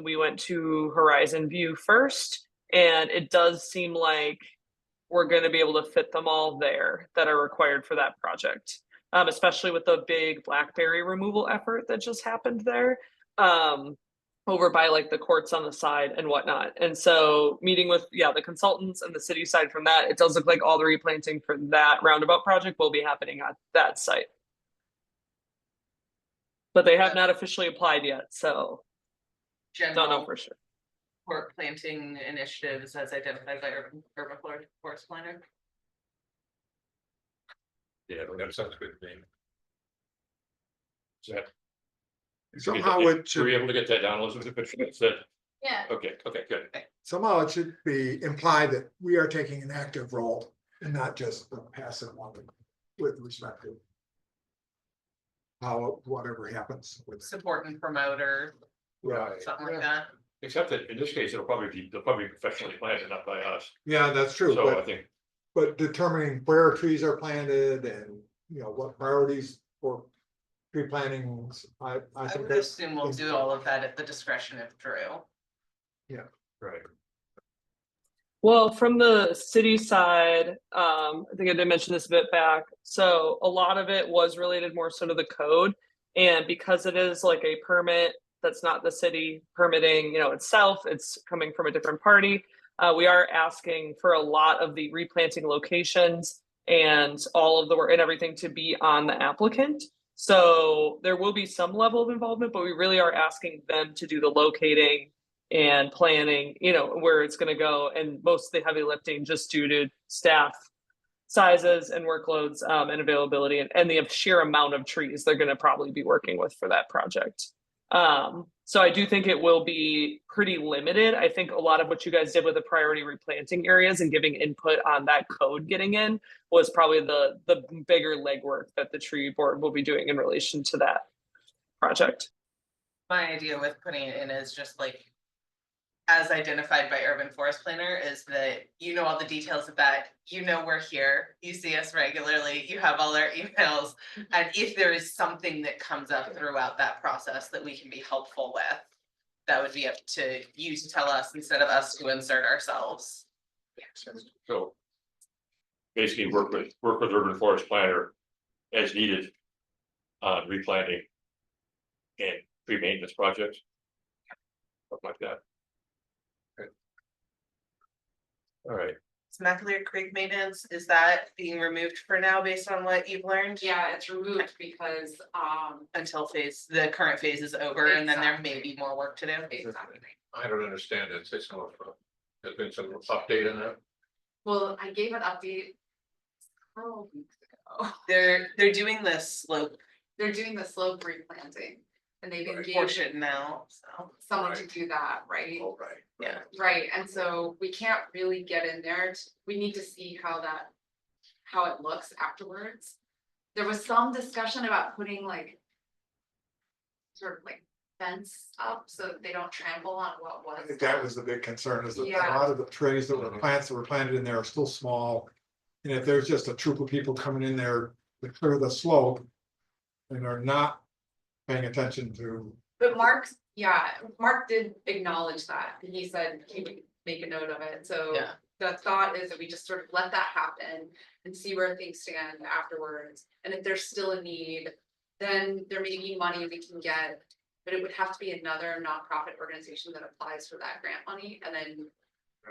Speaker 4: We went to Horizon View first, and it does seem like we're going to be able to fit them all there that are required for that project, especially with the big blackberry removal effort that just happened there. Over by like the courts on the side and whatnot. And so meeting with, the consultants and the city side from that, it does look like all the replanting for that roundabout project will be happening at that site. But they have not officially applied yet, so don't know
Speaker 3: General
Speaker 4: for sure.
Speaker 3: work planting initiatives as identified by urban forest planner.
Speaker 6: Yeah, that sounds good to me.
Speaker 2: Is that?
Speaker 1: somehow
Speaker 2: Were
Speaker 1: it should,
Speaker 2: we able to get that down, Elizabeth? If that-
Speaker 9: Yeah,
Speaker 2: Okay, good.
Speaker 1: somehow it should be implied that we are taking an active role and not just a passive one with respect to how, whatever happens with.
Speaker 3: Support and promote or
Speaker 1: Right.
Speaker 3: something like that.
Speaker 2: Except that in this case, they'll probably be professionally planted, not by us.
Speaker 1: Yeah, that's true,
Speaker 2: So I
Speaker 1: but,
Speaker 2: think,
Speaker 1: but determining where trees are planted and, what priorities for tree plantings, I
Speaker 3: I
Speaker 1: think
Speaker 3: would
Speaker 1: that's.
Speaker 3: assume we'll do all of that at the discretion of Drew.
Speaker 2: right,
Speaker 4: Well, from the city side, I think I did mention this a bit back. So a lot of it was related more so to the code. And because it is like a permit that's not the city permitting, itself, it's coming from a different party. We are asking for a lot of the replanting locations and all of the work and everything to be on the applicant. So there will be some level of involvement, but we really are asking them to do the locating and planning, where it's going to go, and most of the heavy lifting just due to staff sizes and workloads, and availability and the sheer amount of trees they're going to probably be working with for that project. So I do think it will be pretty limited. I think a lot of what you guys did with the priority replanting areas and giving input on that code getting in was probably the bigger legwork that the tree board will be doing in relation to that project.
Speaker 3: My idea with putting it in is just like, as identified by urban forest planner, is that all the details of that, we're here, you see us regularly, you have all our emails. And if there is something that comes up throughout that process that we can be helpful with, that would be up to you to tell us instead of us to insert ourselves.
Speaker 2: so. Basically work with urban forest planner as needed. On replanting. And pre-maintenance projects. Something like that. All right,
Speaker 3: Immaculate Creek maintenance, is that being removed for now based on what you've learned?
Speaker 7: Yeah, it's removed because,
Speaker 3: Until the current phase is over, and then there may
Speaker 7: Exactly.
Speaker 3: be more work to do.
Speaker 7: exactly.
Speaker 6: I don't understand it, say some of, there's been some update on that.
Speaker 7: Well, I gave an update several weeks ago.
Speaker 3: They're doing this slope
Speaker 7: They're doing the slope replanting and they've engaged
Speaker 3: portion now, so.
Speaker 7: someone to do that, right?
Speaker 6: Oh, right.
Speaker 3: Yeah.
Speaker 7: Right, and so we can't really get in there, we need to see how it looks afterwards. There was some discussion about putting like. Sort of like fence up so that they don't trample on what was.
Speaker 1: I think that was the big concern, is that a
Speaker 7: Yeah.
Speaker 1: lot of the trees that were plants that were planted in there are still small. And if there's just a troop of people coming in there to clear the slope. And are not paying attention to,
Speaker 7: But Mark did acknowledge that, and he said he would make a note of it, so.
Speaker 3: Yeah.
Speaker 7: the thought is that we just sort of let that happen and see where things stand afterwards. And if there's still a need, then there may be money we can get, but it would have to be another nonprofit organization that applies for that grant money and then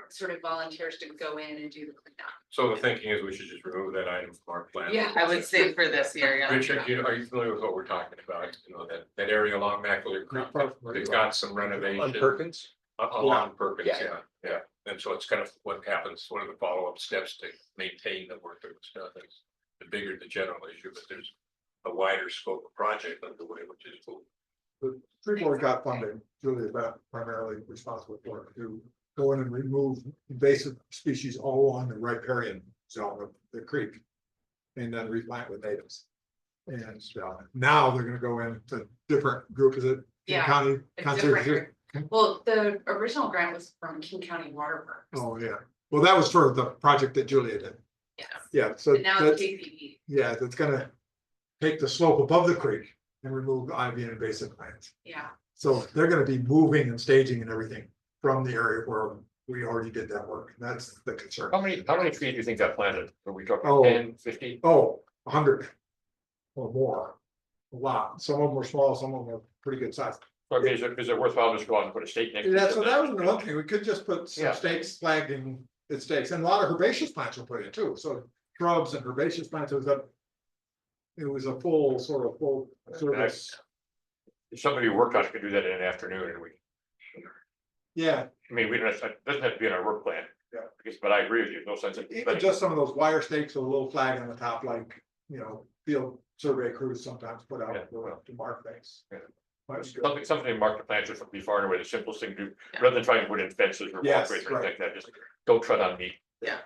Speaker 7: sort of volunteers to go in and do the cleanup.
Speaker 6: So the thinking is we should just remove that item from our plan.
Speaker 7: Yeah.
Speaker 3: I would say for this year, yeah.
Speaker 6: Richard, are you familiar with what we're talking about? You know, that area along Mackler Creek, they've got some renovation.
Speaker 8: On Perkins?
Speaker 6: Along Perkins,
Speaker 8: Yeah.
Speaker 6: yeah. And so it's kind of what happens, one of the follow-up steps to maintain the work that was done. It's the bigger the general issue, but there's a wider scope of project underway, which is cool.
Speaker 1: The tree board got funding, Julia Beth primarily responsible for it, to go in and remove invasive species all along the riparian zone of the creek. And then replant with natives. And now they're gonna go into different groups, is it?
Speaker 7: Yeah,
Speaker 1: County
Speaker 7: a
Speaker 1: conservation.
Speaker 7: Well, the original grant was from King County Water Works.
Speaker 1: Oh, yeah, well, that was for the project that Julia did,
Speaker 7: Yes.
Speaker 1: yeah, so
Speaker 7: But now it's
Speaker 1: that's,
Speaker 7: KCB.
Speaker 1: yeah, that's gonna take the slope above the creek and remove the ivy and invasive plants.
Speaker 7: Yeah,
Speaker 1: So they're gonna be moving and staging and everything from the area where we already did that work, that's the concern.
Speaker 2: How many trees do you think got planted? Are we talking
Speaker 1: Oh.
Speaker 2: 10, 50?
Speaker 1: Oh, 100 or more, a lot, some of them were small, some of them were pretty good size.
Speaker 2: Okay, is it worthwhile just go out and put a stake next to it?
Speaker 1: Yeah, so that was another thing, we could just put some
Speaker 2: Yeah.
Speaker 1: stakes flagging the stakes, and a lot of herbaceous plants were put in too, so shrubs and herbaceous plants, it was a full service,
Speaker 2: If somebody who worked on it could do that in an afternoon and we,
Speaker 1: yeah,
Speaker 2: I mean, we don't, it doesn't have to be in our work plan.
Speaker 1: Yeah.
Speaker 2: Because, but I agree with you, no sense in.
Speaker 1: even just some of those wire stakes with a little flag on the top, like, field survey crews sometimes put out
Speaker 2: Yeah.
Speaker 1: to mark things.
Speaker 2: Yeah.
Speaker 1: That's good.
Speaker 2: Something to mark the plants would be far and away the simplest thing to do, rather than trying to put in fences or
Speaker 1: Yes,
Speaker 2: walkways or
Speaker 1: right.
Speaker 2: anything like that, just don't tread on me.
Speaker 3: Yeah.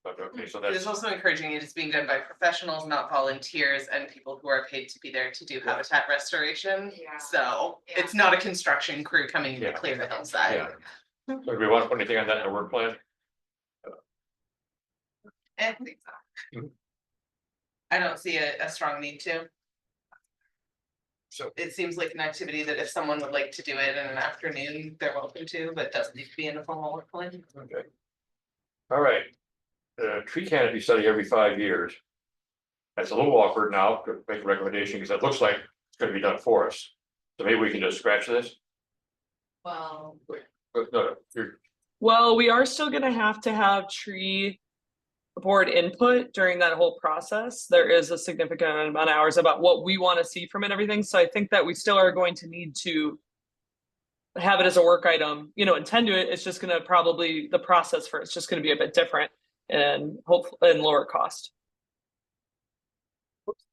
Speaker 2: But okay, so
Speaker 3: It is
Speaker 2: that's,
Speaker 3: also encouraging it is being done by professionals, not volunteers and people who are paid to be there to do habitat restoration.
Speaker 7: Yeah.
Speaker 3: So
Speaker 7: Yeah.
Speaker 3: it's not a construction crew coming in to
Speaker 2: Yeah.
Speaker 3: clear the hillside.
Speaker 2: Yeah. so do we want to put anything on that in our work plan?
Speaker 3: I think so.
Speaker 2: Mhm.
Speaker 3: I don't see a strong need to.
Speaker 2: So-
Speaker 3: It seems like an activity that if someone would like to do it in an afternoon, they're welcome to, but doesn't need to be in a formal work plan.
Speaker 2: Okay. All right. Tree canopy study every 5 years. That's a little awkward now to make a recommendation because it looks like it's gonna be done for us. So maybe we can just scratch this,
Speaker 7: well,
Speaker 2: but no, you're,
Speaker 4: Well, we are still gonna have to have tree board input during that whole process. There is a significant amount of hours about what we want to see from it and everything. So I think that we still are going to need to have it as a work item, and tend to it. It's just gonna probably, the process for it's just gonna be a bit different and hopefully and lower cost.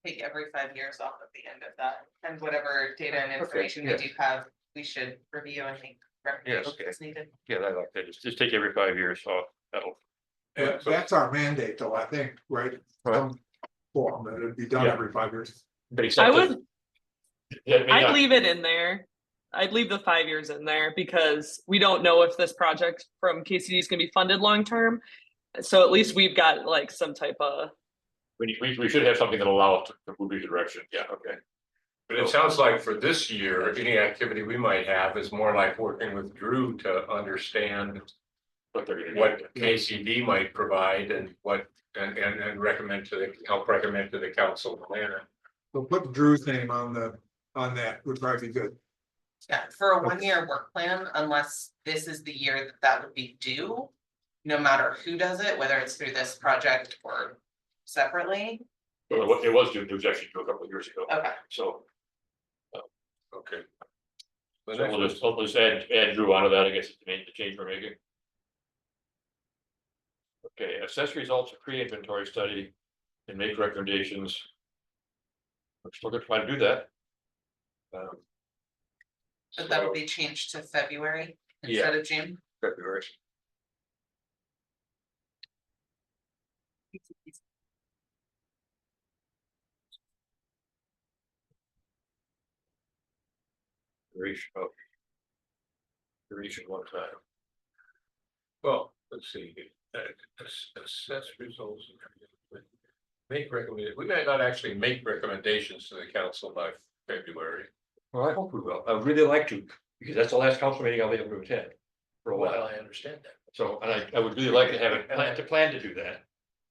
Speaker 3: Take every 5 years off at the end of that, and whatever data and information we
Speaker 2: yeah.
Speaker 3: do have, we should review and make recommendations
Speaker 2: okay.
Speaker 3: as needed.
Speaker 2: yeah, I like that. Just take every 5 years, so that'll.
Speaker 1: Yeah, that's our mandate though, I think, right? Some form that it'd be done
Speaker 2: Yeah.
Speaker 1: every 5 years.
Speaker 2: But except
Speaker 4: I
Speaker 2: that-
Speaker 4: would,
Speaker 2: Yeah, it may
Speaker 4: I'd
Speaker 2: not-
Speaker 4: leave it in there. I'd leave the 5 years in there because we don't know if this project from KCD is gonna be funded long-term. So at least we've got like some type of,
Speaker 2: we should have something that allow us to move in the direction, yeah, okay.
Speaker 6: But it sounds like for this year, any activity we might have is more like working with Drew to understand
Speaker 2: What they're gonna do.
Speaker 6: what KCD might provide and what, and recommend help recommend to the council plan.
Speaker 1: So put Drew's name on that would probably be good.
Speaker 3: Yeah, for a 1 year work plan, unless this is the year that would be due. No matter who does it, whether it's through this project or separately,
Speaker 2: Well, it was due, it was actually due a couple of years ago,
Speaker 3: okay.
Speaker 2: so.
Speaker 6: Okay.
Speaker 2: So we'll just add Drew onto that, I guess, to make the change we're making. Okay, assess results of pre-inventory study and make recommendations. We're still gonna try to do that.
Speaker 3: But that'll
Speaker 2: so
Speaker 3: be changed to February
Speaker 2: Yeah.
Speaker 3: instead of June.
Speaker 2: February. Duration one time.
Speaker 6: Well, let's see, assess results. Make recommendation, we might not actually make recommendations to the council by February.
Speaker 2: Well, I hope we will. I would really like to, because that's the last council meeting I'll be able to attend for a while.
Speaker 6: I understand that.
Speaker 2: So, and I would really like to have a plan to do that.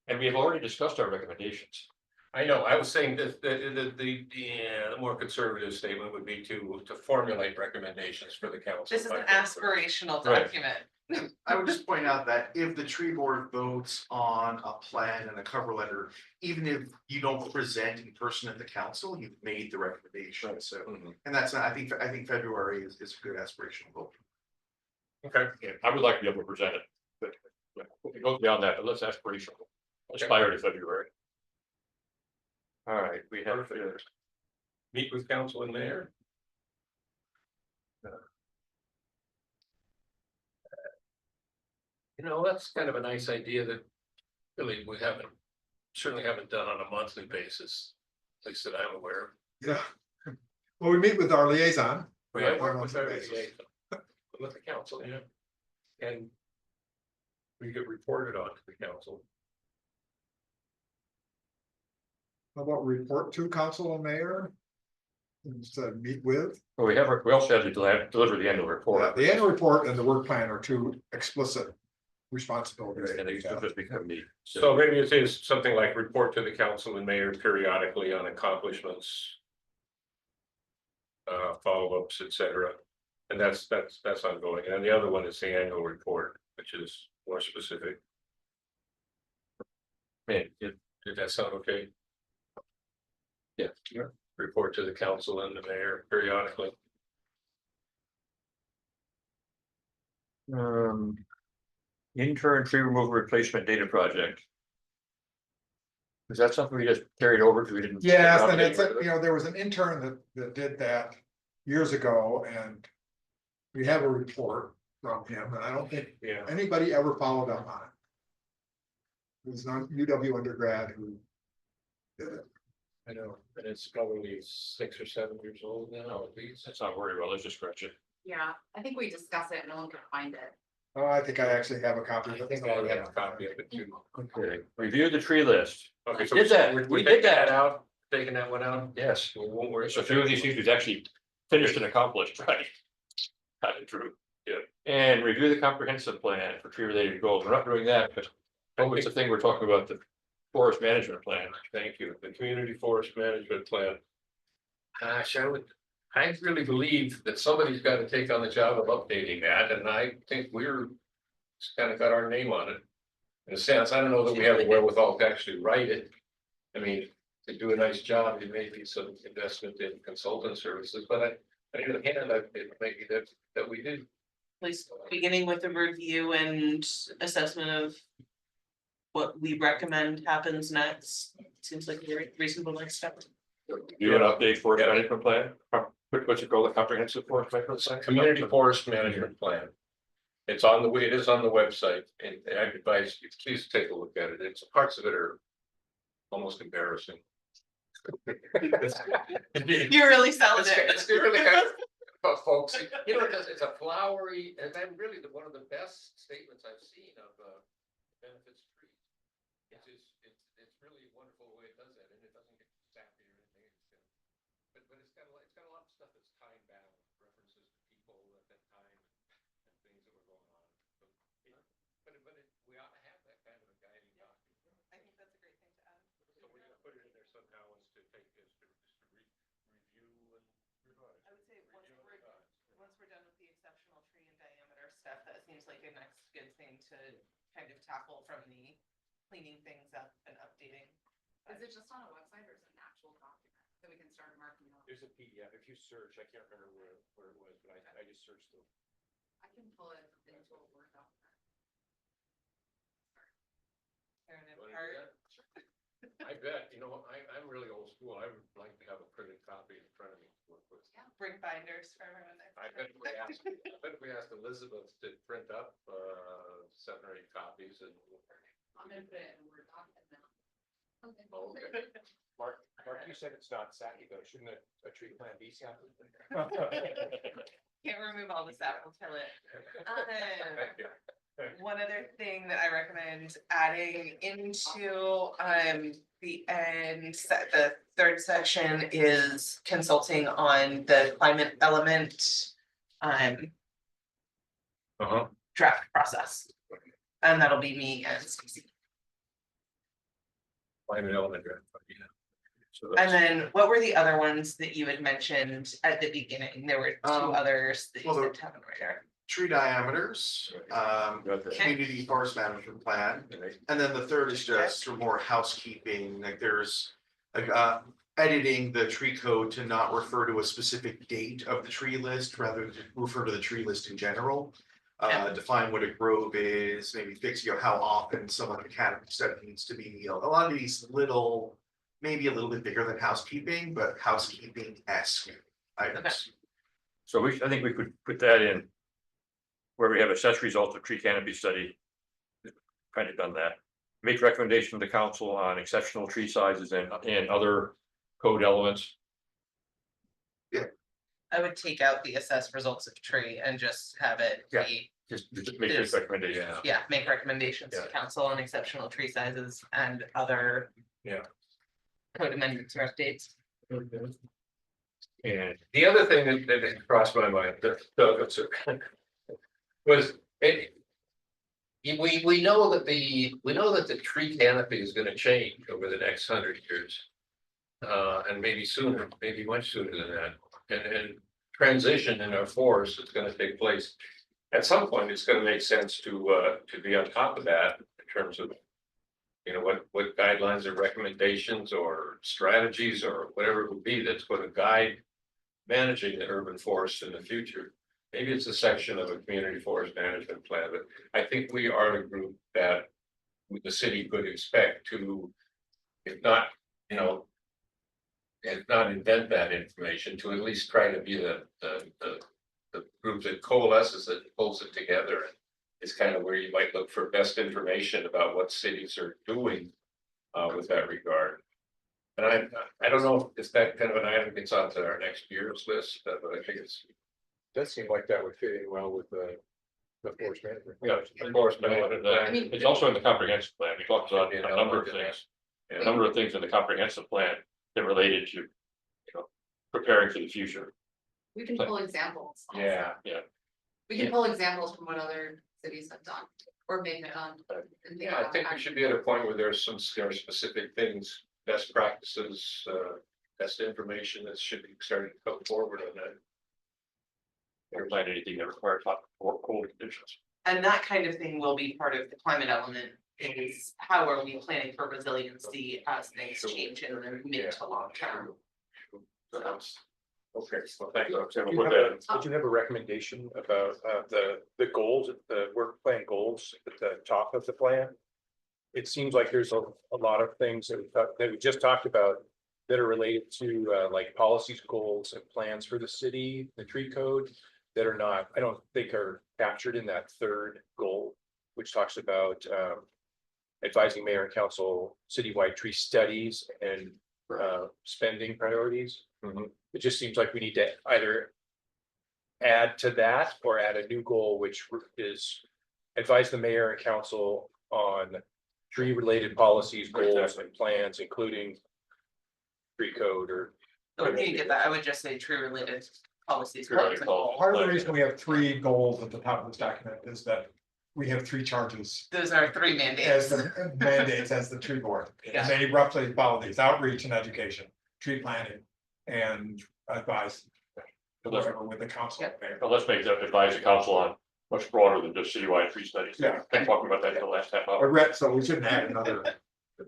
Speaker 2: And we have already discussed our recommendations.
Speaker 6: I know, I was saying that the more conservative statement would be to formulate recommendations for the council.
Speaker 3: This is an
Speaker 6: by February.
Speaker 3: aspirational
Speaker 2: Right.
Speaker 3: document.
Speaker 5: I would just point out that if the tree board votes on a plan and a cover letter, even if you don't present in person at the council, you've made the recommendation, so.
Speaker 6: Mhm.
Speaker 5: And that's, I think February is a good aspirational vote.
Speaker 6: Okay,
Speaker 2: Yeah, I would like to be able to present it, but yeah, we can go beyond that, but let's aspirational. Aspire to February. All right, we have,
Speaker 6: meet with council and mayor. You know, that's kind of a nice idea that really we certainly haven't done on a monthly basis, at least that I'm aware of.
Speaker 1: Yeah. Well, we meet with our liaison.
Speaker 6: We have
Speaker 1: on a
Speaker 6: worked with
Speaker 1: monthly
Speaker 6: our
Speaker 1: basis.
Speaker 6: liaison, with the council, yeah. And we get reported on to the council.
Speaker 1: How about report to council and mayor? Instead of meet with,
Speaker 2: well, we also have to deliver the annual report.
Speaker 1: the annual report and the work plan are two explicit responsibilities.
Speaker 2: And they just become me.
Speaker 6: So maybe it is something like report to the council and mayor periodically on accomplishments. Follow-ups, et cetera. And that's ongoing. And then the other one is the annual report, which is more specific.
Speaker 2: Man,
Speaker 6: Did that sound okay?
Speaker 2: Yeah.
Speaker 6: Report to the council and the mayor periodically.
Speaker 2: Intern tree removal replacement data project. Is that something we just carried over because we didn't?
Speaker 1: Yes, and it's, there was an intern that did that years ago, and we have a report from him, and I don't think
Speaker 6: Yeah.
Speaker 1: anybody ever followed up on it. It was an UW undergrad who did it.
Speaker 6: I know, and it's probably 6 or 7 years old now, at least.
Speaker 2: Let's not worry about it, let's just scratch it.
Speaker 7: Yeah, I think we discussed it and no one could find it.
Speaker 1: Oh, I think I actually have a copy
Speaker 6: I
Speaker 1: of it.
Speaker 6: think I have a copy of it too.
Speaker 2: Okay, review the tree list.
Speaker 6: Okay, so
Speaker 2: Did that.
Speaker 6: we're
Speaker 2: We did
Speaker 6: taking
Speaker 2: that.
Speaker 6: out, taking that one out.
Speaker 2: Yes,
Speaker 6: We won't worry.
Speaker 2: so a few of these things we've actually finished and accomplished, right? Kind of true, yeah. And review the comprehensive plan for tree related goals. We're not doing that, but it's the thing we're talking about, the forest management plan.
Speaker 6: Thank you. The community forest management plan. Gosh, I really believe that somebody's got to take on the job of updating that, and I think we're just kind of got our name on it. In a sense, I don't know that we have the wherewithal to actually write it. I mean, to do a nice job, it may be some investment in consultant services, but on the other hand, it may be that we do.
Speaker 3: At least beginning with a review and assessment of what we recommend happens next. Seems like a very reasonable next step.
Speaker 2: Do an update forest management plan. What's it called, the comprehensive forest management plan?
Speaker 6: Community forest management plan. It's on the way, it is on the website, and I advise you, please take a look at it. It's parts of it are almost embarrassing.
Speaker 3: You're really selling
Speaker 6: It's
Speaker 3: it.
Speaker 6: really kind of, folks, you know, it's a flowery, and then really one of the best statements I've seen of benefits of trees. It's really a wonderful way it does that, and it doesn't get sappy or anything. But it's got a lot of stuff that's time bound, references to people at that time and things that were going on. But we ought to have that kind of a guiding document.
Speaker 3: I think that's a great thing to add.
Speaker 6: So we're gonna put it in there somehow as to take this to review and revise.
Speaker 3: I would say once we're done with the exceptional tree and diameter stuff, that seems like a next good thing to kind of tackle from the cleaning things up and updating.
Speaker 7: Is it just on a website or is it an actual document that we can start marking up?
Speaker 8: There's a PDF, if you search, I can't remember where it was, but I just searched it.
Speaker 7: I can pull it into a Word document.
Speaker 3: Tearing it
Speaker 6: Wanna do
Speaker 3: apart.
Speaker 6: that? I bet, I'm really old school. I would like to have a printed copy in front of me to work with.
Speaker 3: Bring binders for everyone.
Speaker 6: I bet if we asked Elizabeth to print up 7 or 8 copies and.
Speaker 7: I'm gonna put it in a Word document now. Okay.
Speaker 6: Okay.
Speaker 8: Mark, you said it's not sappy though, shouldn't a tree plant be sappy?
Speaker 3: Can't remove all the sap, we'll kill it.
Speaker 6: Thank you.
Speaker 3: One other thing that I recommend adding into the end, the third section is consulting on the climate element
Speaker 6: Uh-huh.
Speaker 3: draft process. And that'll be me and Stacy.
Speaker 6: Climate element. Yeah. So
Speaker 3: And
Speaker 6: that's-
Speaker 3: then what were the other ones that you had mentioned at the beginning? There were two
Speaker 5: Um,
Speaker 3: others that you
Speaker 5: well,
Speaker 3: said to have in order.
Speaker 5: Tree diameters,
Speaker 2: Got that.
Speaker 5: community forest management plan. And then the third is just for more housekeeping, like there's editing the tree code to not refer to a specific date of the tree list, rather than refer to the tree list in general. Define what a grove is, maybe fix, how often some of the canopy stuff needs to be, a lot of these little, maybe a little bit bigger than housekeeping, but housekeeping-esque items.
Speaker 2: So I think we could put that in. Where we have assessed results of tree canopy study. Kind of done that. Make recommendation to council on exceptional tree sizes and other code elements.
Speaker 3: I would take out the assessed results of tree and just have it
Speaker 2: Yeah.
Speaker 3: be,
Speaker 2: Just make this recommendation.
Speaker 3: yeah, make recommendations to
Speaker 2: Yeah.
Speaker 3: council on exceptional tree sizes and other.
Speaker 6: Yeah.
Speaker 3: Code amendments or updates.
Speaker 6: And the other thing that crossed my mind, was it. We know that the tree canopy is gonna change over the next 100 years. And maybe sooner, maybe much sooner than that, and transition in our forest is gonna take place. At some point, it's gonna make sense to be on top of that in terms of. What guidelines or recommendations or strategies or whatever it would be that's gonna guide. Managing the urban forest in the future. Maybe it's a section of a community forest management plan, but I think we are a group that. The city could expect to, if not, if not invent that information, to at least try to be the group that coalesces it, pulls it together. Is kind of where you might look for best information about what cities are doing with that regard. And I don't know if that kind of an item gets onto our next year's list, but I think it's.
Speaker 8: Does seem like that would fit in well with the forest management.
Speaker 2: Yeah, of course, but it's also in the comprehensive plan. We talked about a number of things. A number of things in the comprehensive plan that related to, preparing for the future.
Speaker 7: We can pull examples. also.
Speaker 6: Yeah.
Speaker 7: We can pull examples from what other cities have done or maybe and think
Speaker 6: Yeah, I
Speaker 7: about
Speaker 6: think we should be at a point where there are specific things, best practices, best information that should be starting to come forward on that.
Speaker 2: Never plan anything that requires hot or cold conditions.
Speaker 3: And that kind of thing will be part of the climate element, is how are we planning for resiliency as things change in the mid to long term?
Speaker 6: Okay, well, thank you.
Speaker 2: So we'll put that in.
Speaker 8: Did you have a recommendation about the goals, the work plan goals at the top of the plan? It seems like there's a lot of things that we just talked about that are related to like policies, goals and plans for the city, the tree code. That are not, I don't think are captured in that third goal, which talks about advising mayor and council citywide tree studies and spending priorities. It just seems like we need to either add to that or add a new goal, which is advise the mayor and council on tree related policies, goals and plans, including tree code or.
Speaker 3: So if you get that, I would just say tree related policies.
Speaker 2: Tree related policies.
Speaker 1: Part of the reason we have 3 goals at the top of this document is that we have 3 charges
Speaker 3: Those are 3
Speaker 1: as
Speaker 3: mandates.
Speaker 1: the mandates as the tree board.
Speaker 3: Yeah.
Speaker 1: And they roughly follow these: outreach and education, tree planting, and advice. Whatever with the council.
Speaker 2: But let's make that advise the council on much broader than just citywide tree studies.
Speaker 1: Yeah.
Speaker 2: Been talking about that for the last half
Speaker 1: I
Speaker 2: hour.
Speaker 1: read, so we shouldn't add another.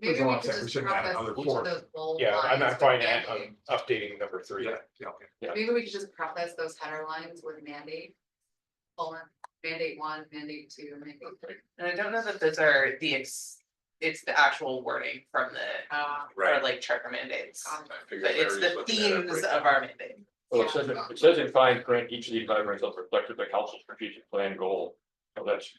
Speaker 7: Maybe
Speaker 1: We're
Speaker 7: we
Speaker 1: going
Speaker 7: could
Speaker 1: to- we
Speaker 7: just
Speaker 1: shouldn't add
Speaker 7: preface
Speaker 1: another
Speaker 7: each
Speaker 1: 4.
Speaker 7: of those goal
Speaker 8: Yeah, I'm
Speaker 7: lines
Speaker 8: not fine
Speaker 7: with
Speaker 8: at
Speaker 7: mandate.
Speaker 8: updating number 3.
Speaker 1: Yeah.
Speaker 7: Maybe we could just preface those header lines with mandate. Mandate 1, mandate 2, mandate 3.
Speaker 3: And I don't know that those are it's the actual wording from the, or like charter mandates. But it's the themes of our mandate.
Speaker 2: Well, it says in fine print, each of these guidelines will reflect the council's strategic plan goal. So that's.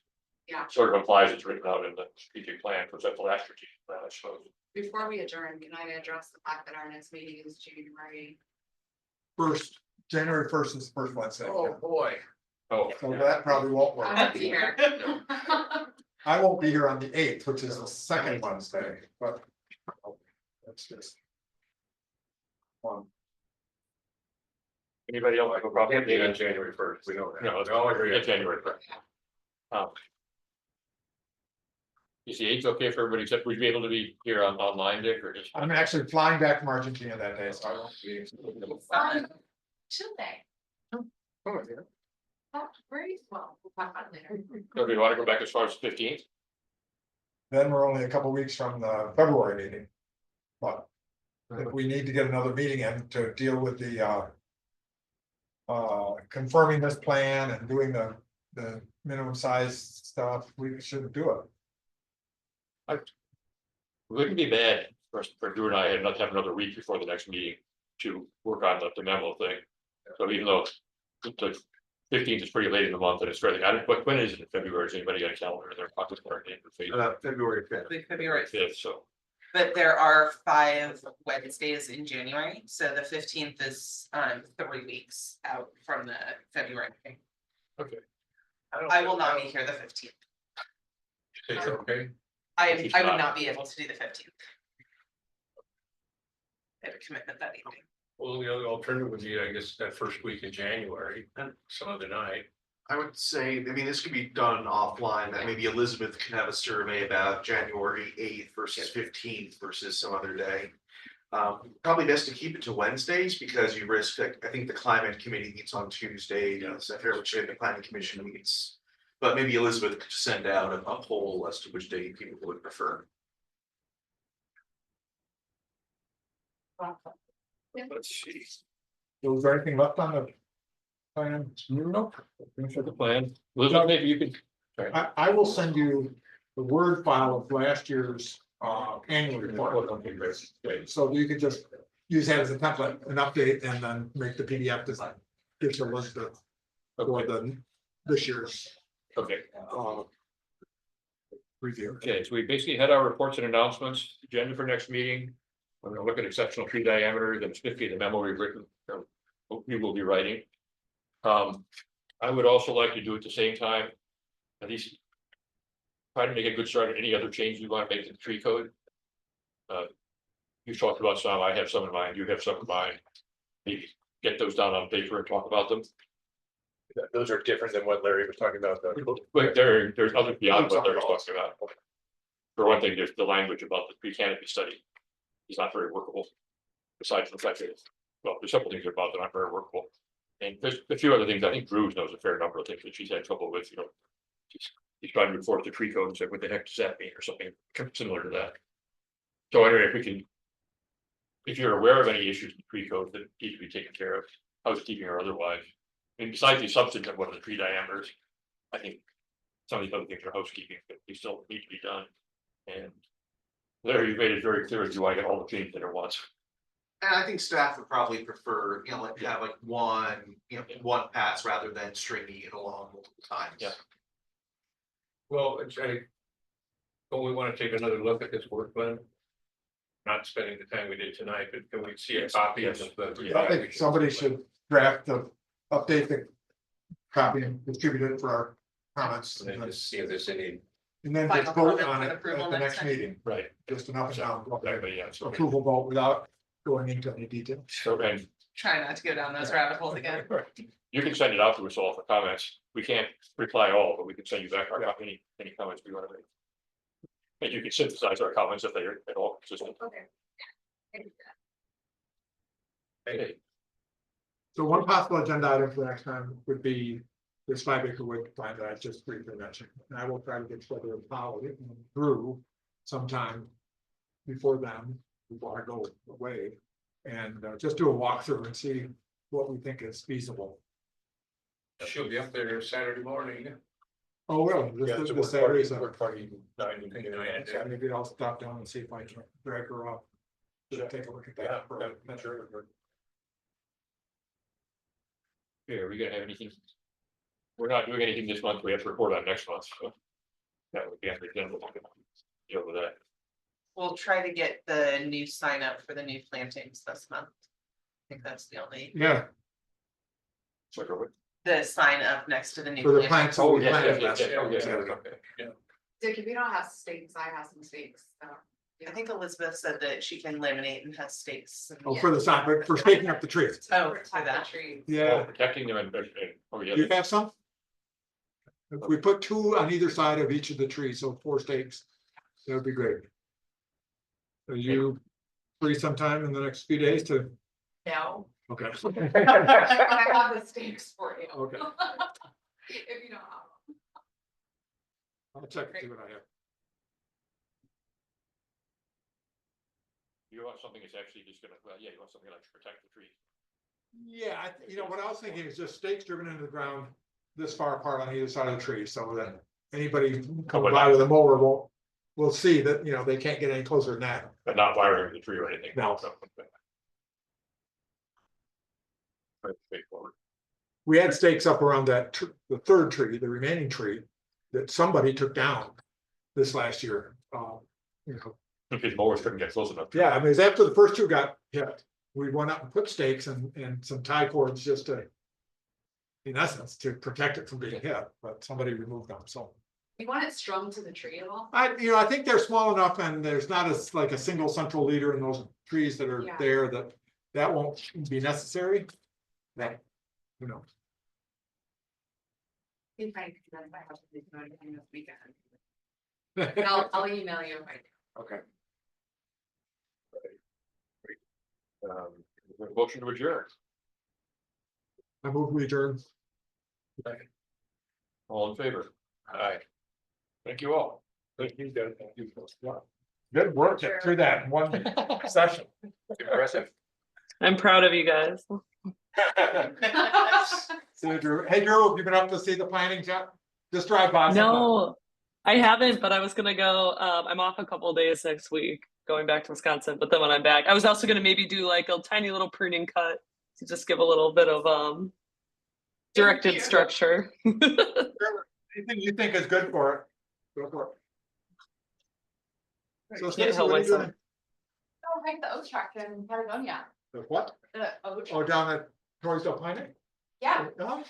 Speaker 7: Yeah.
Speaker 2: Sort of implies it's written out in the strategic plan, because that's the last strategic plan, I suppose.
Speaker 7: Before we adjourn, can I address the fact that our next meeting is January?
Speaker 1: January 1st is the first Wednesday.
Speaker 6: Oh, boy.
Speaker 2: Oh,
Speaker 1: So that probably won't work.
Speaker 7: I won't be here.
Speaker 1: I won't be here on the 8th, which is the second Wednesday, but. That's just.
Speaker 2: anybody else have a problem?
Speaker 6: Can't be on January 1st, we know that.
Speaker 2: No, it's
Speaker 6: all agree.
Speaker 2: January 1st. Is the 8th okay for everybody, except we'd be able to be here online, Dick, or just?
Speaker 1: I'm actually flying back from Argentina that day, so I won't be.
Speaker 7: Chile.
Speaker 6: Oh, yeah.
Speaker 7: Oh, great, well, we'll talk about it later.
Speaker 2: So do you want to go back as far as 15th?
Speaker 1: Then we're only a couple weeks from the February meeting. But if we need to get another meeting in to deal with the confirming this plan and doing the minimum size stuff, we should do it.
Speaker 2: Wouldn't be bad for Drew and I had not to have another week before the next meeting to work on the memo thing. So even though the 15th is pretty late in the month and it's fairly, when is it in February? Has anybody got a calendar in their pocket or anything?
Speaker 5: February 5th.
Speaker 3: The February
Speaker 2: 5th, so.
Speaker 3: But there are 5 Wednesdays in January, so the 15th is 3 weeks out from the February meeting.
Speaker 2: Okay.
Speaker 3: I will not be here the 15th.
Speaker 6: Okay,
Speaker 2: She's
Speaker 3: I would
Speaker 2: not.
Speaker 3: not be able to do the 15th. I have a commitment that evening.
Speaker 6: well, the other alternative would be, I guess, that first week in January, some other night.
Speaker 5: I would say, I mean, this could be done offline, that maybe Elizabeth can have a survey about January 8th versus 15th versus some other day. Probably best to keep it to Wednesdays because you risk, I think the climate committee meets on Tuesday, so which day the planning commission meets. But maybe Elizabeth could send out a poll as to which day people would prefer.
Speaker 2: Let's see.
Speaker 1: So is there anything left on the plan?
Speaker 2: Nope. Finish the plan. Elizabeth, maybe you could.
Speaker 1: I will send you the Word file of last year's annual report.
Speaker 2: Okay, great.
Speaker 1: So you could just use that as a template, an update, and then make the PDF design. Gives you a list of for
Speaker 2: Okay,
Speaker 1: this year's
Speaker 2: okay.
Speaker 1: review.
Speaker 2: Okay, so we basically had our reports and announcements, agenda for next meeting. We're gonna look at exceptional tree diameter, then specifically the memo we've written, we will be writing. I would also like to do at the same time, at least try to make a good start at any other change you want to make to the tree code. You've talked about some, I have some in mind, you have some in mind. Maybe get those down on paper and talk about them.
Speaker 8: Those are different than what Larry was talking about.
Speaker 2: But there's others beyond what they're talking about. For one thing, there's the language about the tree canopy study. It's not very workable. Besides the fact that, well, there's several things about that aren't very workable. And there's a few other things, I think Drew knows a fair number of things that she's had trouble with, you know. He's trying to enforce the tree code and said, what the heck does that mean, or something similar to that. So anyway, if we can. If you're aware of any issues in the tree code that need to be taken care of, housekeeping or otherwise. And besides the substance of what are the tree diameters, I think some of these other things are housekeeping, but they still need to be done. And Larry, you made it very clear, you want to get all the changes in at once.
Speaker 5: And I think staff would probably prefer, you know, like have like one pass rather than stringing it along multiple times.
Speaker 2: Yeah.
Speaker 6: Well, don't we want to take another look at this work plan? Not spending the time we did tonight, but can we see a copy of the?
Speaker 1: I think somebody should draft update the copy and distribute it for our comments.
Speaker 6: And then just see if there's any.
Speaker 1: And then
Speaker 3: Final
Speaker 1: just vote
Speaker 3: comment
Speaker 1: on
Speaker 3: with
Speaker 1: it
Speaker 3: approval
Speaker 1: at the
Speaker 3: next
Speaker 1: next
Speaker 3: time.
Speaker 1: meeting,
Speaker 2: Right.
Speaker 1: just an up and down
Speaker 2: Exactly, yeah. So,
Speaker 1: approval vote without going into any detail.
Speaker 2: and
Speaker 3: Try not to go down those rabbit holes again.
Speaker 2: you can send it out to us all for comments. We can't reply all, but we can send you back our any comments we want to make. And you can synthesize our comments if they're at all consistent.
Speaker 7: Okay.
Speaker 2: Hey,
Speaker 1: So one possible agenda item for next time would be this 5-acre wood plan that I just briefly mentioned. And I will try to get together with Polly and Drew sometime before then, before I go away. And just do a walkthrough and see what we think is feasible.
Speaker 6: She'll be up there Saturday morning.
Speaker 1: Oh, well, this Saturday, so
Speaker 8: party.
Speaker 1: maybe I'll stop down and see if I can drag her up. To take a look at that.
Speaker 2: here, are we gonna have anything? We're not doing anything this month. We have to report on next month, so. That would be after then, we'll deal with that.
Speaker 3: We'll try to get the new sign up for the new plantings this month. I think that's the only,
Speaker 1: Yeah,
Speaker 2: So, go
Speaker 3: the sign up next to the new.
Speaker 1: for the
Speaker 3: plantings.
Speaker 1: plants.
Speaker 2: Oh,
Speaker 1: we
Speaker 2: yes,
Speaker 1: planted
Speaker 2: yes,
Speaker 1: last
Speaker 2: yes,
Speaker 1: year.
Speaker 2: yes,
Speaker 1: Yeah.
Speaker 2: okay.
Speaker 7: Dick, if you don't have stakes, I have some stakes, so.
Speaker 3: I think Elizabeth said that she can laminate and has stakes. and-
Speaker 1: Oh, for the sign, but for staking up the trees.
Speaker 3: Oh,
Speaker 7: Protect
Speaker 3: for
Speaker 7: the
Speaker 3: that.
Speaker 7: trees.
Speaker 2: Oh,
Speaker 1: Yeah,
Speaker 2: protecting them oh, yeah.
Speaker 1: you have some? We put 2 on either side of each of the trees, so 4 stakes. That'd be great. Are you free sometime in the next few days to,
Speaker 7: No,
Speaker 1: okay,
Speaker 7: but I have the stakes for you.
Speaker 1: okay,
Speaker 7: If you don't have them.
Speaker 1: I'll check and see what I have.
Speaker 2: You want something that's actually just gonna, well, yeah, you want something like to protect the tree.
Speaker 1: Yeah, you know, what I was thinking is just stakes driven into the ground this far apart on either side of the tree, so that anybody coming by with a mower will see that, you know, they can't get any closer than that.
Speaker 2: But not wiring the tree or anything.
Speaker 1: No.
Speaker 2: Very straightforward.
Speaker 1: We had stakes up around that, the third tree, the remaining tree, that somebody took down this last year. You know,
Speaker 2: Because mowers couldn't get close enough.
Speaker 1: yeah, I mean, it's after the first two got hit, we went up and put stakes and some tie cords just to, in essence, to protect it from being hit, but somebody removed them, so.
Speaker 7: You want it strung to the tree at all?
Speaker 1: I think they're small enough and there's not as like a single central leader in those trees that are
Speaker 7: Yeah.
Speaker 1: there that won't be necessary. That, you know,
Speaker 7: If I can, I have to do anything this weekend. I'll email you. If I do.
Speaker 1: okay.
Speaker 2: Motion to adjourn.
Speaker 1: I move we adjourn.
Speaker 2: All in favor?
Speaker 8: Aye.
Speaker 2: Thank you all.
Speaker 8: Thank you, Doug. Thank you.
Speaker 1: Good work, get through that in one session.
Speaker 8: Impressive.
Speaker 4: I'm proud of you guys.
Speaker 1: So Drew, hey Drew, have you been up to see the plantings yet? Just drive by. sometime.
Speaker 4: No, I haven't, but I was gonna go, I'm off a couple of days next week, going back to Wisconsin, but then when I'm back, I was also gonna maybe do like a tiny little pruning cut to just give a little bit of directed structure.
Speaker 1: Anything you think is good for it, go for it. So
Speaker 4: Can't
Speaker 1: Stacy,
Speaker 4: help
Speaker 1: what are you
Speaker 4: myself.
Speaker 1: doing?
Speaker 7: Oh, like the oat track in Patagonia.
Speaker 1: The what?
Speaker 7: The oat.
Speaker 1: Oh, down at Torresdale Piney?
Speaker 7: Yeah.
Speaker 1: Oh,